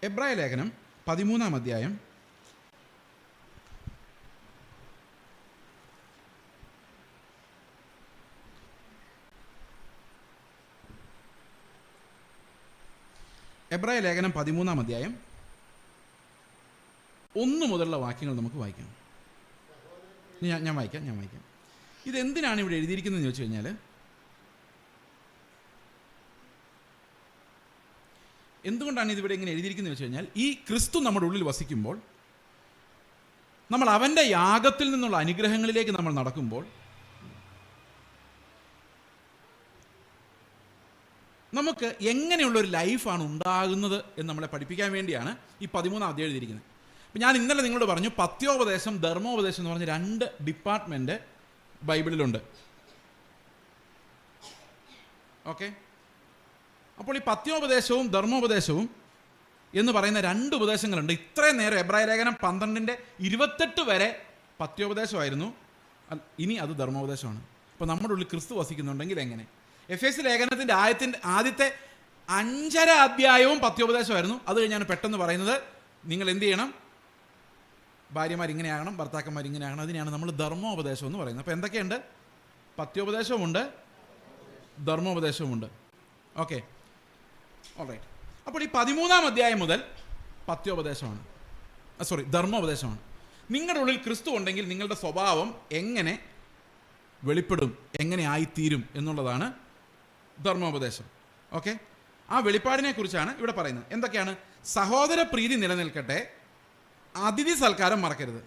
എബ്രായ ലേഖനം 13-ാം അധ്യായം എബ്രായ ലേഖനം 13-ാം അധ്യായം 1 മുതലുള്ള വാക്യങ്ങൾ നമുക്ക് വായിക്കാം. ഞാൻ വായിക്കാം. ഇതെന്തിനാണ് ഇവിടെ എഴുതിയിരിക്കുന്നതെന്ന് ചോദിച്ചു കഴിഞ്ഞാൽ, എന്തുകൊണ്ടാണ് ഇതിവിടെ ഇങ്ങനെ എഴുതിയിരിക്കുന്നത് വെച്ച് കഴിഞ്ഞാൽ, ഈ ക്രിസ്തു നമ്മുടെ ഉള്ളിൽ വസിക്കുമ്പോൾ, നമ്മൾ അവൻ്റെ യാഗത്തിൽ നിന്നുള്ള അനുഗ്രഹങ്ങളിലേക്ക് നമ്മൾ നടക്കുമ്പോൾ, നമുക്ക് എങ്ങനെയുള്ളൊരു ലൈഫാണ് ഉണ്ടാകുന്നത് എന്ന് നമ്മളെ പഠിപ്പിക്കാൻ വേണ്ടിയാണ് ഈ 13-ാം അധ്യായം എഴുതിയിരിക്കുന്നത്. അപ്പം ഞാൻ ഇന്നലെ നിങ്ങളോട് പറഞ്ഞു, പത്യോപദേശം, ധർമ്മോപദേശം എന്ന് പറഞ്ഞ 2 ഡിപ്പാർട്ട്മെൻറ്റ് ബൈബിളിലുണ്ട്. ഓക്കെ, അപ്പോൾ ഈ പത്യോപദേശവും ധർമ്മോപദേശവും എന്ന് പറയുന്ന 2 ഉപദേശങ്ങളുണ്ട്. ഇത്രയും നേരം എബ്രായ ലേഖനം 12:28 വരെ പത്യോപദേശമായിരുന്നു, ഇനി അത് ധർമ്മോപദേശമാണ്. അപ്പോൾ നമ്മുടെ ഉള്ളിൽ ക്രിസ്തു വസിക്കുന്നുണ്ടെങ്കിൽ എങ്ങനെ? എഫേസ്യ ലേഖനത്തിൻ്റെ ആദ്യത്തെ 5.5 അധ്യായവും പത്യോപദേശമായിരുന്നു. അത് കഴിഞ്ഞാണ് പെട്ടെന്ന് പറയുന്നത്, നിങ്ങൾ എന്ത് ചെയ്യണം, ഭാര്യമാർ ഇങ്ങനെയാകണം, ഭർത്താക്കന്മാർ ഇങ്ങനെയാകണം. അതിനെയാണ് നമ്മൾ ധർമ്മോപദേശം എന്ന് പറയുന്നത്. അപ്പോൾ എന്തൊക്കെയുണ്ട്? പത്യോപദേശവുമുണ്ട്, ധർമ്മോപദേശവുമുണ്ട്. Okay, alright. അപ്പോൾ ഈ 13-ാം അധ്യായം മുതൽ പത്യോപദേശമാണ്, ധർമ്മോപദേശമാണ്. നിങ്ങളുടെ ഉള്ളിൽ ക്രിസ്തു ഉണ്ടെങ്കിൽ നിങ്ങളുടെ സ്വഭാവം എങ്ങനെ വെളിപ്പെടും, എങ്ങനെ ആയിത്തീരും എന്നുള്ളതാണ് ധർമ്മോപദേശം. ഓക്കെ, ആ വെളിപ്പാടിനെ കുറിച്ചാണ് ഇവിടെ പറയുന്നത്. എന്തൊക്കെയാണ്? സഹോദര പ്രീതി നിലനിൽക്കട്ടെ, അതിഥി സൽക്കാരം മറക്കരുത്.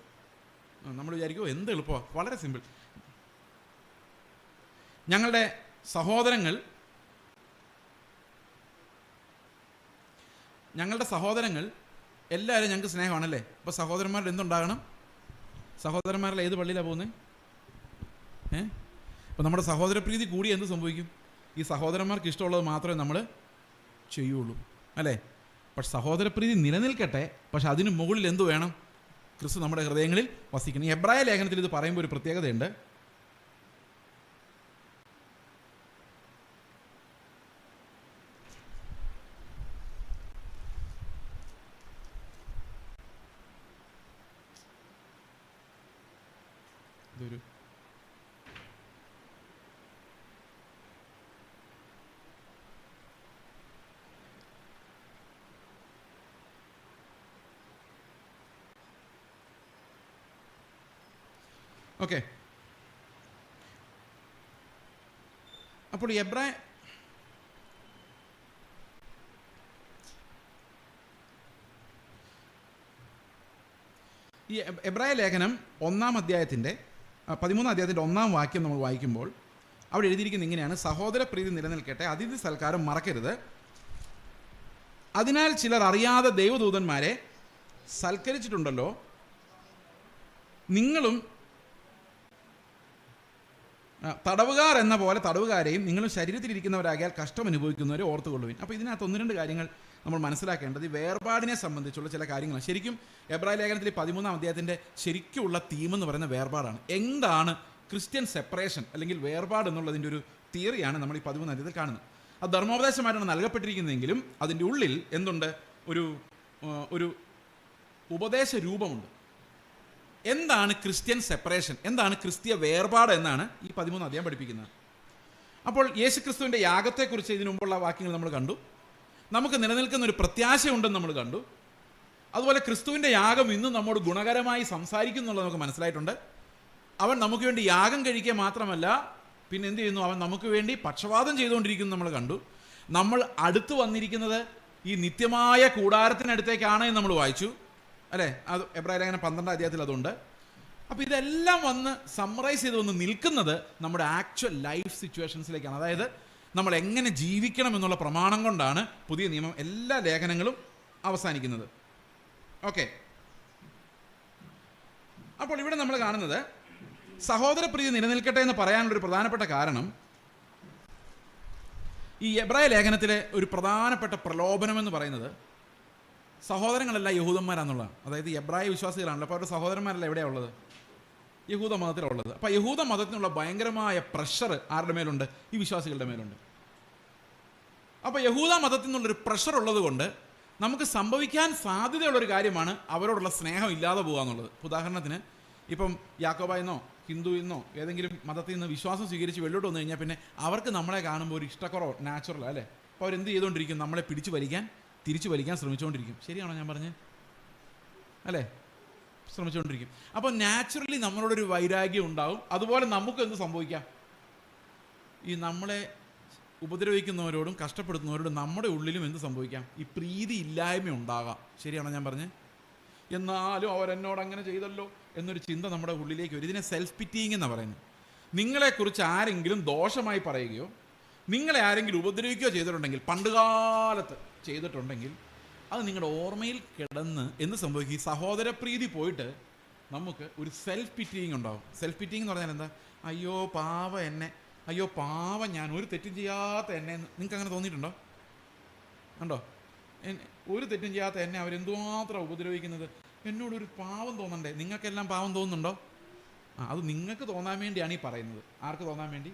നമ്മൾ വിചാരിക്കുമോ എന്ത് എളുപ്പമാണ്, വളരെ സിമ്പിൾ. ഞങ്ങളുടെ സഹോദരങ്ങൾ എല്ലാവരും ഞങ്ങൾക്ക് സ്നേഹമാണല്ലേ. അപ്പോൾ സഹോദരന്മാരിൽ എന്തുണ്ടാകണം? സഹോദരന്മാരിൽ ഏത് പള്ളിയിലാണ് പോകുന്നത്? അപ്പോൾ നമ്മുടെ സഹോദരപ്രീതി കൂടി എന്ത് സംഭവിക്കും? ഈ സഹോദരന്മാർക്ക് ഇഷ്ടമുള്ളത് മാത്രമേ നമ്മൾ ചെയ്യുള്ളൂ അല്ലേ. പക്ഷെ സഹോദരപ്രീതി നിലനിൽക്കട്ടെ, പക്ഷെ അതിന് മുകളിൽ എന്ത് വേണം? ക്രിസ്തു നമ്മുടെ ഹൃദയങ്ങളിൽ വസിക്കണം. ഈ എബ്രായ ലേഖനത്തിൽ ഇത് പറയുമ്പോൾ ഒരു പ്രത്യേകതയുണ്ട്. ഇതൊരു ഓക്കെ. അപ്പോൾ ഈ എബ്രായ ലേഖനം 1-ാം അധ്യായത്തിൻ്റെ 13-ാം അധ്യായത്തിൻ്റെ 1-ാം വാക്യം നമ്മൾ വായിക്കുമ്പോൾ അവിടെ എഴുതിയിരിക്കുന്നത് ഇങ്ങനെയാണ്: സഹോദരപ്രീതി നിലനിൽക്കട്ടെ, അതിഥി സൽക്കാരം മറക്കരുത്. അതിനാൽ ചിലർ അറിയാതെ ദൈവദൂതന്മാരെ സൽക്കരിച്ചിട്ടുണ്ടല്ലോ. നിങ്ങളും തടവുകാർ എന്ന പോലെ തടവുകാരെയും നിങ്ങളും ശരീരത്തിലിരിക്കുന്നവരാകിയാൽ കഷ്ടം അനുഭവിക്കുന്നവരെ ഓർത്തുകൊള്ളുവിൻ. അപ്പോൾ ഇതിനകത്ത് 1-2 കാര്യങ്ങൾ നമ്മൾ മനസ്സിലാക്കേണ്ടത് ഈ വേർപാടിനെ സംബന്ധിച്ചുള്ള ചില കാര്യങ്ങളാണ്. ശരിക്കും എബ്രായ ലേഖനത്തിൽ 13-ാം അധ്യായത്തിൻ്റെ ശരിക്കുള്ള തീം എന്ന് പറയുന്ന വേർപാടാണ്. എന്താണ് ക്രിസ്ത്യൻ സെപ്പറേഷൻ അല്ലെങ്കിൽ വേർപാട് എന്നുള്ളതിൻ്റെ ഒരു തിയറിയാണ് നമ്മൾ ഈ 13-ാം അധ്യായത്തിൽ കാണുന്നത്. അത് ധർമ്മോപദേശമായിട്ടാണ് നൽകപ്പെട്ടിരിക്കുന്നതെങ്കിലും അതിൻ്റെ ഉള്ളിൽ എന്തുണ്ട്? ഒരു ഉപദേശ രൂപമുണ്ട്. എന്താണ് ക്രിസ്ത്യൻ സെപ്പറേഷൻ, എന്താണ് ക്രിസ്തീയ വേർപാട് എന്നാണ് ഈ 13-ാം അധ്യായം പഠിപ്പിക്കുന്നത്. അപ്പോൾ യേശുക്രിസ്തുവിൻ്റെ യാഗത്തെക്കുറിച്ച് ഇതിനു മുമ്പുള്ള വാക്യങ്ങൾ നമ്മൾ കണ്ടു. നമുക്ക് നിലനിൽക്കുന്ന ഒരു പ്രത്യാശയുണ്ടെന്ന് നമ്മൾ കണ്ടു. അതുപോലെ ക്രിസ്തുവിൻ്റെ യാഗം ഇന്നും നമ്മോട് ഗുണകരമായി സംസാരിക്കും എന്നുള്ളത് നമുക്ക് മനസ്സിലായിട്ടുണ്ട്. അവൻ നമുക്ക് വേണ്ടി യാഗം കഴിക്കുക മാത്രമല്ല, പിന്നെ എന്ത് ചെയ്യുന്നു? അവൻ നമുക്ക് വേണ്ടി പക്ഷപാതം ചെയ്തുകൊണ്ടിരിക്കുന്നു നമ്മൾ കണ്ടു. നമ്മൾ അടുത്ത് വന്നിരിക്കുന്നത് ഈ നിത്യമായ കൂടാരത്തിനടുത്തേക്കാണ് എന്ന് നമ്മൾ വായിച്ചു അല്ലേ. അത് എബ്രായ ലേഖനം 12-ാം അധ്യായത്തിൽ അതുണ്ട്. അപ്പോൾ ഇതെല്ലാം വന്ന് സമ്മറൈസ് ചെയ്ത് വന്ന് നിൽക്കുന്നത് നമ്മുടെ ആക്ച്വൽ ലൈഫ് സിറ്റുവേഷൻസിലേക്കാണ്. അതായത് നമ്മൾ എങ്ങനെ ജീവിക്കണം എന്നുള്ള പ്രമാണം കൊണ്ടാണ് പുതിയ നിയമം എല്ലാ ലേഖനങ്ങളും അവസാനിക്കുന്നത്. ഓക്കെ. അപ്പോൾ ഇവിടെ നമ്മൾ കാണുന്നത് സഹോദരപ്രീതി നിലനിൽക്കട്ടെ എന്ന് പറയാനുള്ളൊരു പ്രധാനപ്പെട്ട കാരണം ഈ എബ്രായ ലേഖനത്തിലെ ഒരു പ്രധാനപ്പെട്ട പ്രലോഭനം എന്ന് പറയുന്നത് സഹോദരങ്ങളല്ല യഹൂദന്മാരാന്നുള്ളതാണ്. അതായത് എബ്രായ വിശ്വാസികളാണല്ലോ. അപ്പോൾ അവരുടെ സഹോദരന്മാരല്ല എവിടെയാണ് ഉള്ളത്? യഹൂദ മതത്തിലുള്ളത്. അപ്പോൾ യഹൂദ മതത്തിനുള്ള ഭയങ്കരമായ പ്രഷർ ആരുടെ മേലുണ്ട്? ഈ വിശ്വാസികളുടെ മേലുണ്ട്. അപ്പോൾ യഹൂദ മതത്തിൽ നിന്നുള്ളൊരു പ്രഷർ ഉള്ളത് കൊണ്ട് നമുക്ക് സംഭവിക്കാൻ സാധ്യതയുള്ളൊരു കാര്യമാണ് അവരോടുള്ള സ്നേഹം ഇല്ലാതെ പോകുക എന്നുള്ളത്. ഉദാഹരണത്തിന് ഇപ്പം യാക്കോബായെന്നോ ഹിന്ദുവെന്നോ ഏതെങ്കിലും മതത്തിൽ നിന്ന് വിശ്വാസം സ്വീകരിച്ച് വെള്ളോട്ട് വന്നു കഴിഞ്ഞാൽ പിന്നെ അവർക്ക് നമ്മളെ കാണുമ്പോൾ ഒരു ഇഷ്ടക്കുറവോ നാച്ചുറൽ അല്ലേ. അപ്പോൾ അവരെന്ത് ചെയ്തുകൊണ്ടിരിക്കും? നമ്മളെ തിരിച്ചു വലിക്കാൻ ശ്രമിച്ചുകൊണ്ടിരിക്കും. ശരിയാണോ ഞാൻ പറഞ്ഞത്? അല്ലേ? ശ്രമിച്ചുകൊണ്ടിരിക്കും. അപ്പോൾ നാച്ചുറലി നമ്മളോടൊരു വൈരാഗ്യം ഉണ്ടാവും. അതുപോലെ നമുക്ക് എന്ത് സംഭവിക്കാം? ഈ നമ്മളെ ഉപദ്രവിക്കുന്നവരോടും കഷ്ടപ്പെടുത്തുന്നവരോടും നമ്മുടെ ഉള്ളിലും എന്ത് സംഭവിക്കാം? ഈ പ്രീതി ഇല്ലായ്മ ഉണ്ടാകാം. ശരിയാണോ ഞാൻ പറഞ്ഞത്? എന്നാലും അവരെന്നോട് അങ്ങനെ ചെയ്തല്ലോ എന്നൊരു ചിന്ത നമ്മുടെ ഉള്ളിലേക്ക് വരും. ഇതിനെ സെൽഫ് പിറ്റിയിങ് എന്നാണ് പറയുന്നത്. നിങ്ങളെക്കുറിച്ച് ആരെങ്കിലും ദോഷമായി പറയുകയോ നിങ്ങളെ ആരെങ്കിലും ഉപദ്രവിക്കുകയോ ചെയ്തിട്ടുണ്ടെങ്കിൽ, പണ്ടുകാലത്ത് ചെയ്തിട്ടുണ്ടെങ്കിൽ, അത് നിങ്ങളുടെ ഓർമ്മയിൽ കിടന്ന് എന്ത് സംഭവിക്കും? ഈ സഹോദരപ്രീതി പോയിട്ട് നമുക്ക് ഒരു സെൽഫ് പിറ്റിയിങ് ഉണ്ടാവും. സെൽഫ് പിറ്റിയിങ് എന്ന് പറഞ്ഞാൽ എന്താ? അയ്യോ പാവം ഞാൻ ഒരു തെറ്റും ചെയ്യാത്ത എന്നെ. നിങ്ങൾക്ക് അങ്ങനെ തോന്നിയിട്ടുണ്ടോ? ഉണ്ടോ? ഒരു തെറ്റും ചെയ്യാത്ത എന്നെ അവരെന്തുമാത്രം ഉപദ്രവിക്കുന്നത്, എന്നോടൊരു പാവം തോന്നണ്ടേ? നിങ്ങൾക്കെല്ലാം പാവം തോന്നുന്നുണ്ടോ? അത് നിങ്ങൾക്ക് തോന്നാൻ വേണ്ടിയാണ് ഈ പറയുന്നത്. ആർക്ക് തോന്നാൻ വേണ്ടി?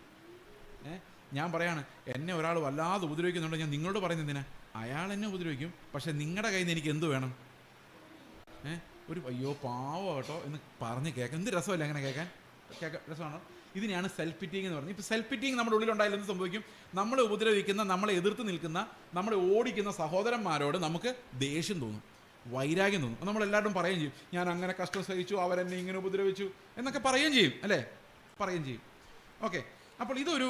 ഞാൻ പറയാണ്, എന്നെ ഒരാൾ വല്ലാതെ ഉപദ്രവിക്കുന്നുണ്ടോ, ഞാൻ നിങ്ങളോട് പറയുന്നത് എന്തിനാ? അയാൾ എന്നെ ഉപദ്രവിക്കും, പക്ഷെ നിങ്ങളുടെ കയ്യിൽ നിന്ന് എനിക്ക് എന്ത് വേണം? ഒരു അയ്യോ പാവം കേട്ടോ എന്ന് പറഞ്ഞ് കേൾക്കാൻ എന്ത് രസമല്ല? അങ്ങനെ കേൾക്കാൻ രസമാണോ? ഇതിനെയാണ് സെൽഫ് പിറ്റിയിങ് എന്ന് പറഞ്ഞത്. ഇപ്പോൾ സെൽഫ് പിറ്റിയിങ് നമ്മുടെ ഉള്ളിലുണ്ടായാലും എന്ത് സംഭവിക്കും? നമ്മളെ ഉപദ്രവിക്കുന്ന, നമ്മളെ എതിർത്ത് നിൽക്കുന്ന, നമ്മളെ ഓടിക്കുന്ന സഹോദരന്മാരോട് നമുക്ക് ദേഷ്യം തോന്നും, വൈരാഗ്യം തോന്നും. നമ്മളെല്ലാവരും പറയുകയും ചെയ്യും, ഞാൻ അങ്ങനെ കഷ്ടം സഹിച്ചു, അവരെന്നെ ഇങ്ങനെ ഉപദ്രവിച്ചു എന്നൊക്കെ പറയുകയും ചെയ്യും അല്ലേ? പറയുകയും ചെയ്യും. ഓക്കെ. അപ്പോൾ ഇതൊരു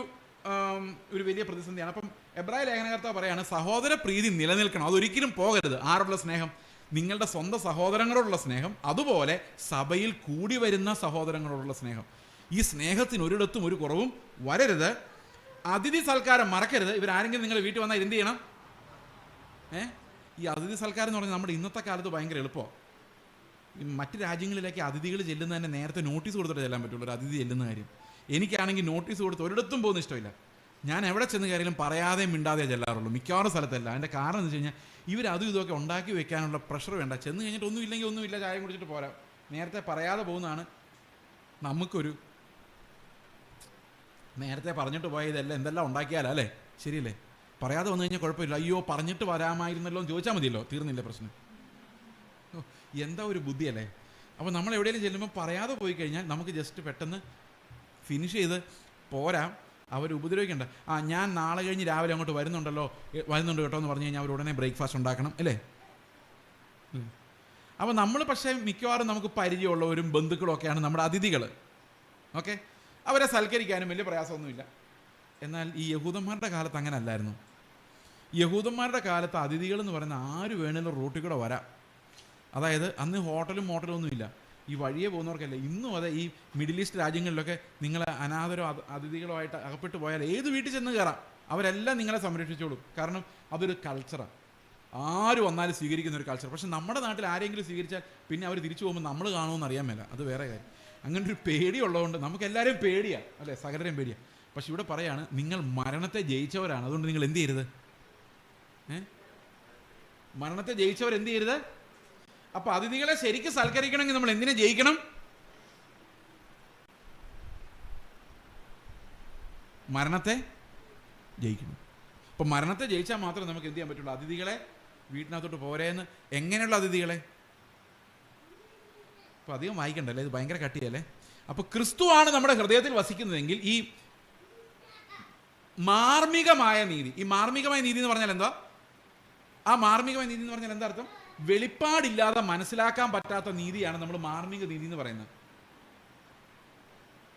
വലിയ പ്രതിസന്ധിയാണ്. അപ്പം എബ്രായ ലേഖനകർത്താവ് പറയാണ്, സഹോദര പ്രീതി നിലനിൽക്കണം, അതൊരിക്കലും പോകരുത്. ആരോടുള്ള സ്നേഹം? നിങ്ങളുടെ സ്വന്തം സഹോദരങ്ങളോടുള്ള സ്നേഹം, അതുപോലെ സഭയിൽ കൂടി വരുന്ന സഹോദരങ്ങളോടുള്ള സ്നേഹം. ഈ സ്നേഹത്തിന് ഒരിടത്തും ഒരു കുറവും വരരുത്. അതിഥി സൽക്കാരം മറക്കരുത്. ഇവരാരെങ്കിലും നിങ്ങളുടെ വീട്ടിൽ വന്നാൽ എന്ത് ചെയ്യണം? ഈ അതിഥി സൽക്കാരം എന്ന് പറഞ്ഞാൽ നമ്മുടെ ഇന്നത്തെ കാലത്ത് ഭയങ്കര എളുപ്പമാണ്. മറ്റ് രാജ്യങ്ങളിലേക്ക് അതിഥികൾ ചെല്ലുന്നതന്നെ നേരത്തെ നോട്ടീസ് കൊടുത്തിട്ട് ചെല്ലാൻ പറ്റുള്ളൂ. ഒരു അതിഥി ചെല്ലുന്ന കാര്യം എനിക്കാണെങ്കിൽ നോട്ടീസ് കൊടുത്ത് ഒരിടത്തും പോകുന്ന ഇഷ്ടമില്ല. ഞാൻ എവിടെ ചെന്ന് കയറിയാലും പറയാതെ മിണ്ടാതെ ചെല്ലാറുള്ളൂ, മിക്കവാറും സ്ഥലത്തല്ല. അതിൻ്റെ കാരണം എന്ന് വെച്ച് കഴിഞ്ഞാൽ ഇവർ അതും ഇതൊക്കെ ഉണ്ടാക്കി വെക്കാനുള്ള പ്രഷർ വേണ്ട. ചെന്ന് കഴിഞ്ഞിട്ട് ഒന്നുമില്ലെങ്കിൽ ഒന്നുമില്ല, ചായ കുടിച്ചിട്ട് പോരാ. നേരത്തെ പറയാതെ പോകുന്നതാണ് നമുക്കൊരു, നേരത്തെ പറഞ്ഞിട്ട് പോയതല്ല എന്തെല്ലാം ഉണ്ടാക്കിയാലേ ശരിയല്ലേ. പറയാതെ വന്നു കഴിഞ്ഞാൽ കുഴപ്പമില്ല. അയ്യോ പറഞ്ഞിട്ട് വരാമായിരുന്നല്ലോ എന്ന് ചോദിച്ചാൽ മതിയല്ലോ, തീർന്നില്ല പ്രശ്നം. എന്താ ഒരു ബുദ്ധിയല്ലേ. അപ്പോൾ നമ്മൾ എവിടെയെങ്കിലും ചെല്ലുമ്പോൾ പറയാതെ പോയി കഴിഞ്ഞാൽ നമുക്ക് ജസ്റ്റ് പെട്ടെന്ന് ഫിനിഷ് ചെയ്ത് പോരാ. അവർ ഉപദ്രവിക്കണ്ട. ഞാൻ നാളെ കഴിഞ്ഞ് രാവിലെ അങ്ങോട്ട് വരുന്നുണ്ട് കേട്ടോ എന്ന് പറഞ്ഞു കഴിഞ്ഞാൽ അവർ ഉടനെ ബ്രേക്ക്ഫാസ്റ്റ് ഉണ്ടാക്കണം അല്ലേ. അപ്പോൾ നമ്മൾ പക്ഷേ മിക്കവാറും നമുക്ക് പരിചയമുള്ളവരും ബന്ധുക്കളും ഒക്കെയാണ് നമ്മുടെ അതിഥികൾ. ഓക്കെ, അവരെ സൽക്കരിക്കാനും വലിയ പ്രയാസമൊന്നുമില്ല. എന്നാൽ ഈ യഹൂദന്മാരുടെ കാലത്ത് അങ്ങനെ അല്ലായിരുന്നു. യഹൂദന്മാരുടെ കാലത്ത് അതിഥികൾ എന്ന് പറയുന്ന ആര് വേണേലും റൂട്ടിൽ കൂടെ വരാം. അതായത് അന്ന് ഹോട്ടലും മോട്ടലൊന്നുമില്ല. ഈ വഴിയെ പോകുന്നവർക്കല്ല. ഇന്നും അതെ, ഈ മിഡിൽ ഈസ്റ്റ് രാജ്യങ്ങളിലൊക്കെ നിങ്ങൾ അനാഥരോ അതിഥികളോ ആയിട്ട് അകപ്പെട്ടു പോയാൽ ഏത് വീട്ടിൽ ചെന്ന് കയറാം, അവരെല്ലാം നിങ്ങളെ സംരക്ഷിച്ചോളും. കാരണം അതൊരു കൾച്ചറാണ്, ആര് വന്നാലും സ്വീകരിക്കുന്ന ഒരു കൾച്ചർ. പക്ഷെ നമ്മുടെ നാട്ടിൽ ആരെങ്കിലും സ്വീകരിച്ചാൽ പിന്നെ അവർ തിരിച്ചു പോകുമ്പോൾ നമ്മൾ കാണുമെന്ന് അറിയാൻ മേല, അത് വേറെ കാര്യം. അങ്ങനെ ഒരു പേടിയുള്ളതുകൊണ്ട് നമുക്ക് എല്ലാവരും പേടിയാണ് അല്ലേ, സകലരെയും പേടിയാണ്. പക്ഷെ ഇവിടെ പറയാണ്, നിങ്ങൾ മരണത്തെ ജയിച്ചവരാണ്, അതുകൊണ്ട് നിങ്ങൾ എന്ത് ചെയ്യരുത്? മരണത്തെ ജയിച്ചവർ എന്ത് ചെയ്യരുത്? അപ്പൊ അതിഥികളെ ശരിക്കും സൽക്കരിക്കണമെങ്കിൽ നമ്മൾ എന്തിനെ ജയിക്കണം? മരണത്തെ ജയിക്കണം. അപ്പൊ മരണത്തെ ജയിച്ചാൽ മാത്രമേ നമുക്ക് എന്ത് ചെയ്യാൻ പറ്റുള്ളൂ? അതിഥികളെ വീട്ടിനകത്തോട്ട് പോരേന്ന്. എങ്ങനെയുള്ള അതിഥികളെ? അപ്പൊ അധികം വായിക്കണ്ടല്ലേ, ഇത് ഭയങ്കര കട്ടിയല്ലേ. അപ്പൊ ക്രിസ്തുവാണ് നമ്മുടെ ഹൃദയത്തിൽ വസിക്കുന്നതെങ്കിൽ ഈ മാർമികമായ നീതി, ഈ മാർമികമായ നീതി എന്ന് പറഞ്ഞാൽ എന്താ? ആ മാർമികമായ നീതി എന്ന് പറഞ്ഞാൽ എന്താ അർത്ഥം? വെളിപ്പാടില്ലാതെ മനസ്സിലാക്കാൻ പറ്റാത്ത നീതിയാണ് നമ്മൾ മാർമിക നീതി എന്ന് പറയുന്നത്.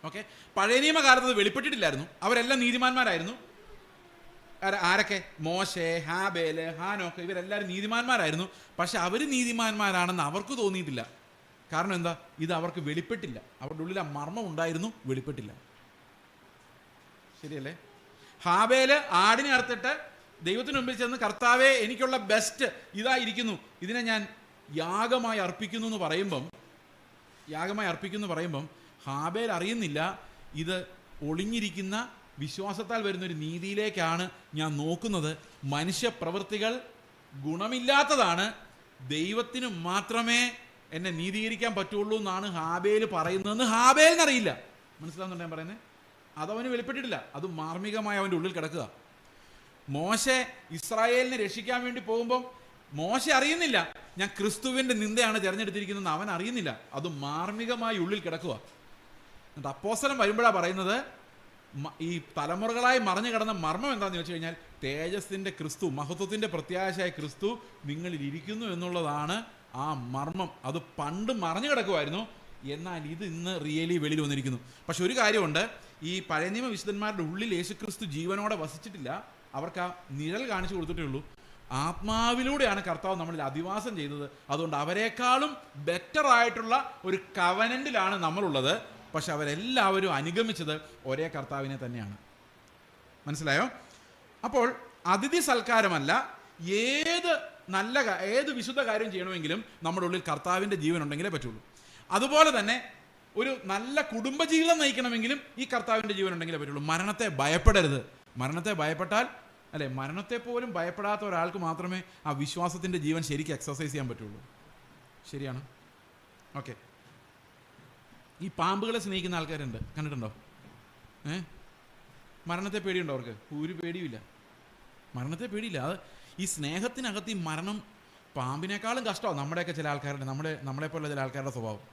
ഓക്കെ, പഴയ നിയമകാലത്ത് അത് വെളിപ്പെട്ടിട്ടില്ലായിരുന്നു. അവരെല്ലാം നീതിമാന്മാരായിരുന്നു. ആരൊക്കെ? മോശെ, ഹാബേല്, ഹാനോക്ക്, ഇവരെല്ലാവരും നീതിമാന്മാരായിരുന്നു. പക്ഷെ അവർ നീതിമാന്മാരാണെന്ന് അവർക്ക് തോന്നിയിട്ടില്ല. കാരണം എന്താ? ഇത് അവർക്ക് വെളിപ്പെട്ടില്ല. അവരുടെ ഉള്ളിൽ ആ മർമ്മം ഉണ്ടായിരുന്നു, വെളിപ്പെട്ടില്ല. ശരിയല്ലേ? ഹാബേല് ആടിനെ അറുത്തിട്ട് ദൈവത്തിന് മുമ്പിൽ ചെന്ന്, കർത്താവേ എനിക്കുള്ള ബെസ്റ്റ് ഇതായിരിക്കുന്നു, ഇതിനെ ഞാൻ യാഗമായി അർപ്പിക്കുന്നു എന്ന് പറയുമ്പം ഹാബേൽ അറിയുന്നില്ല ഇത് ഒളിഞ്ഞിരിക്കുന്ന വിശ്വാസത്താൽ വരുന്നൊരു നീതിയിലേക്കാണ് ഞാൻ നോക്കുന്നത്. മനുഷ്യ പ്രവൃത്തികൾ ഗുണമില്ലാത്തതാണ്, ദൈവത്തിന് മാത്രമേ എന്നെ നീതീകരിക്കാൻ പറ്റുള്ളൂ എന്നാണ് ഹാബേൽ പറയുന്നതെന്ന് ഹാബേലിനറിയില്ല. മനസ്സിലാവുന്നുണ്ടോ ഞാൻ പറയുന്നത്? അതവന് വെളിപ്പെട്ടിട്ടില്ല, അത് മാർമികമായി അവൻ്റെ ഉള്ളിൽ കിടക്കുക. മോശെ ഇസ്രായേലിനെ രക്ഷിക്കാൻ വേണ്ടി പോകുമ്പം മോശെ അറിയുന്നില്ല ഞാൻ ക്രിസ്തുവിൻ്റെ നിന്ദയാണ് തിരഞ്ഞെടുത്തിരിക്കുന്നതെന്ന് അവൻ അറിയുന്നില്ല, അത് മാർമികമായി ഉള്ളിൽ കിടക്കുക. എന്നിട്ട് അപ്പോസ്തലൻ വരുമ്പോഴാണ് പറയുന്നത്, ഈ തലമുറകളായി മറഞ്ഞു കിടന്ന മർമ്മം എന്താണെന്ന് ചോദിച്ചു കഴിഞ്ഞാൽ തേജസ്സിൻ്റെ ക്രിസ്തു, മഹത്വത്തിൻ്റെ പ്രത്യാശയായ ക്രിസ്തു നിങ്ങളിൽ ഇരിക്കുന്നു എന്നുള്ളതാണ് ആ മർമ്മം. അത് പണ്ട് മറഞ്ഞു കിടക്കുമായിരുന്നു, എന്നാൽ ഇത് ഇന്ന് റിയലി വെളിയിൽ വന്നിരിക്കുന്നു. പക്ഷെ ഒരു കാര്യമുണ്ട്, ഈ പഴയ നിയമ വിശുദ്ധന്മാരുടെ ഉള്ളിൽ യേശുക്രിസ്തു ജീവനോടെ വസിച്ചിട്ടില്ല. അവർക്ക് ആ നിഴൽ കാണിച്ചു കൊടുത്തിട്ടേ ഉള്ളൂ. ആത്മാവിലൂടെയാണ് കർത്താവ് നമ്മളിൽ അധിവാസം ചെയ്തത്. അതുകൊണ്ട് അവരെക്കാളും ബെറ്റർ ആയിട്ടുള്ള ഒരു കവനന്റിലാണ് നമ്മളുള്ളത്. പക്ഷെ അവരെല്ലാവരും അനുഗമിച്ചത് ഒരേ കർത്താവിനെ തന്നെയാണ്. മനസ്സിലായോ? അപ്പോൾ അതിഥി സൽക്കാരമല്ല, ഏത് വിശുദ്ധ കാര്യം ചെയ്യണമെങ്കിലും നമ്മുടെ ഉള്ളിൽ കർത്താവിൻ്റെ ജീവൻ ഉണ്ടെങ്കിലേ പറ്റുള്ളൂ. അതുപോലെ തന്നെ ഒരു നല്ല കുടുംബജീവിതം നയിക്കണമെങ്കിലും ഈ കർത്താവിൻ്റെ ജീവൻ ഉണ്ടെങ്കിലേ പറ്റുള്ളൂ. മരണത്തെ ഭയപ്പെടരുത്. മരണത്തെ ഭയപ്പെട്ടാൽ, അല്ലെ, മരണത്തെ പോലും ഭയപ്പെടാത്ത ഒരാൾക്ക് മാത്രമേ ആ വിശ്വാസത്തിൻ്റെ ജീവൻ ശരിക്കും എക്സർസൈസ് ചെയ്യാൻ പറ്റുള്ളൂ. ശരിയാണ്? ഓക്കെ. ഈ പാമ്പുകളെ സ്നേഹിക്കുന്ന ആൾക്കാരുണ്ട്, കണ്ടിട്ടുണ്ടോ? മരണത്തെ പേടിയുണ്ടോ അവർക്ക്? ഒരു പേടിയുമില്ല, മരണത്തെ പേടിയില്ല. അത് ഈ സ്നേഹത്തിനകത്ത് ഈ മരണം പാമ്പിനേക്കാളും കഷ്ടമാണ് നമ്മുടെയൊക്കെ ചില ആൾക്കാരുടെ, നമ്മളെപ്പോലുള്ള ചില ആൾക്കാരുടെ സ്വഭാവം.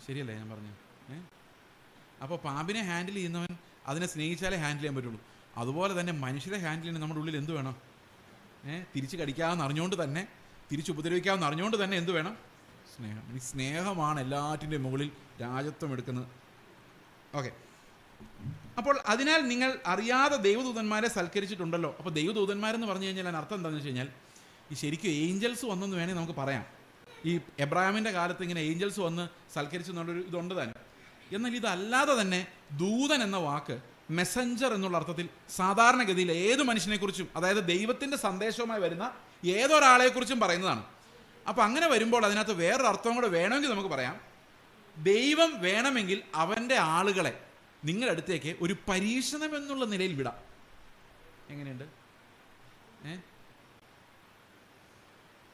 ശരിയല്ലേ ഞാൻ പറഞ്ഞു? അപ്പോൾ പാമ്പിനെ ഹാൻഡിൽ ചെയ്യുന്നവൻ അതിനെ സ്നേഹിച്ചാലേ ഹാൻഡിൽ ചെയ്യാൻ പറ്റുള്ളൂ. അതുപോലെ തന്നെ മനുഷ്യരെ ഹാൻഡിൽ ചെയ്യാൻ നമ്മുടെ ഉള്ളിൽ എന്ത് വേണം? തിരിച്ച് കടിക്കാമെന്ന് അറിഞ്ഞുകൊണ്ട് തന്നെ, തിരിച്ച് ഉപദ്രവിക്കാമെന്ന് അറിഞ്ഞുകൊണ്ട് തന്നെ എന്ത് വേണം? സ്നേഹം. ഈ സ്നേഹമാണ് എല്ലാറ്റിൻ്റെ മുകളിൽ രാജത്വം എടുക്കുന്നത്. ഓക്കെ. അപ്പോൾ അതിനാൽ നിങ്ങൾ അറിയാതെ ദൈവദൂതന്മാരെ സൽക്കരിച്ചിട്ടുണ്ടല്ലോ. അപ്പോൾ ദൈവദൂതന്മാരെന്ന് പറഞ്ഞു കഴിഞ്ഞാൽ അർത്ഥം എന്താണെന്ന് വെച്ച് കഴിഞ്ഞാൽ ഈ ശരിക്കും ഏഞ്ചൽസ് വന്നെന്ന് വേണമെങ്കിൽ നമുക്ക് പറയാം. ഈ എബ്രാഹിമിൻ്റെ കാലത്ത് ഇങ്ങനെ ഏഞ്ചൽസ് വന്ന് സൽക്കരിച്ചു എന്നുള്ളൊരു ഇതുണ്ട് തന്നെ. എന്നാൽ ഇതല്ലാതെ തന്നെ ദൂതൻ എന്ന വാക്ക് മെസ്സഞ്ചർ എന്നുള്ള അർത്ഥത്തിൽ സാധാരണഗതിയിൽ ഏത് മനുഷ്യനെക്കുറിച്ചും, അതായത് ദൈവത്തിൻ്റെ സന്ദേശവുമായി വരുന്ന ഏതൊരാളെക്കുറിച്ചും പറയുന്നതാണ്. അപ്പോൾ അങ്ങനെ വരുമ്പോൾ അതിനകത്ത് വേറൊരു അർത്ഥം കൂടെ വേണമെങ്കിൽ നമുക്ക് പറയാം. ദൈവം വേണമെങ്കിൽ അവൻ്റെ ആളുകളെ നിങ്ങളുടെ അടുത്തേക്ക് ഒരു പരീക്ഷണം എന്നുള്ള നിലയിൽ വിടാം. എങ്ങനെയുണ്ട്?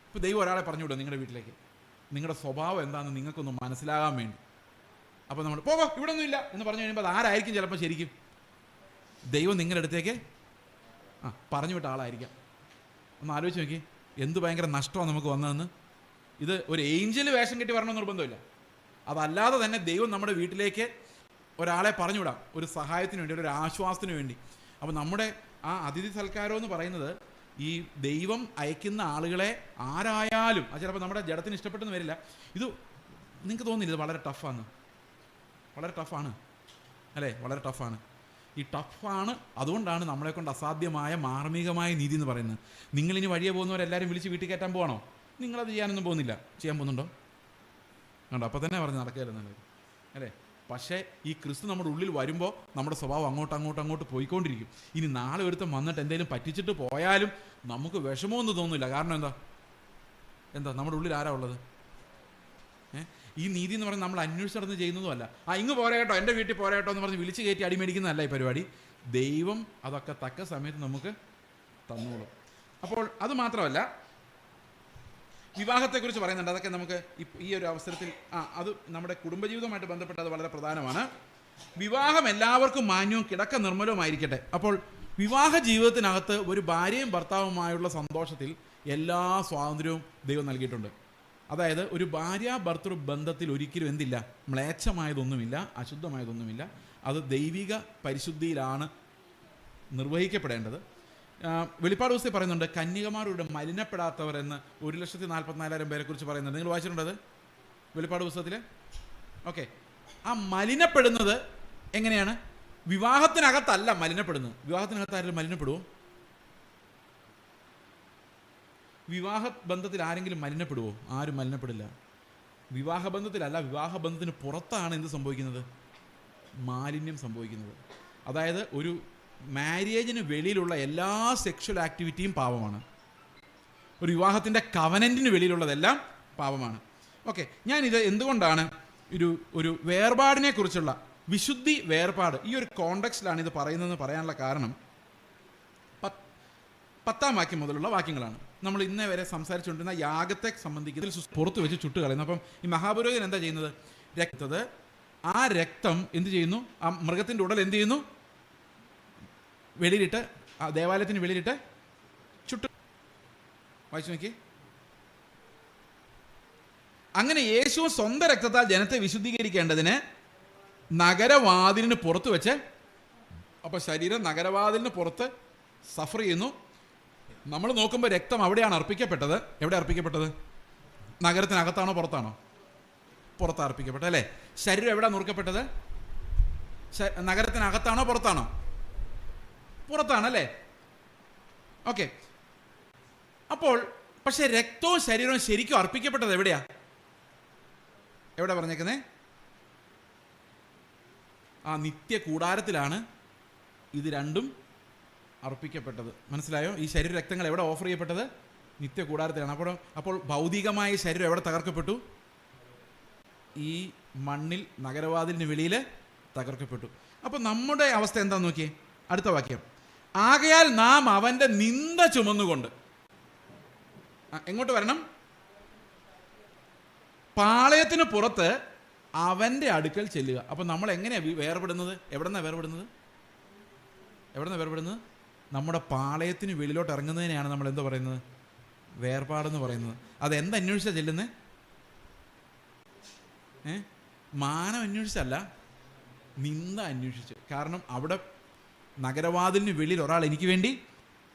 ഇപ്പോൾ ദൈവം ഒരാളെ പറഞ്ഞു വിടും നിങ്ങളുടെ വീട്ടിലേക്ക്, നിങ്ങളുടെ സ്വഭാവം എന്താണെന്ന് നിങ്ങൾക്കൊന്ന് മനസ്സിലാകാൻ വേണ്ടി. അപ്പോൾ നമ്മൾ പോകോ ഇവിടെ ഒന്നും ഇല്ല എന്ന് പറഞ്ഞു കഴിയുമ്പോൾ അത് ആരായിരിക്കും? ചിലപ്പോൾ ശരിക്കും ദൈവം നിങ്ങളുടെ അടുത്തേക്ക് പറഞ്ഞു വിട്ട ആളായിരിക്കാം. ഒന്ന് ആലോചിച്ച് നോക്കി, എന്ത് ഭയങ്കര നഷ്ടമാണ് നമുക്ക് വന്നതെന്ന്. ഇത് ഒരു ഏഞ്ചൽ വേഷം കെട്ടി വരണമെന്ന് നിർബന്ധമില്ല. അതല്ലാതെ തന്നെ ദൈവം നമ്മുടെ വീട്ടിലേക്ക് ഒരാളെ പറഞ്ഞു വിടാം, ഒരു സഹായത്തിന് വേണ്ടി, ഒരു ആശ്വാസത്തിന് വേണ്ടി. അപ്പോൾ നമ്മുടെ ആ അതിഥി സൽക്കാരം എന്ന് പറയുന്നത് ഈ ദൈവം അയക്കുന്ന ആളുകളെ ആരായാലും, അത് ചിലപ്പോൾ നമ്മുടെ ജഡത്തിന് ഇഷ്ടപ്പെട്ടെന്ന് വരില്ല. ഇത് നിങ്ങൾക്ക് തോന്നില്ല ഇത് വളരെ ടഫാണ്? വളരെ ടഫാണ് അല്ലേ? വളരെ ടഫാണ്. ഈ ടഫാണ്, അതുകൊണ്ടാണ് നമ്മളെ കൊണ്ട് അസാധ്യമായ മാർമികമായ നീതി എന്ന് പറയുന്നത്. നിങ്ങളിനി വഴിയെ പോകുന്നവരെല്ലാവരും വിളിച്ച് വീട്ടിൽ കയറ്റാൻ പോകണോ? നിങ്ങളത് ചെയ്യാനൊന്നും പോകുന്നില്ല. ചെയ്യാൻ പോകുന്നുണ്ടോ? കണ്ടോ? അപ്പോൾ തന്നെ പറഞ്ഞ് നടക്കുകയല്ലെന്നുള്ളത് അല്ലേ? പക്ഷേ ഈ ക്രിസ്തു നമ്മുടെ ഉള്ളിൽ വരുമ്പോൾ നമ്മുടെ സ്വഭാവം അങ്ങോട്ട് പോയിക്കൊണ്ടിരിക്കും. ഇനി നാളെ ഒരുത്തം വന്നിട്ട് എന്തെങ്കിലും പറ്റിച്ചിട്ട് പോയാലും നമുക്ക് വിഷമമൊന്നും തോന്നില്ല. കാരണം എന്താ നമ്മുടെ ഉള്ളിൽ ആരാ ഉള്ളത്? ഈ നീതി എന്ന് പറഞ്ഞാൽ നമ്മൾ അന്വേഷിച്ച് നടന്ന് ചെയ്യുന്നതുമല്ല. ഇങ്ങ് പോരാ കേട്ടോ, എൻ്റെ വീട്ടിൽ പോരാ കേട്ടോ എന്ന് പറഞ്ഞ് വിളിച്ച് കയറ്റി അടിമേടിക്കുന്നതല്ല ഈ പരിപാടി. ദൈവം അതൊക്കെ തക്ക സമയത്ത് നമുക്ക് തന്നോളും. അപ്പോൾ അത് മാത്രമല്ല, വിവാഹത്തെക്കുറിച്ച് പറയുന്നുണ്ട്. അതൊക്കെ നമുക്ക് ഈ ഒരു അവസരത്തിൽ അത് നമ്മുടെ കുടുംബജീവിതവുമായിട്ട് ബന്ധപ്പെട്ട് അത് വളരെ പ്രധാനമാണ്. വിവാഹം എല്ലാവർക്കും മാന്യവും കിടക്ക നിർമ്മലവുമായിരിക്കട്ടെ. അപ്പോൾ വിവാഹ ജീവിതത്തിനകത്ത് ഒരു ഭാര്യയും ഭർത്താവുമായുള്ള സന്തോഷത്തിൽ എല്ലാ സ്വാതന്ത്ര്യവും ദൈവം നൽകിയിട്ടുണ്ട്. അതായത് ഒരു ഭാര്യ ഭർത്തൃ ബന്ധത്തിൽ ഒരിക്കലും എന്തില്ല, മ്ലേച്ഛമായതൊന്നുമില്ല, അശുദ്ധമായതൊന്നുമില്ല. അത് ദൈവിക പരിശുദ്ധിയിലാണ് നിർവഹിക്കപ്പെടേണ്ടത്. വെളിപ്പാട് പുസ്തകത്തിൽ പറയുന്നുണ്ട്, കന്യകമാരുടെ മലിനപ്പെടാത്തവർ എന്ന് 1,44,000 പേരെ കുറിച്ച് പറയുന്നുണ്ട്. നിങ്ങൾ വായിച്ചിട്ടുണ്ടത് വെളിപ്പാട് പുസ്തകത്തിൽ? ഓക്കെ. ആ മലിനപ്പെടുന്നത് എങ്ങനെയാണ്? വിവാഹത്തിനകത്തല്ല മലിനപ്പെടുന്നത്. വിവാഹത്തിനകത്ത് ആരെങ്കിലും മലിനപ്പെടുമോ? വിവാഹ ബന്ധത്തിൽ ആരെങ്കിലും മലിനപ്പെടുമോ? ആരും മലിനപ്പെടില്ല. വിവാഹബന്ധത്തിലല്ല, വിവാഹബന്ധത്തിന് പുറത്താണ് എന്ത് സംഭവിക്കുന്നത്? മാലിന്യം സംഭവിക്കുന്നത്. അതായത് ഒരു മാര്യേജിന് വെളിയിലുള്ള എല്ലാ സെക്ഷൽ ആക്ടിവിറ്റിയും പാപമാണ്. ഒരു വിവാഹത്തിൻ്റെ കവനൻറ്റിന് വെളിയിലുള്ളതെല്ലാം പാപമാണ്. ഓക്കെ, ഞാനിത് എന്തുകൊണ്ടാണ് ഒരു വേർപാടിനെ കുറിച്ചുള്ള വിശുദ്ധി വേർപാട് ഈ ഒരു കോണ്ടെക്സ്റ്റിലാണ് ഇത് പറയുന്നതെന്ന് പറയാനുള്ള കാരണം 10-ാം വാക്യം മുതലുള്ള വാക്യങ്ങളാണ്. നമ്മൾ ഇന്നേ വരെ സംസാരിച്ചുകൊണ്ടിരുന്ന യാഗത്തെ സംബന്ധിക്കുന്ന പുറത്ത് വെച്ച് ചുട്ട് കളയുന്നു. അപ്പം ഈ മഹാപുരോഹിതൻ എന്താ ചെയ്യുന്നത്? ആ രക്തം എന്ത് ചെയ്യുന്നു? ആ മൃഗത്തിൻ്റെ ഉടൽ എന്ത് ചെയ്യുന്നു? വെളിയിലിട്ട്, ആ ദേവാലയത്തിന് വെളിയിലിട്ട് ചുട്ട്. വായിച്ചു നോക്കി. അങ്ങനെ യേശു സ്വന്തം രക്തത്താൽ ജനത്തെ വിശുദ്ധീകരിക്കേണ്ടതിന് നഗരവാതിലിന് പുറത്ത് വെച്ച്, അപ്പോൾ ശരീരം നഗരവാതിലിന് പുറത്ത് സഫർ ചെയ്യുന്നു. നമ്മൾ നോക്കുമ്പോൾ രക്തം അവിടെയാണ് അർപ്പിക്കപ്പെട്ടത്. എവിടെ അർപ്പിക്കപ്പെട്ടത്? നഗരത്തിനകത്താണോ പുറത്താണോ? പുറത്താണ് അർപ്പിക്കപ്പെട്ടത് അല്ലേ? ശരീരം എവിടെ നുറുക്കപ്പെട്ടത്? നഗരത്തിനകത്താണോ പുറത്താണോ? പുറത്താണല്ലേ? ഓക്കെ. അപ്പോൾ പക്ഷെ രക്തവും ശരീരവും ശരിക്കും അർപ്പിക്കപ്പെട്ടത് എവിടെയാ? എവിടെ പറഞ്ഞേക്കുന്നേ? ആ നിത്യ കൂടാരത്തിലാണ് ഇത് രണ്ടും അർപ്പിക്കപ്പെട്ടത്. മനസ്സിലായോ? ഈ ശരീര രക്തങ്ങൾ എവിടെ ഓഫർ ചെയ്യപ്പെട്ടത്? നിത്യ കൂടാരത്തിലാണ്. അപ്പോൾ ഭൗതികമായ ശരീരം എവിടെ തകർക്കപ്പെട്ടു? ഈ മണ്ണിൽ നഗരവാതിലിന് വെളിയിൽ തകർക്കപ്പെട്ടു. അപ്പോൾ നമ്മുടെ അവസ്ഥ എന്താന്ന് നോക്കിയേ. അടുത്ത വാക്യം, ആകയാൽ നാം അവൻ്റെ നിന്ദ ചുമന്നുകൊണ്ട് എങ്ങോട്ട് വരണം? പാളയത്തിന് പുറത്ത് അവൻ്റെ അടുക്കൽ ചെല്ലുക. അപ്പം നമ്മൾ എങ്ങനെയാണ് വേർപെടുന്നത്? എവിടെന്നാണ് വേർപെടുന്നത്? നമ്മുടെ പാളയത്തിന് വെളിയിലോട്ട് ഇറങ്ങുന്നതിനെയാണ് നമ്മൾ എന്താ പറയുന്നത്? വേർപാടെന്ന് പറയുന്നത്. അതെന്തന്വേഷിച്ചാണ് ചെല്ലുന്നത്? മാനം അന്വേഷിച്ചല്ല, നിന്ദ അന്വേഷിച്ച്. കാരണം അവിടെ നഗരവാതിലിന് വെളിയിൽ ഒരാൾ എനിക്ക് വേണ്ടി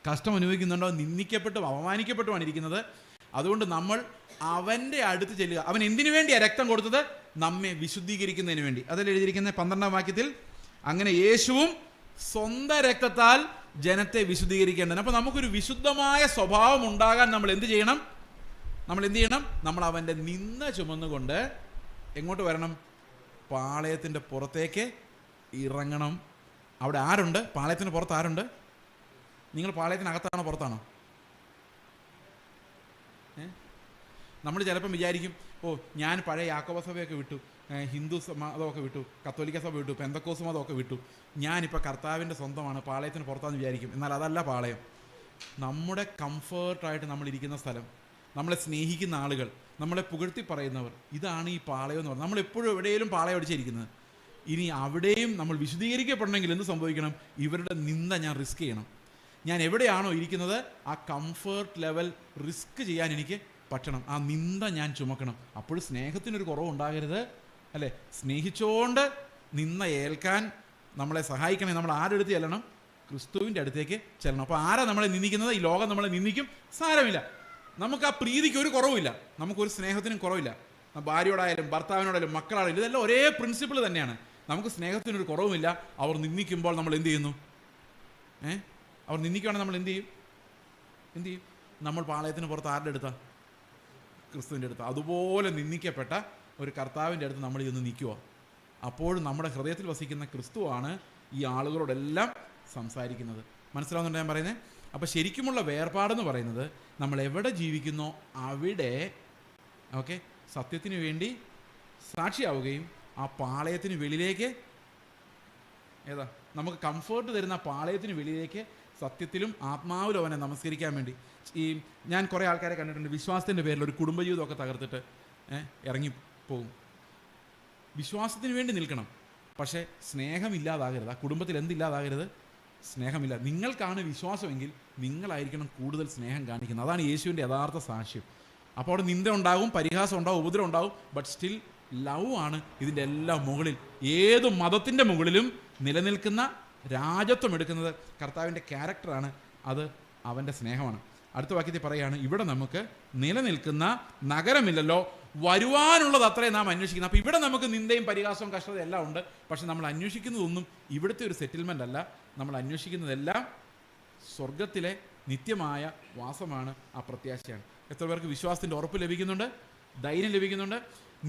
കഷ്ടം അനുഭവിക്കുന്നുണ്ടോ, നിന്ദിക്കപ്പെട്ടും അപമാനിക്കപ്പെട്ടുമാണ് ഇരിക്കുന്നത്. അതുകൊണ്ട് നമ്മൾ അവൻ്റെ അടുത്ത് ചെല്ലുക. അവൻ എന്തിനു വേണ്ടിയാണ് രക്തം കൊടുത്തത്? നമ്മെ വിശുദ്ധീകരിക്കുന്നതിന് വേണ്ടി. അതിൽ എഴുതിയിരിക്കുന്ന 12-ാം വാക്യത്തിൽ, അങ്ങനെ യേശുവും സ്വന്തം രക്തത്താൽ ജനത്തെ വിശുദ്ധീകരിക്കേണ്ടത്. അപ്പോൾ നമുക്കൊരു വിശുദ്ധമായ സ്വഭാവം ഉണ്ടാകാൻ നമ്മൾ എന്ത് ചെയ്യണം? നമ്മൾ അവൻ്റെ നിന്ന ചുമന്നുകൊണ്ട് എങ്ങോട്ട് വരണം? പാളയത്തിൻ്റെ പുറത്തേക്ക് ഇറങ്ങണം. അവിടെ ആരുണ്ട്? പാളയത്തിന് പുറത്ത് ആരുണ്ട്? നിങ്ങൾ പാളയത്തിനകത്താണോ പുറത്താണോ? നമ്മൾ ചിലപ്പം വിചാരിക്കും, ഞാൻ പഴയ യാക്കോബ സഭയൊക്കെ വിട്ടു, ഹിന്ദു മതമൊക്കെ വിട്ടു, കത്തോലിക്ക സഭ വിട്ടു, പെന്തക്കോസ് മതമൊക്കെ വിട്ടു, ഞാനിപ്പോൾ കർത്താവിൻ്റെ സ്വന്തമാണ്, പാളയത്തിന് പുറത്താന്ന് വിചാരിക്കും. എന്നാൽ അതല്ല പാളയം. നമ്മുടെ കംഫേർട്ടായിട്ട് നമ്മളിരിക്കുന്ന സ്ഥലം, നമ്മളെ സ്നേഹിക്കുന്ന ആളുകൾ, നമ്മളെ പുകഴ്ത്തി പറയുന്നവർ, ഇതാണ് ഈ പാളയം എന്ന് പറഞ്ഞാൽ. നമ്മളെപ്പോഴും എവിടെയെങ്കിലും പാളയം അടിച്ചിരിക്കുന്നത്. ഇനി അവിടെയും നമ്മൾ വിശുദ്ധീകരിക്കപ്പെടണമെങ്കിൽ എന്ത് സംഭവിക്കണം? ഇവരുടെ നിന്ദ ഞാൻ റിസ്ക് ചെയ്യണം. ഞാൻ എവിടെയാണോ ഇരിക്കുന്നത് ആ കംഫേർട്ട് ലെവൽ റിസ്ക് ചെയ്യാൻ എനിക്ക് പറ്റണം. ആ നിന്ദ ഞാൻ ചുമക്കണം. അപ്പോൾ സ്നേഹത്തിനൊരു കുറവുണ്ടാകരുത്, അല്ലേ? സ്നേഹിച്ചുകൊണ്ട് നിന്ന ഏൽക്കാൻ നമ്മളെ സഹായിക്കണേ. നമ്മൾ ആരെടുത്ത് ചെല്ലണം? ക്രിസ്തുവിൻ്റെ അടുത്തേക്ക് ചെല്ലണം. അപ്പോൾ ആരാ നമ്മളെ നിന്ദിക്കുന്നത്? ഈ ലോകം നമ്മളെ നിന്ദിക്കും, സാരമില്ല. നമുക്ക് ആ പ്രീതിക്ക് ഒരു കുറവുമില്ല, നമുക്കൊരു സ്നേഹത്തിനും കുറവില്ല. ഭാര്യയോടായാലും ഭർത്താവിനോടായാലും മക്കളായാലും ഇതെല്ലാം ഒരേ പ്രിൻസിപ്പിൾ തന്നെയാണ്. നമുക്ക് സ്നേഹത്തിനൊരു കുറവുമില്ല. അവർ നിന്ദിക്കുമ്പോൾ നമ്മൾ എന്ത് ചെയ്യുന്നു? അവർ നിന്ദിക്കുകയാണെങ്കിൽ നമ്മൾ എന്ത് ചെയ്യും? നമ്മൾ പാളയത്തിന് പുറത്ത് ആരുടെ അടുത്താണ്? ക്രിസ്തുവിൻ്റെ അടുത്ത്. അതുപോലെ നിന്ദിക്കപ്പെട്ട ഒരു കർത്താവിൻ്റെ അടുത്ത് നമ്മൾ ഇന്ന് നിൽക്കുക. അപ്പോഴും നമ്മുടെ ഹൃദയത്തിൽ വസിക്കുന്ന ക്രിസ്തുവാണ് ഈ ആളുകളോടെല്ലാം സംസാരിക്കുന്നത്. മനസ്സിലാവുന്നുണ്ടോ ഞാൻ പറയുന്നത്? അപ്പോൾ ശരിക്കുമുള്ള വേർപാടെന്ന് പറയുന്നത് നമ്മൾ എവിടെ ജീവിക്കുന്നോ അവിടെ സത്യത്തിന് വേണ്ടി സാക്ഷിയാവുകയും ആ പാളയത്തിന് വെളിയിലേക്ക് നമുക്ക് കംഫേർട്ട് തരുന്ന പാളയത്തിന് വെളിയിലേക്ക് സത്യത്തിലും ആത്മാവിലും അവനെ നമസ്കരിക്കാൻ വേണ്ടി. ഞാൻ കുറേ ആൾക്കാരെ കണ്ടിട്ടുണ്ട്, വിശ്വാസത്തിൻ്റെ പേരിൽ ഒരു കുടുംബജീവിതമൊക്കെ തകർത്തിട്ട് ഇറങ്ങിപ്പോകും. വിശ്വാസത്തിന് വേണ്ടി നിൽക്കണം, പക്ഷേ സ്നേഹമില്ലാതാകരുത്. ആ കുടുംബത്തിൽ എന്തില്ലാതാകരുത്? സ്നേഹമില്ല. നിങ്ങൾക്കാണ് വിശ്വാസമെങ്കിൽ നിങ്ങളായിരിക്കണം കൂടുതൽ സ്നേഹം കാണിക്കുന്നത്. അതാണ് യേശുവിൻ്റെ യഥാർത്ഥ സാക്ഷ്യം. അപ്പോൾ അവിടെ നിന്ദ ഉണ്ടാകും, പരിഹാസം ഉണ്ടാകും, ഉപദ്രവം ഉണ്ടാകും, ബട്ട് സ്റ്റിൽ ലവ് ആണ് ഇതിൻ്റെ എല്ലാം മുകളിൽ. ഏത് മതത്തിൻ്റെ മുകളിലും നിലനിൽക്കുന്ന രാജത്വം എടുക്കുന്നത് കർത്താവിൻ്റെ ക്യാരക്ടറാണ്, അത് അവൻ്റെ സ്നേഹമാണ്. അടുത്ത വാക്യത്തിൽ പറയുകയാണ്, ഇവിടെ നമുക്ക് നിലനിൽക്കുന്ന നഗരമില്ലല്ലോ, വരുവാനുള്ളത് അത്രേ നാം അന്വേഷിക്കുന്നത്. അപ്പോൾ ഇവിടെ നമുക്ക് നിന്ദയും പരിഹാസവും കഷ്ടതയും എല്ലാം ഉണ്ട്. പക്ഷെ നമ്മൾ അന്വേഷിക്കുന്നതൊന്നും ഇവിടുത്തെ ഒരു സെറ്റിൽമെൻ്റ് അല്ല. നമ്മൾ അന്വേഷിക്കുന്നതെല്ലാം സ്വർഗത്തിലെ നിത്യമായ വാസമാണ്, ആ പ്രത്യാശയാണ്. എത്ര പേർക്ക് വിശ്വാസത്തിൻ്റെ ഉറപ്പ് ലഭിക്കുന്നുണ്ട്? ധൈര്യം ലഭിക്കുന്നുണ്ട്?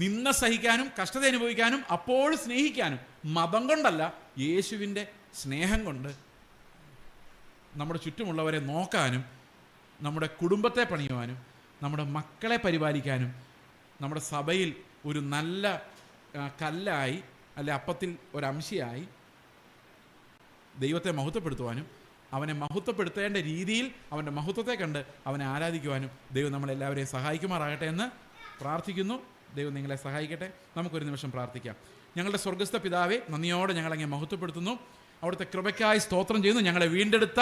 നിന്ദ സഹിക്കാനും കഷ്ടത അനുഭവിക്കാനും അപ്പോൾ സ്നേഹിക്കാനും, മതം കൊണ്ടല്ല, യേശുവിൻ്റെ സ്നേഹം കൊണ്ട് നമ്മുടെ ചുറ്റുമുള്ളവരെ നോക്കാനും, നമ്മുടെ കുടുംബത്തെ പണിയുവാനും, നമ്മുടെ മക്കളെ പരിപാലിക്കാനും, നമ്മുടെ സഭയിൽ ഒരു നല്ല കല്ലായി അല്ലെ അപ്പത്തിൽ ഒരംശയായി ദൈവത്തെ മഹത്വപ്പെടുത്തുവാനും, അവനെ മഹത്വപ്പെടുത്തേണ്ട രീതിയിൽ അവൻ്റെ മഹത്വത്തെ കണ്ട് അവനെ ആരാധിക്കുവാനും ദൈവം നമ്മളെല്ലാവരെയും സഹായിക്കുമാറാകട്ടെ എന്ന് പ്രാർത്ഥിക്കുന്നു. ദൈവം നിങ്ങളെ സഹായിക്കട്ടെ. നമുക്കൊരു നിമിഷം പ്രാർത്ഥിക്കാം. ഞങ്ങളുടെ സ്വർഗസ്ഥ പിതാവേ, നന്ദിയോടെ ഞങ്ങളങ്ങെ മഹത്വപ്പെടുത്തുന്നു. അവിടുത്തെ കൃപയ്ക്കായി സ്തോത്രം ചെയ്യുന്നു. ഞങ്ങളെ വീണ്ടെടുത്ത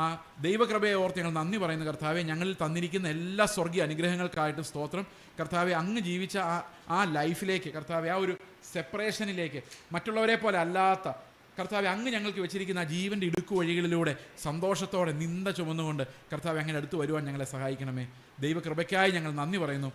ആ ദൈവകൃപയെ ഓർത്ത് ഞങ്ങൾ നന്ദി പറയുന്നു. കർത്താവെ, ഞങ്ങളിൽ തന്നിരിക്കുന്ന എല്ലാ സ്വർഗീയ അനുഗ്രഹങ്ങൾക്കായിട്ടും സ്തോത്രം. കർത്താവെ, അങ്ങ് ജീവിച്ച ആ ലൈഫിലേക്ക്, കർത്താവെ, ആ ഒരു സെപ്പറേഷനിലേക്ക്, മറ്റുള്ളവരെ പോലെ അല്ലാത്ത കർത്താവെ, അങ്ങ് ഞങ്ങൾക്ക് വെച്ചിരിക്കുന്ന ആ ജീവൻ്റെ ഇടുക്കു വഴികളിലൂടെ സന്തോഷത്തോടെ നിന്ദ ചുമന്നുകൊണ്ട് കർത്താവെ അങ്ങനെ അടുത്ത് വരുവാൻ ഞങ്ങളെ സഹായിക്കണമേ. ദൈവകൃപയ്ക്കായി ഞങ്ങൾ നന്ദി പറയുന്നു.